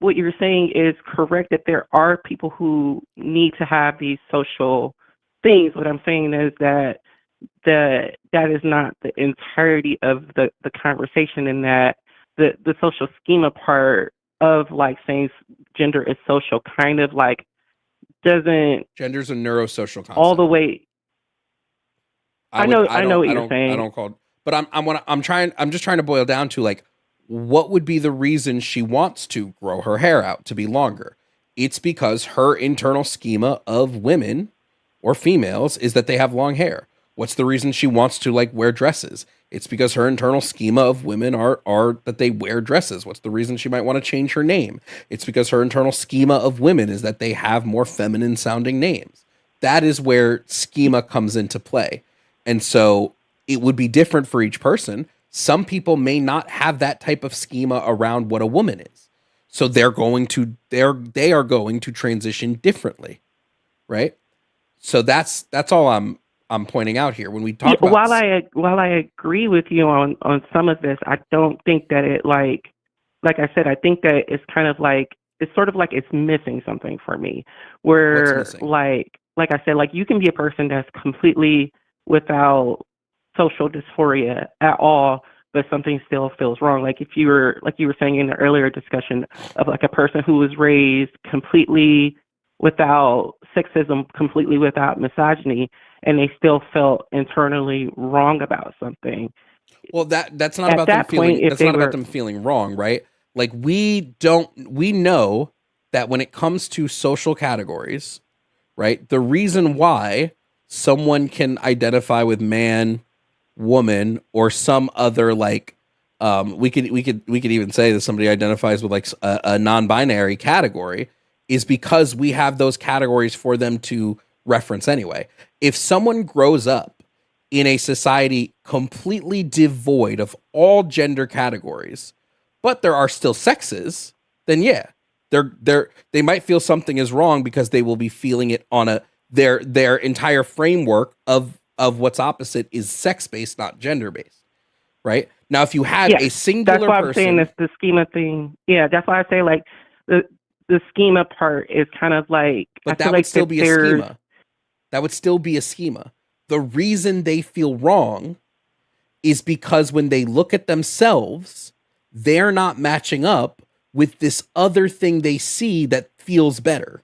what you're saying is correct, that there are people who need to have these social things. What I'm saying is that that is not the entirety of the conversation, and that the social schema part of like saying gender is social kind of like doesn't Gender's a neurosocial concept. all the way. I know what you're saying. I don't call it, but I'm just trying to boil down to like, what would be the reason she wants to grow her hair out to be longer? It's because her internal schema of women or females is that they have long hair. What's the reason she wants to like wear dresses? It's because her internal schema of women are that they wear dresses. What's the reason she might want to change her name? It's because her internal schema of women is that they have more feminine sounding names. That is where schema comes into play. And so it would be different for each person. Some people may not have that type of schema around what a woman is. So they are going to transition differently. Right? So that's all I'm pointing out here when we talk about while I agree with you on some of this, I don't think that it like I said, I think that it's kind of like it's sort of like it's missing something for me. Where What's missing? like like I said, like you can be a person that's completely without social dysphoria at all, but something still feels wrong. Like if you were, like you were saying in the earlier discussion of like a person who was raised completely without sexism, completely without misogyny, and they still felt internally wrong about something. Well, that's not At about them that point, feeling if that's they not about were, them feeling wrong, right? Like we know that when it comes to social categories, right? The reason why someone can identify with man, woman, or some other like we could even say that somebody identifies with like a non-binary category is because we have those categories for them to reference anyway. If someone grows up in a society completely devoid of all gender categories, but there are still sexes, then yeah, they might feel something is wrong because they will be feeling it on a their entire framework of what's opposite is sex based, not gender based, right? Now, if you had yes, a that's singular why I'm saying person, that's the schema thing. Yeah, that's why I say like the the schema part is kind of like I but feel that would like still that be a there's schema. That would still be a schema. The reason they feel wrong is because when they look at themselves, they're not matching up with this other thing they see that feels better.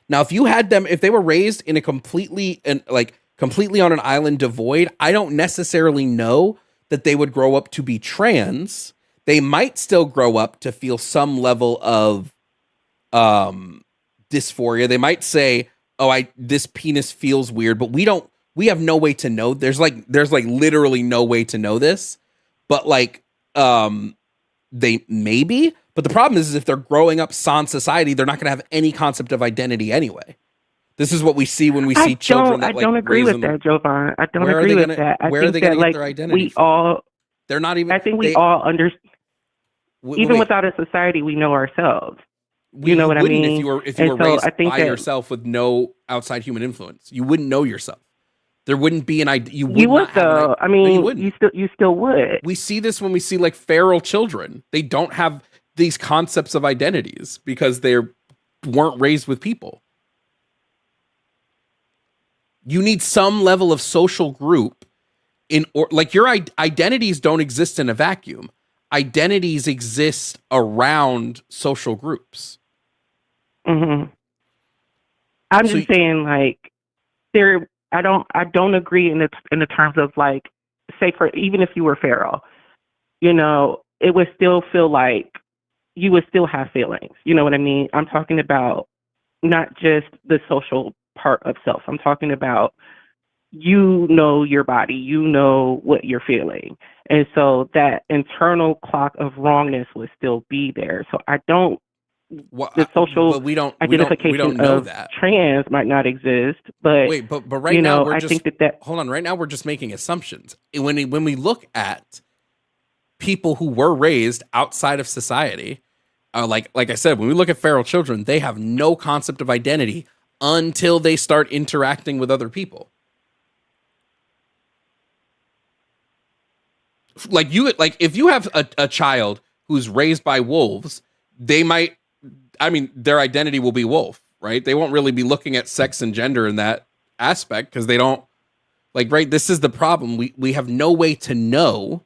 Now, if you had them, if they were raised in a completely on an island devoid, I don't necessarily know that they would grow up to be trans. They might still grow up to feel some level of um dysphoria. They might say, "Oh, I this penis feels weird," but we have no way to know. There's like literally no way to know this. But like um they maybe, but the problem is if they're growing up sans society, they're not going to have any concept of identity anyway. This is what we see when we see children I that like don't agree raise with in the that, Jovan. I don't where are agree they with gonna that. I where are think they gonna that get like their identity we from? all They're not even I think we they all under even wait. without a society we know ourselves. We You know you what I wouldn't mean? if you And were so raised I think by that yourself with no outside human influence. You wouldn't know yourself. There wouldn't be an idea. You you would would not have an idea. though. I No, you mean, wouldn't. you still would. We see this when we see like feral children. They don't have these concepts of identities because they weren't raised with people. You need some level of social group in or like your identities don't exist in a vacuum. Identities exist around social groups. hmm I'm So just saying like there I don't agree in the terms of like say for even if you were feral, you know, it would still feel like you would still have feelings. You know what I mean? I'm talking about not just the social part of self. I'm talking about you know your body, you know what you're feeling. And so that internal clock of wrongness would still be there. So I don't the social but we identification don't know of that. trans might not exist, but Wait, but right you now know, we're I just think that hold on. Right now we're just making assumptions. When we look at people who were raised outside of society, like I said, when we look at feral children, they have no concept of identity until they start interacting with other people. Like if you have a child who's raised by wolves, they might I mean, their identity will be wolf, right? They won't really be looking at sex and gender in that aspect because they don't like, right? This is the problem. We have no way to know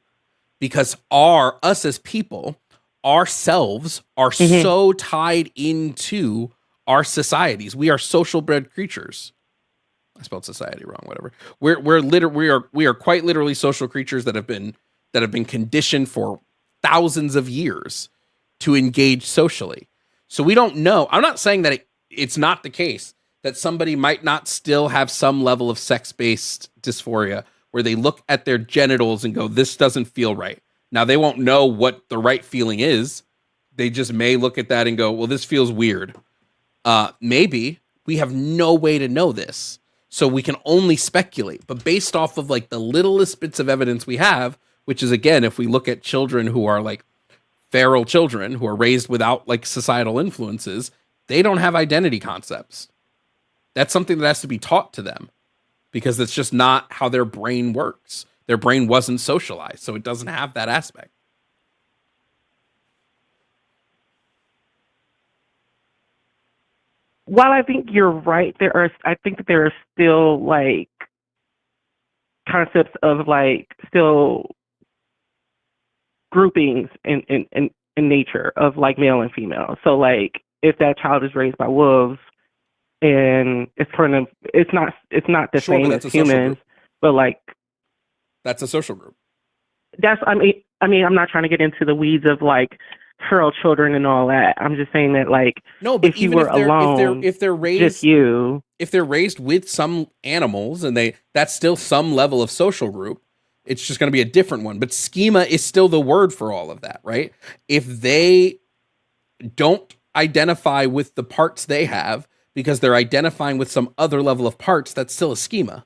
because us as people, ourselves are mhm. so tied into our societies. We are social bred creatures. I spelled society wrong, whatever. We are quite literally social creatures that have been conditioned for thousands of years to engage socially. So we don't know. I'm not saying that it's not the case that somebody might not still have some level of sex-based dysphoria where they look at their genitals and go, this doesn't feel right. Now they won't know what the right feeling is. They just may look at that and go, well, this feels weird. Maybe we have no way to know this. So we can only speculate, but based off of like the littlest bits of evidence we have, which is again, if we look at children who are like feral children who are raised without like societal influences, they don't have identity concepts. That's something that has to be taught to them because it's just not how their brain works. Their brain wasn't socialized, so it doesn't have that aspect. while I think you're right, I think that there are still like concepts of like still groupings in nature of like male and female. So like if that child is raised by wolves and it's not the Sure, but same as that's a social humans, group. but like That's a social group. that's I mean I'm not trying to get into the weeds of like feral children and all that. I'm just saying that like No, but if you even were alone, if they're just raised you. if they're raised with some animals and that's still some level of social group, it's just going to be a different one. But schema is still the word for all of that, right? If they don't identify with the parts they have because they're identifying with some other level of parts, that's still a schema.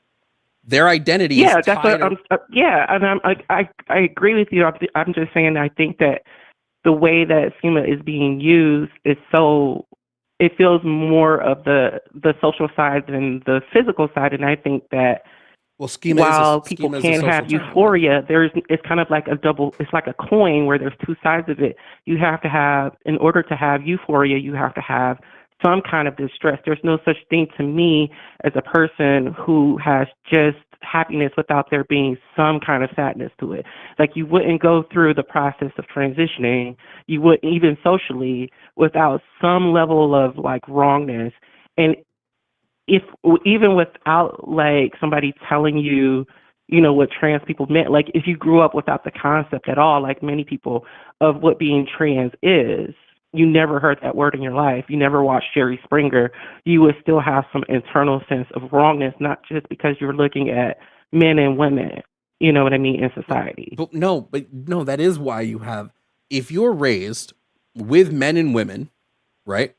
Their identity is Yeah, that's tied. what I'm. Yeah, and I agree with you. I'm just saying I think that the way that schema is being used is so it feels more of the social side than the physical side, and I think that Well, while people schema is a can social have term. euphoria, it's kind of like it's like a coin where there's two sides of it. You have to have, in order to have euphoria, you have to have some kind of distress. There's no such thing to me as a person who has just happiness without there being some kind of sadness to it. Like you wouldn't go through the process of transitioning, you wouldn't even socially without some level of like wrongness. And if even without like somebody telling you, you know, what trans people meant, like if you grew up without the concept at all, like many people, of what being trans is, you never heard that word in your life, you never watched Jerry Springer, you would still have some internal sense of wrongness, not just because you're looking at men and women, you know what I mean, in society. But no, that is why you have, if you're raised with men and women, right?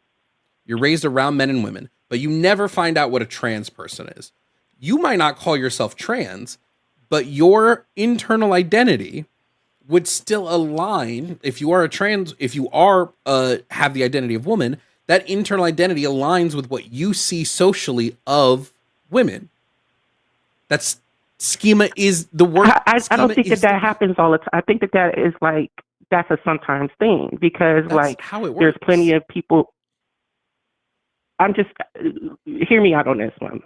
You're raised around men and women, but you never find out what a trans person is. You might not call yourself trans, but your internal identity would still align. If you are a trans, if you are have the identity of woman, that internal identity aligns with what you see socially of women. That's schema is the word. I don't think that happens all the time. I think that is like that's a sometimes thing because That's like how it there's works. plenty of people. I'm just hear me out on this one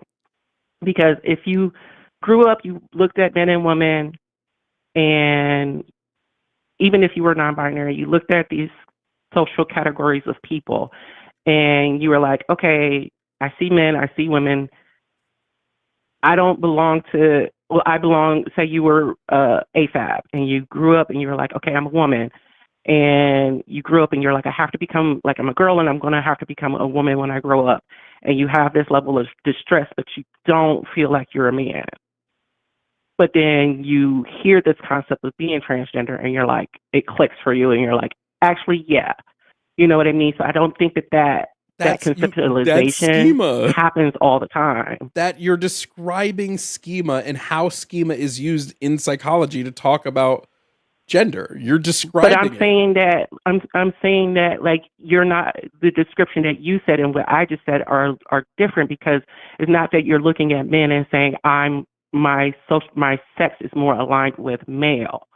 because if you grew up, you looked at men and women, and even if you were non-binary, you looked at these social categories of people, and you were like, okay, I see men, I see women. I don't belong to. Well, I belong. Say you were AFAB, and you grew up, and you were like, okay, I'm a woman, and you grew up, and you're like, I have to become like I'm a girl, and I'm gonna have to become a woman when I grow up, and you have this level of distress, but you don't feel like you're a man. But then you hear this concept of being transgender, and you're like, it clicks for you, and you're like, actually, yeah, you know what I mean. So I don't think that That's conceptualization schema. happens all the time. That you're describing schema and how schema is used in psychology to talk about gender. You're describing But I'm saying that I'm saying that like you're not the description that you said and what I just said are different because it's not that you're looking at men and saying my sex is more aligned with male.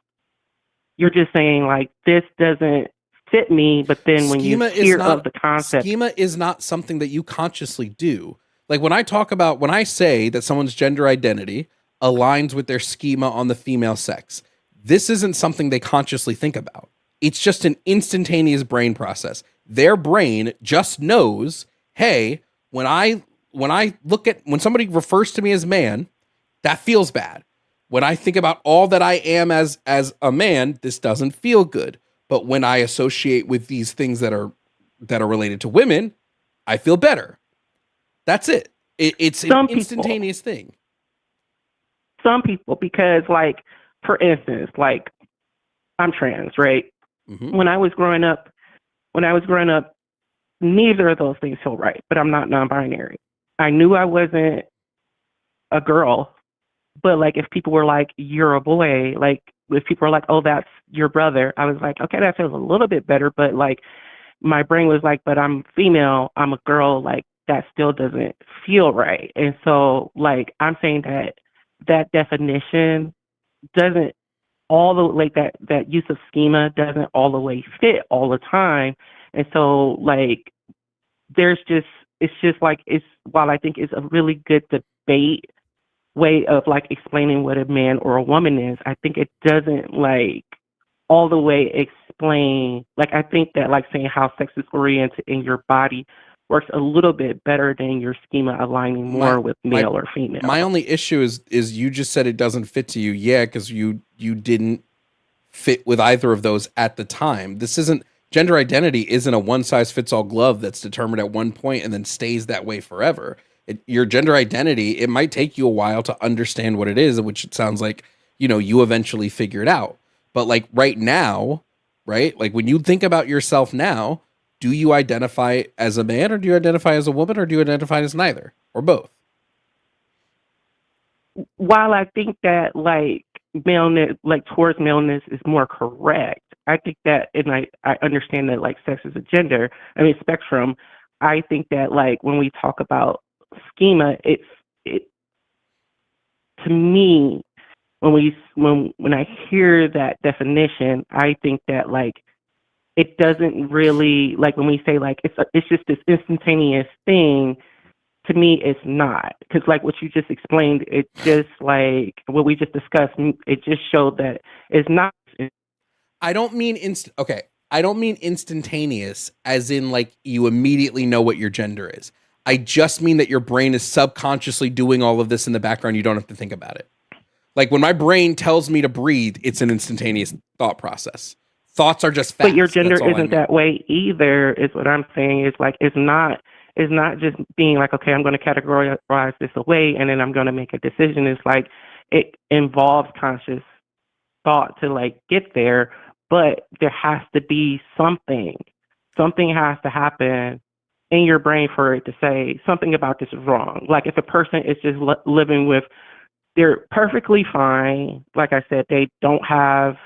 You're just saying like this doesn't fit me, but then when you hear of the concept, schema is not something that you consciously do. Like when I say that someone's gender identity aligns with their schema on the female sex, this isn't something they consciously think about. It's just an instantaneous brain process. Their brain just knows, hey, when when somebody refers to me as man, that feels bad. When I think about all that I am as a man, this doesn't feel good. But when I associate with these things that are related to women, I feel better. That's it. It's an instantaneous thing. Some people, because like, for instance, like I'm trans, right? Mm-hmm. When I was growing up, neither of those things feel right, but I'm not non-binary. I knew I wasn't a girl, but like if people were like, you're a boy, like if people were like, oh, that's your brother, I was like, okay, that feels a little bit better, but like my brain was like, but I'm female, I'm a girl, like that still doesn't feel right. And so like I'm saying that definition doesn't all the like that use of schema doesn't all the way fit all the time. And so like there's just it's just like it's while I think it's a really good debate way of like explaining what a man or a woman is, I think it doesn't like all the way explain like I think that like saying how sex is oriented in your body works a little bit better than your schema aligning My more with my male or my female. only issue is you just said it doesn't fit to you. Yeah, because you didn't fit with either of those at the time. This isn't gender identity isn't a one size fits all glove that's determined at one point and then stays that way forever. Your gender identity, it might take you a while to understand what it is, which it sounds like, you eventually figure it out. But like right now, right? Like when you think about yourself now, do you identify as a man or do you identify as a woman or do you identify as neither or both? While I think that like maleness, like towards maleness, is more correct, I think that, and I understand that like sex is a gender, I mean spectrum. I think that like when we talk about schema, it to me when I hear that definition, I think that like it doesn't really like when we say like it's just this instantaneous thing. To me, it's not because like what you just explained, it just like what we just discussed, it just showed that it's not. I don't mean okay. I don't mean instantaneous as in like you immediately know what your gender is. I just mean that your brain is subconsciously doing all of this in the background. You don't have to think about it. Like when my brain tells me to breathe, it's an instantaneous thought process. Thoughts are just fast. But your gender That's all I isn't mean. that way either. Is what I'm saying. Is like it's not. It's not just being like, okay, I'm going to categorize this away and then I'm going to make a decision. It's like it involves conscious thought to like get there, but there has to be something. Something has to happen in your brain for it to say something about this is wrong. Like if a person is just living with, they're perfectly fine. Like I said, they don't have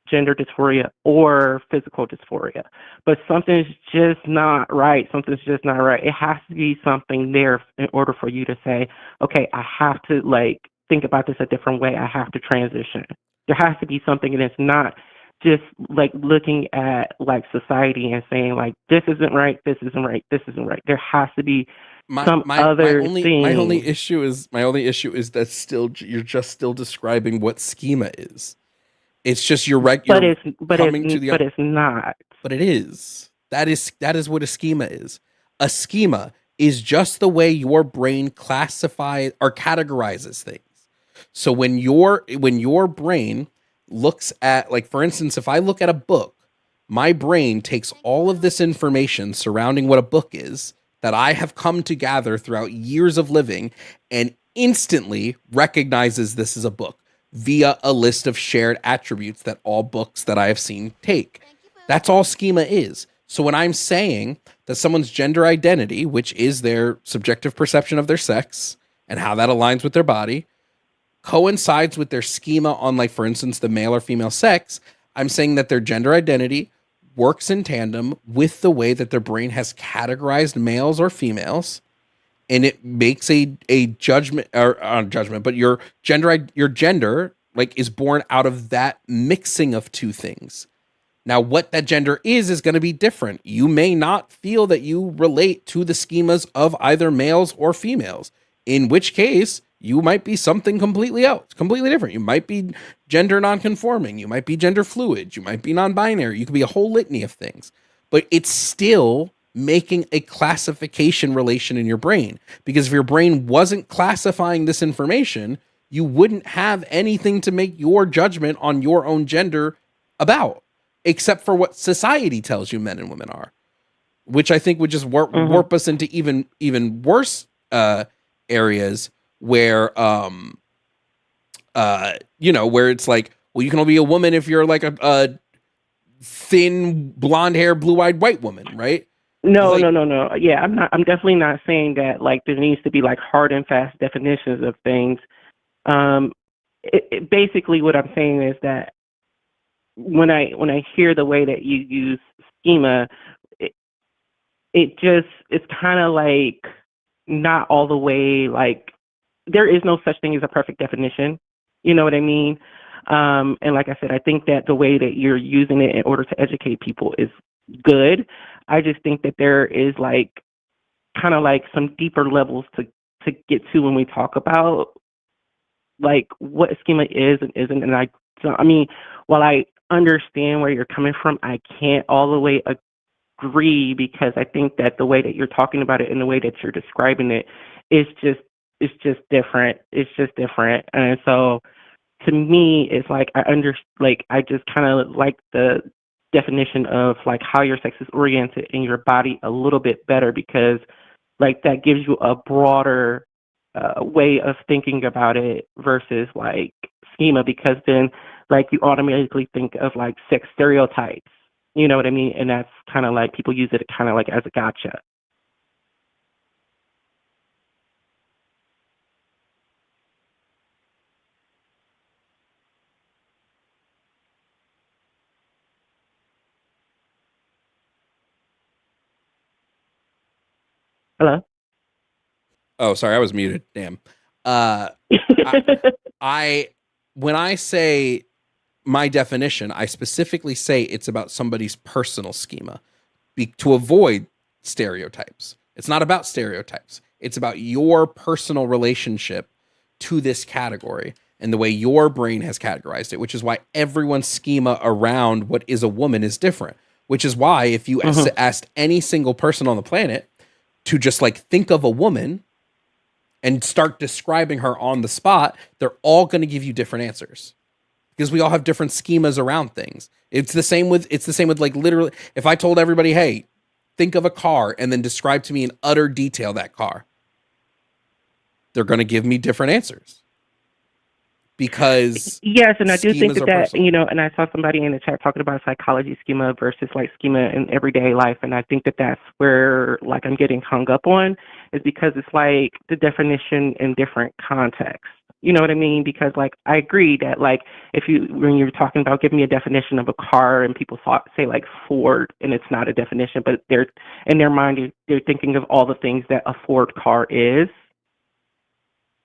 gender dysphoria or physical dysphoria, but something's just not right. Something's just not right. It has to be something there in order for you to say, okay, I have to like think about this a different way. I have to transition. There has to be something, and it's not just like looking at like society and saying like this isn't right, this isn't right, this isn't right. There has to be some other thing. My only issue is that still you're just still describing what schema is. It's just you're but it's not. But it is. That is what a schema is. A schema is just the way your brain classifies or categorizes things. So when your brain looks at, like, for instance, if I look at a book, my brain takes all of this information surrounding what a book is that I have come to gather throughout years of living and instantly recognizes this as a book via a list of shared attributes that all books that I have seen take. That's all schema is. So when I'm saying that someone's gender identity, which is their subjective perception of their sex and how that aligns with their body, coincides with their schema on, like, for instance, the male or female sex, I'm saying that their gender identity works in tandem with the way that their brain has categorized males or females, and it makes a judgment, or judgment, but your gender like is born out of that mixing of two things. Now, what that gender is going to be different. You may not feel that you relate to the schemas of either males or females, in which case you might be something completely else, completely different. You might be gender nonconforming. You might be gender fluid. You might be non-binary. You could be a whole litany of things, but it's still making a classification relation in your brain, because if your brain wasn't classifying this information, you wouldn't have anything to make your judgment on your own gender about, except for what society tells you men and women are, which I think would just warp us into even worse areas where where it's like, well, you can only be a woman if you're like a thin blonde hair, blue-eyed white woman, right? No, Like, no. Yeah, I'm definitely not saying that like there needs to be like hard and fast definitions of things. Basically what I'm saying is that when I hear the way that you use schema, it just, it's kind of like not all the way, like there is no such thing as a perfect definition. You know what I mean? And like I said, I think that the way that you're using it in order to educate people is good. I just think that there is like kind of like some deeper levels to get to when we talk about like what schema is and isn't. And I mean, while I understand where you're coming from, I can't all the way agree because I think that the way that you're talking about it and the way that you're describing it is just it's just different. It's just different. And so to me, it's like I just kind of like the definition of like how your sex is oriented in your body a little bit better because like that gives you a broader way of thinking about it versus like schema because then like you automatically think of like sex stereotypes. You know what I mean? And that's kind of like people use it kind of like as a gotcha. Hello? Oh, sorry, I was muted. Damn. I, I when I say my definition, I specifically say it's about somebody's personal schema to avoid stereotypes. It's not about stereotypes. It's about your personal relationship to this category and the way your brain has categorized it, which is why everyone's schema around what is a woman is different. Which is why if you asked any single person on the planet to just like think of a woman and start describing her on the spot, they're all going to give you different answers because we all have different schemas around things. It's the same with like literally, if I told everybody, hey, think of a car and then describe to me in utter detail that car, they're going to give me different answers because yes, and I do think schemas are that personal. you know, and I saw somebody in the chat talking about psychology schema versus like schema in everyday life, and I think that that's where like I'm getting hung up on is because it's like the definition in different contexts. You know what I mean? Because like I agree that like if you when you're talking about give me a definition of a car and people say like Ford and it's not a definition, but they're in their mind they're thinking of all the things that a Ford car is.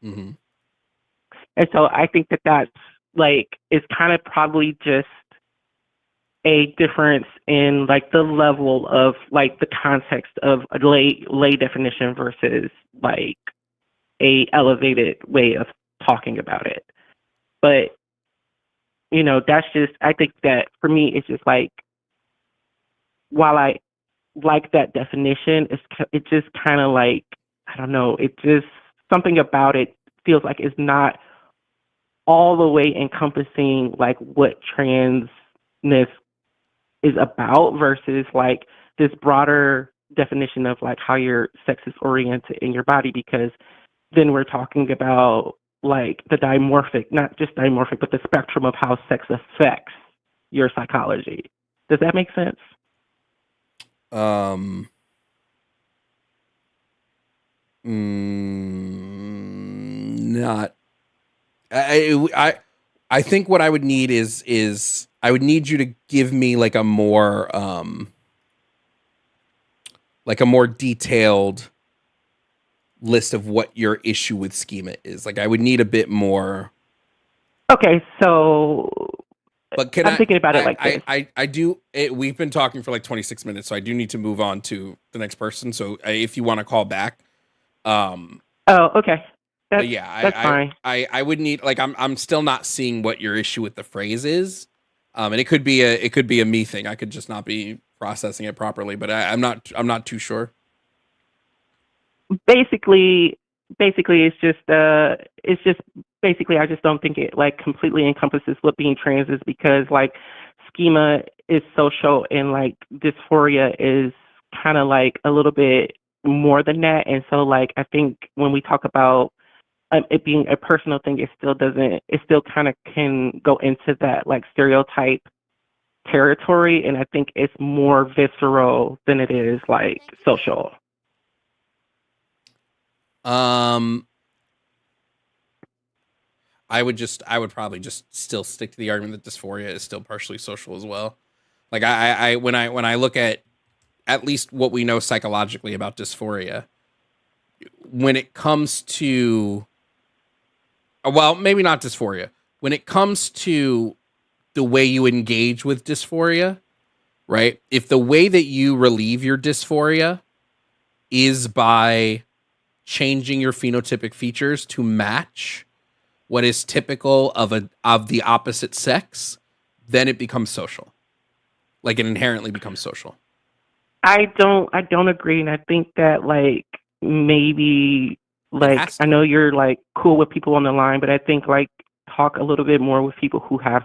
Mm-hmm. And so I think that that's like is kind of probably just a difference in like the level of like the context of a lay definition versus like a elevated way of talking about it. But you know, that's just I think that for me it's just like while I like that definition, it's just kind of like I don't know, it just something about it feels like it's not all the way encompassing like what transness is about versus like this broader definition of like how your sex is oriented in your body because then we're talking about like the dimorphic, not just dimorphic, but the spectrum of how sex affects your psychology. Does that make sense? Not. I think what I would need is I would need you to give me like a more detailed list of what your issue with schema is. Like I would need a bit more. Okay, so But I'm thinking about it like this. I do. We've been talking for like 26 minutes, so I do need to move on to the next person. So if you want to call back, Oh, okay. but yeah, That's fine. I would need like I'm still not seeing what your issue with the phrase is, and it could be a me thing. I could just not be processing it properly, but I'm not too sure. Basically it's just basically I just don't think it like completely encompasses what being trans is because like schema is social and like dysphoria is kind of like a little bit more than that. And so like I think when we talk about it being a personal thing, it still kind of can go into that like stereotype territory. And I think it's more visceral than it is like social. I would probably just still stick to the argument that dysphoria is still partially social as well. Like when I look at least what we know psychologically about dysphoria, when it comes to, well, maybe not dysphoria, when it comes to the way you engage with dysphoria, right? If the way that you relieve your dysphoria is by changing your phenotypic features to match what is typical of the opposite sex, then it becomes social. Like it inherently becomes social. I don't agree, and I think that like maybe It like has I to. know you're like cool with people on the line, but I think like talk a little bit more with people who have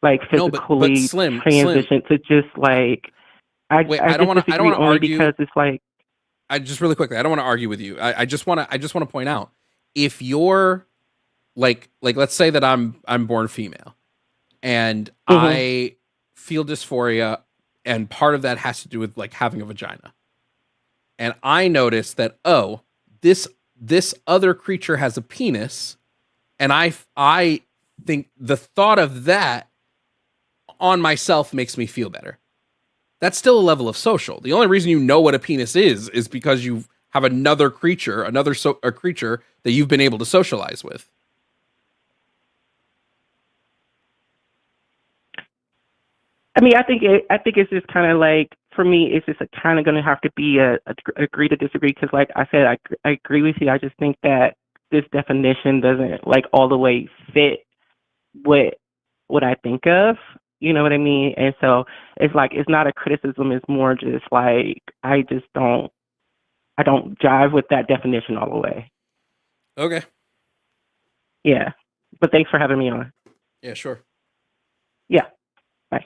like No, but physically Slim, transitioned to just like wait, I just I don't disagree want to only argue. because it's like I just really quickly, I don't want to argue with you. I just want to point out, if you're like let's say that I'm born female and mhm. I feel dysphoria, and part of that has to do with like having a vagina. And I notice that, oh, this other creature has a penis, and I think the thought of that on myself makes me feel better. That's still a level of social. The only reason you know what a penis is because you have another creature, a creature that you've been able to socialize with. I mean, I think it's just kind of like for me, it's just kind of going to have to be a agree to disagree because, like I said, I agree with you. I just think that this definition doesn't like all the way fit what I think of. You know what I mean? And so it's like it's not a criticism. It's more just like I don't jive with that definition all the way. Okay. Yeah, but thanks for having me on. Yeah, sure. Yeah, bye.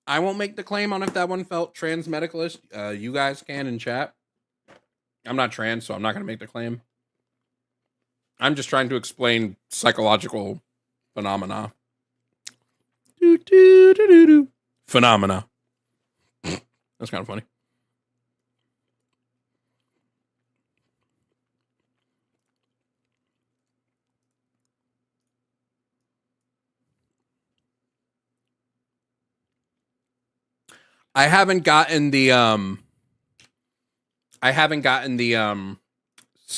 I won't make the claim on if that one felt trans medicalist. You guys can in chat. I'm not trans, so I'm not going to make the claim. I'm just trying to explain psychological phenomena. Phenomena. That's kind of funny. I haven't gotten the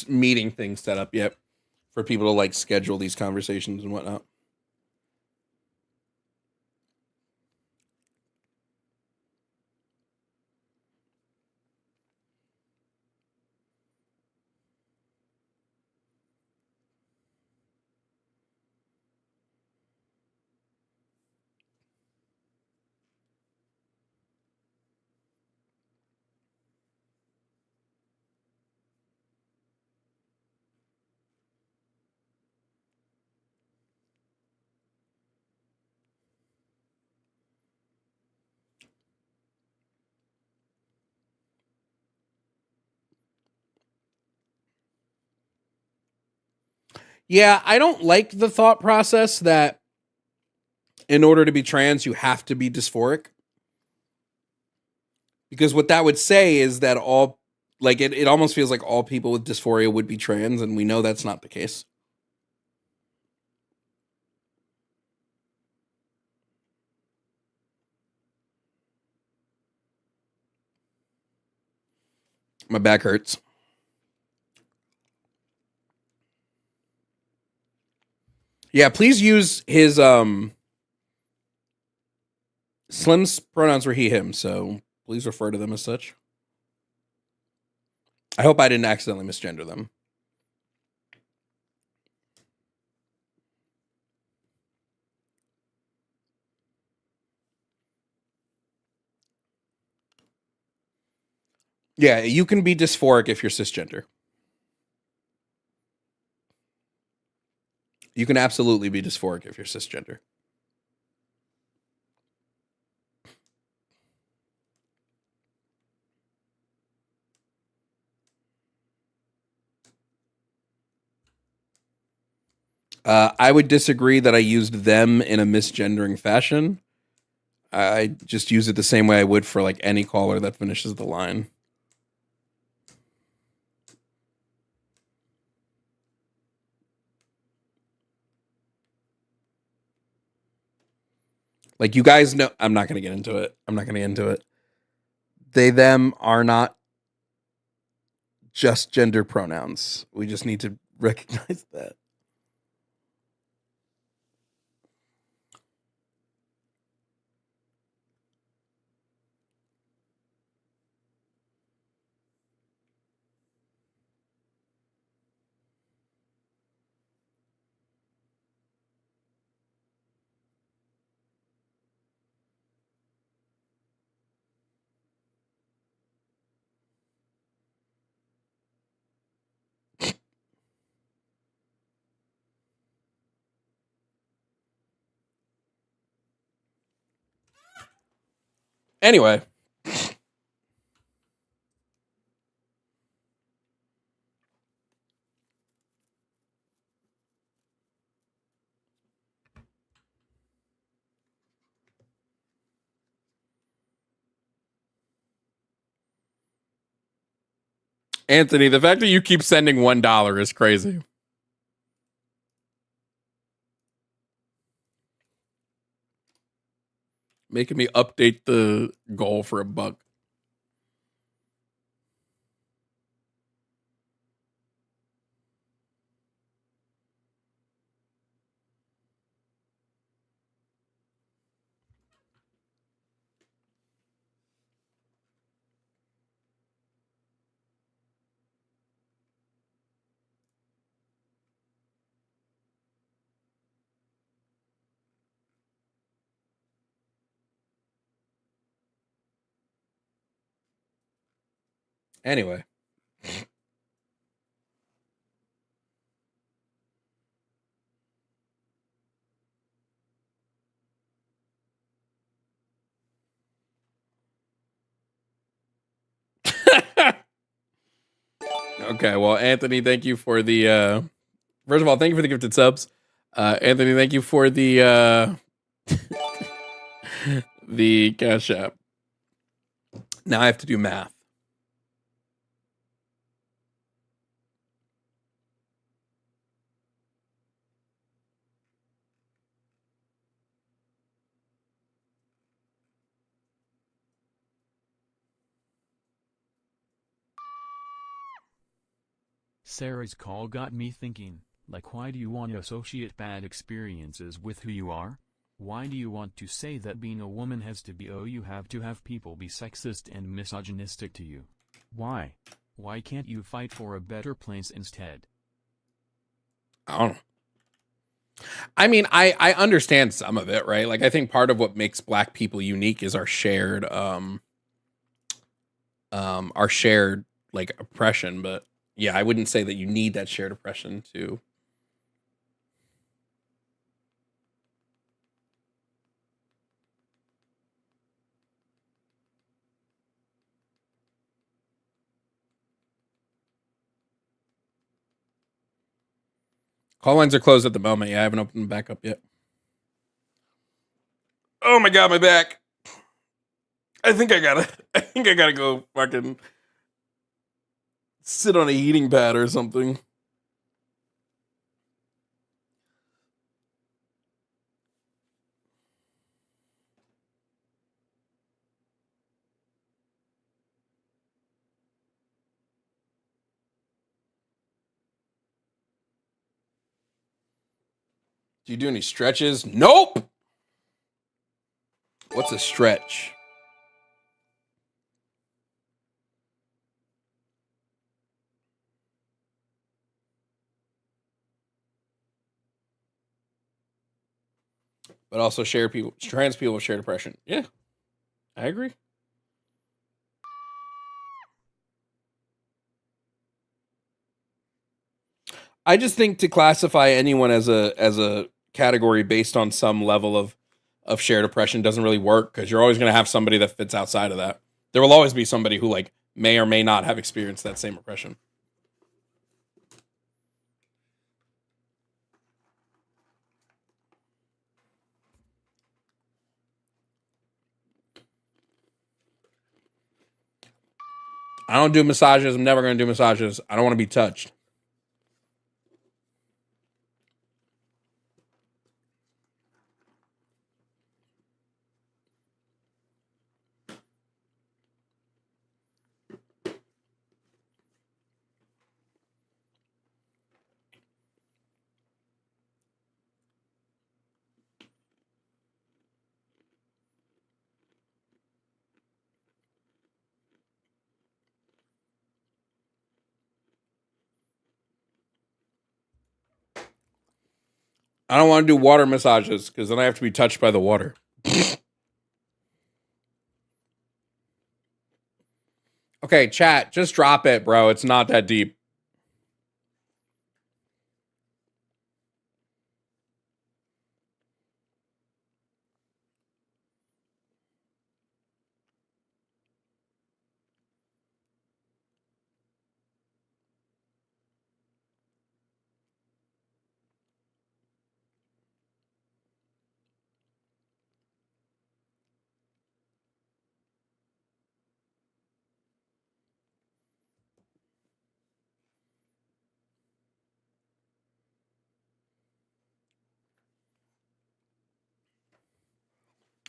meeting thing set up yet for people to like schedule these conversations and whatnot. Yeah, I don't like the thought process that in order to be trans, you have to be dysphoric. Because what that would say is that all, like, it almost feels like all people with dysphoria would be trans, and we know that's not the case. My back hurts. Yeah, please use his Slim's pronouns were he, him, so please refer to them as such. I hope I didn't accidentally misgender them. Yeah, you can be dysphoric if you're cisgender. You can absolutely be dysphoric if you're cisgender. I would disagree that I used them in a misgendering fashion. I just use it the same way I would for like any caller that finishes the line. Like, you guys know, I'm not going to get into it. They, them are not just gender pronouns. We just need to recognize that. Anyway. Anthony, the fact that you keep sending $1 is crazy. Making me update the goal for $1. Anyway. Okay, well, Anthony, thank you for the first of all, thank you for the gifted subs. Anthony, thank you for the the Cash App. Now I have to do math. Sarah's call got me thinking, like, why do you want to associate bad experiences with who you are? Why do you want to say that being a woman has to be you have to have people be sexist and misogynistic to you? Why? Why can't you fight for a better place instead? I don't know. I mean, I understand some of it, right? Like, I think part of what makes Black people unique is our shared like oppression, but yeah, I wouldn't say that you need that shared oppression to. Call lines are closed at the moment. Yeah, I haven't opened them back up yet. Oh my god, my back. I think I gotta go fucking sit on a heating pad or something. Do you do any stretches? Nope. What's a stretch? But also trans people share depression. Yeah, I agree. I just think to classify anyone as a category based on some level of shared oppression doesn't really work, because you're always going to have somebody that fits outside of that. There will always be somebody who like may or may not have experienced that same oppression. I don't do massages. I'm never going to do massages. I don't want to be touched. I don't want to do water massages because then I have to be touched by the water. Okay, chat, just drop it, bro. It's not that deep.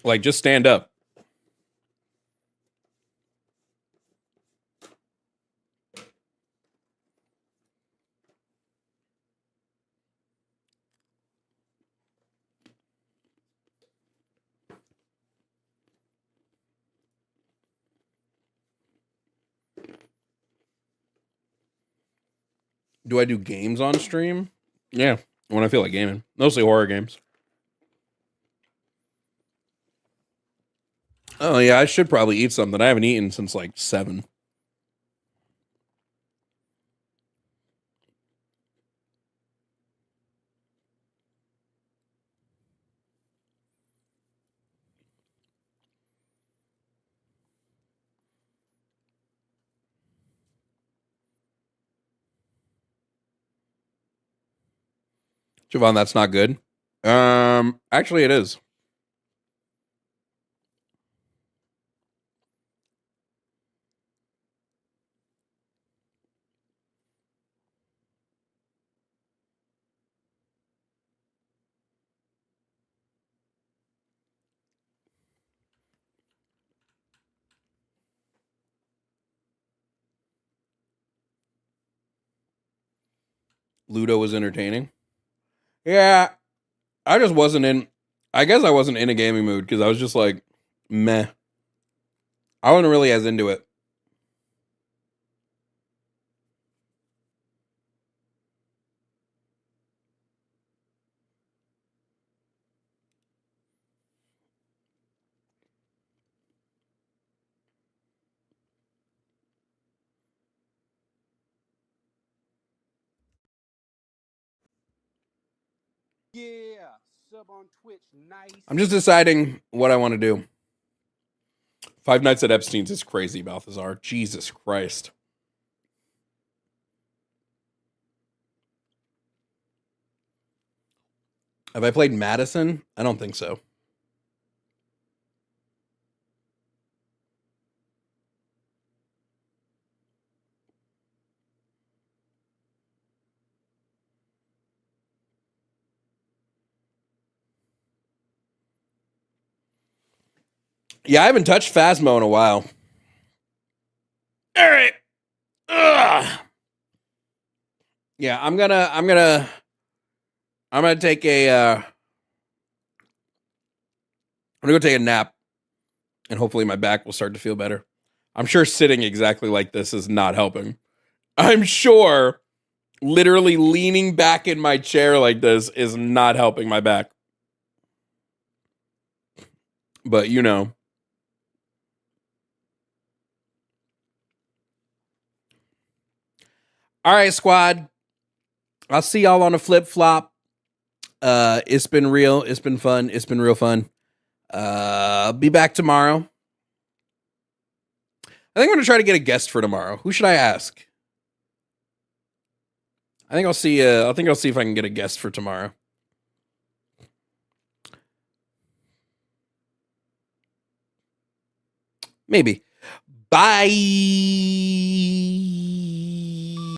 Like, just stand up. Do I do games on stream? Yeah, when I feel like gaming. Mostly horror games. Oh, yeah, I should probably eat something. I haven't eaten since like 7. Jovan, that's not good. Actually, it is. Ludo was entertaining. Yeah, I just wasn't in. I guess I wasn't in a gaming mood because I was just like, meh. I wasn't really as into it. Yeah, sub on Twitch, nice. I'm just deciding what I want to do. Five Nights at Epstein's is crazy, Balthazar. Jesus Christ. Have I played Madison? I don't think so. Yeah, I haven't touched Phasmo in a while. All right. Ugh. Yeah, I'm gonna take a I'm gonna go take a nap and hopefully my back will start to feel better. I'm sure sitting exactly like this is not helping. I'm sure literally leaning back in my chair like this is not helping my back. But you know. All right, squad. I'll see y'all on a flip flop. It's been real. It's been fun. It's been real fun. I'll be back tomorrow. I think I'm gonna try to get a guest for tomorrow. Who should I ask? I think I'll see. I think I'll see if I can get a guest for tomorrow. Maybe. Bye.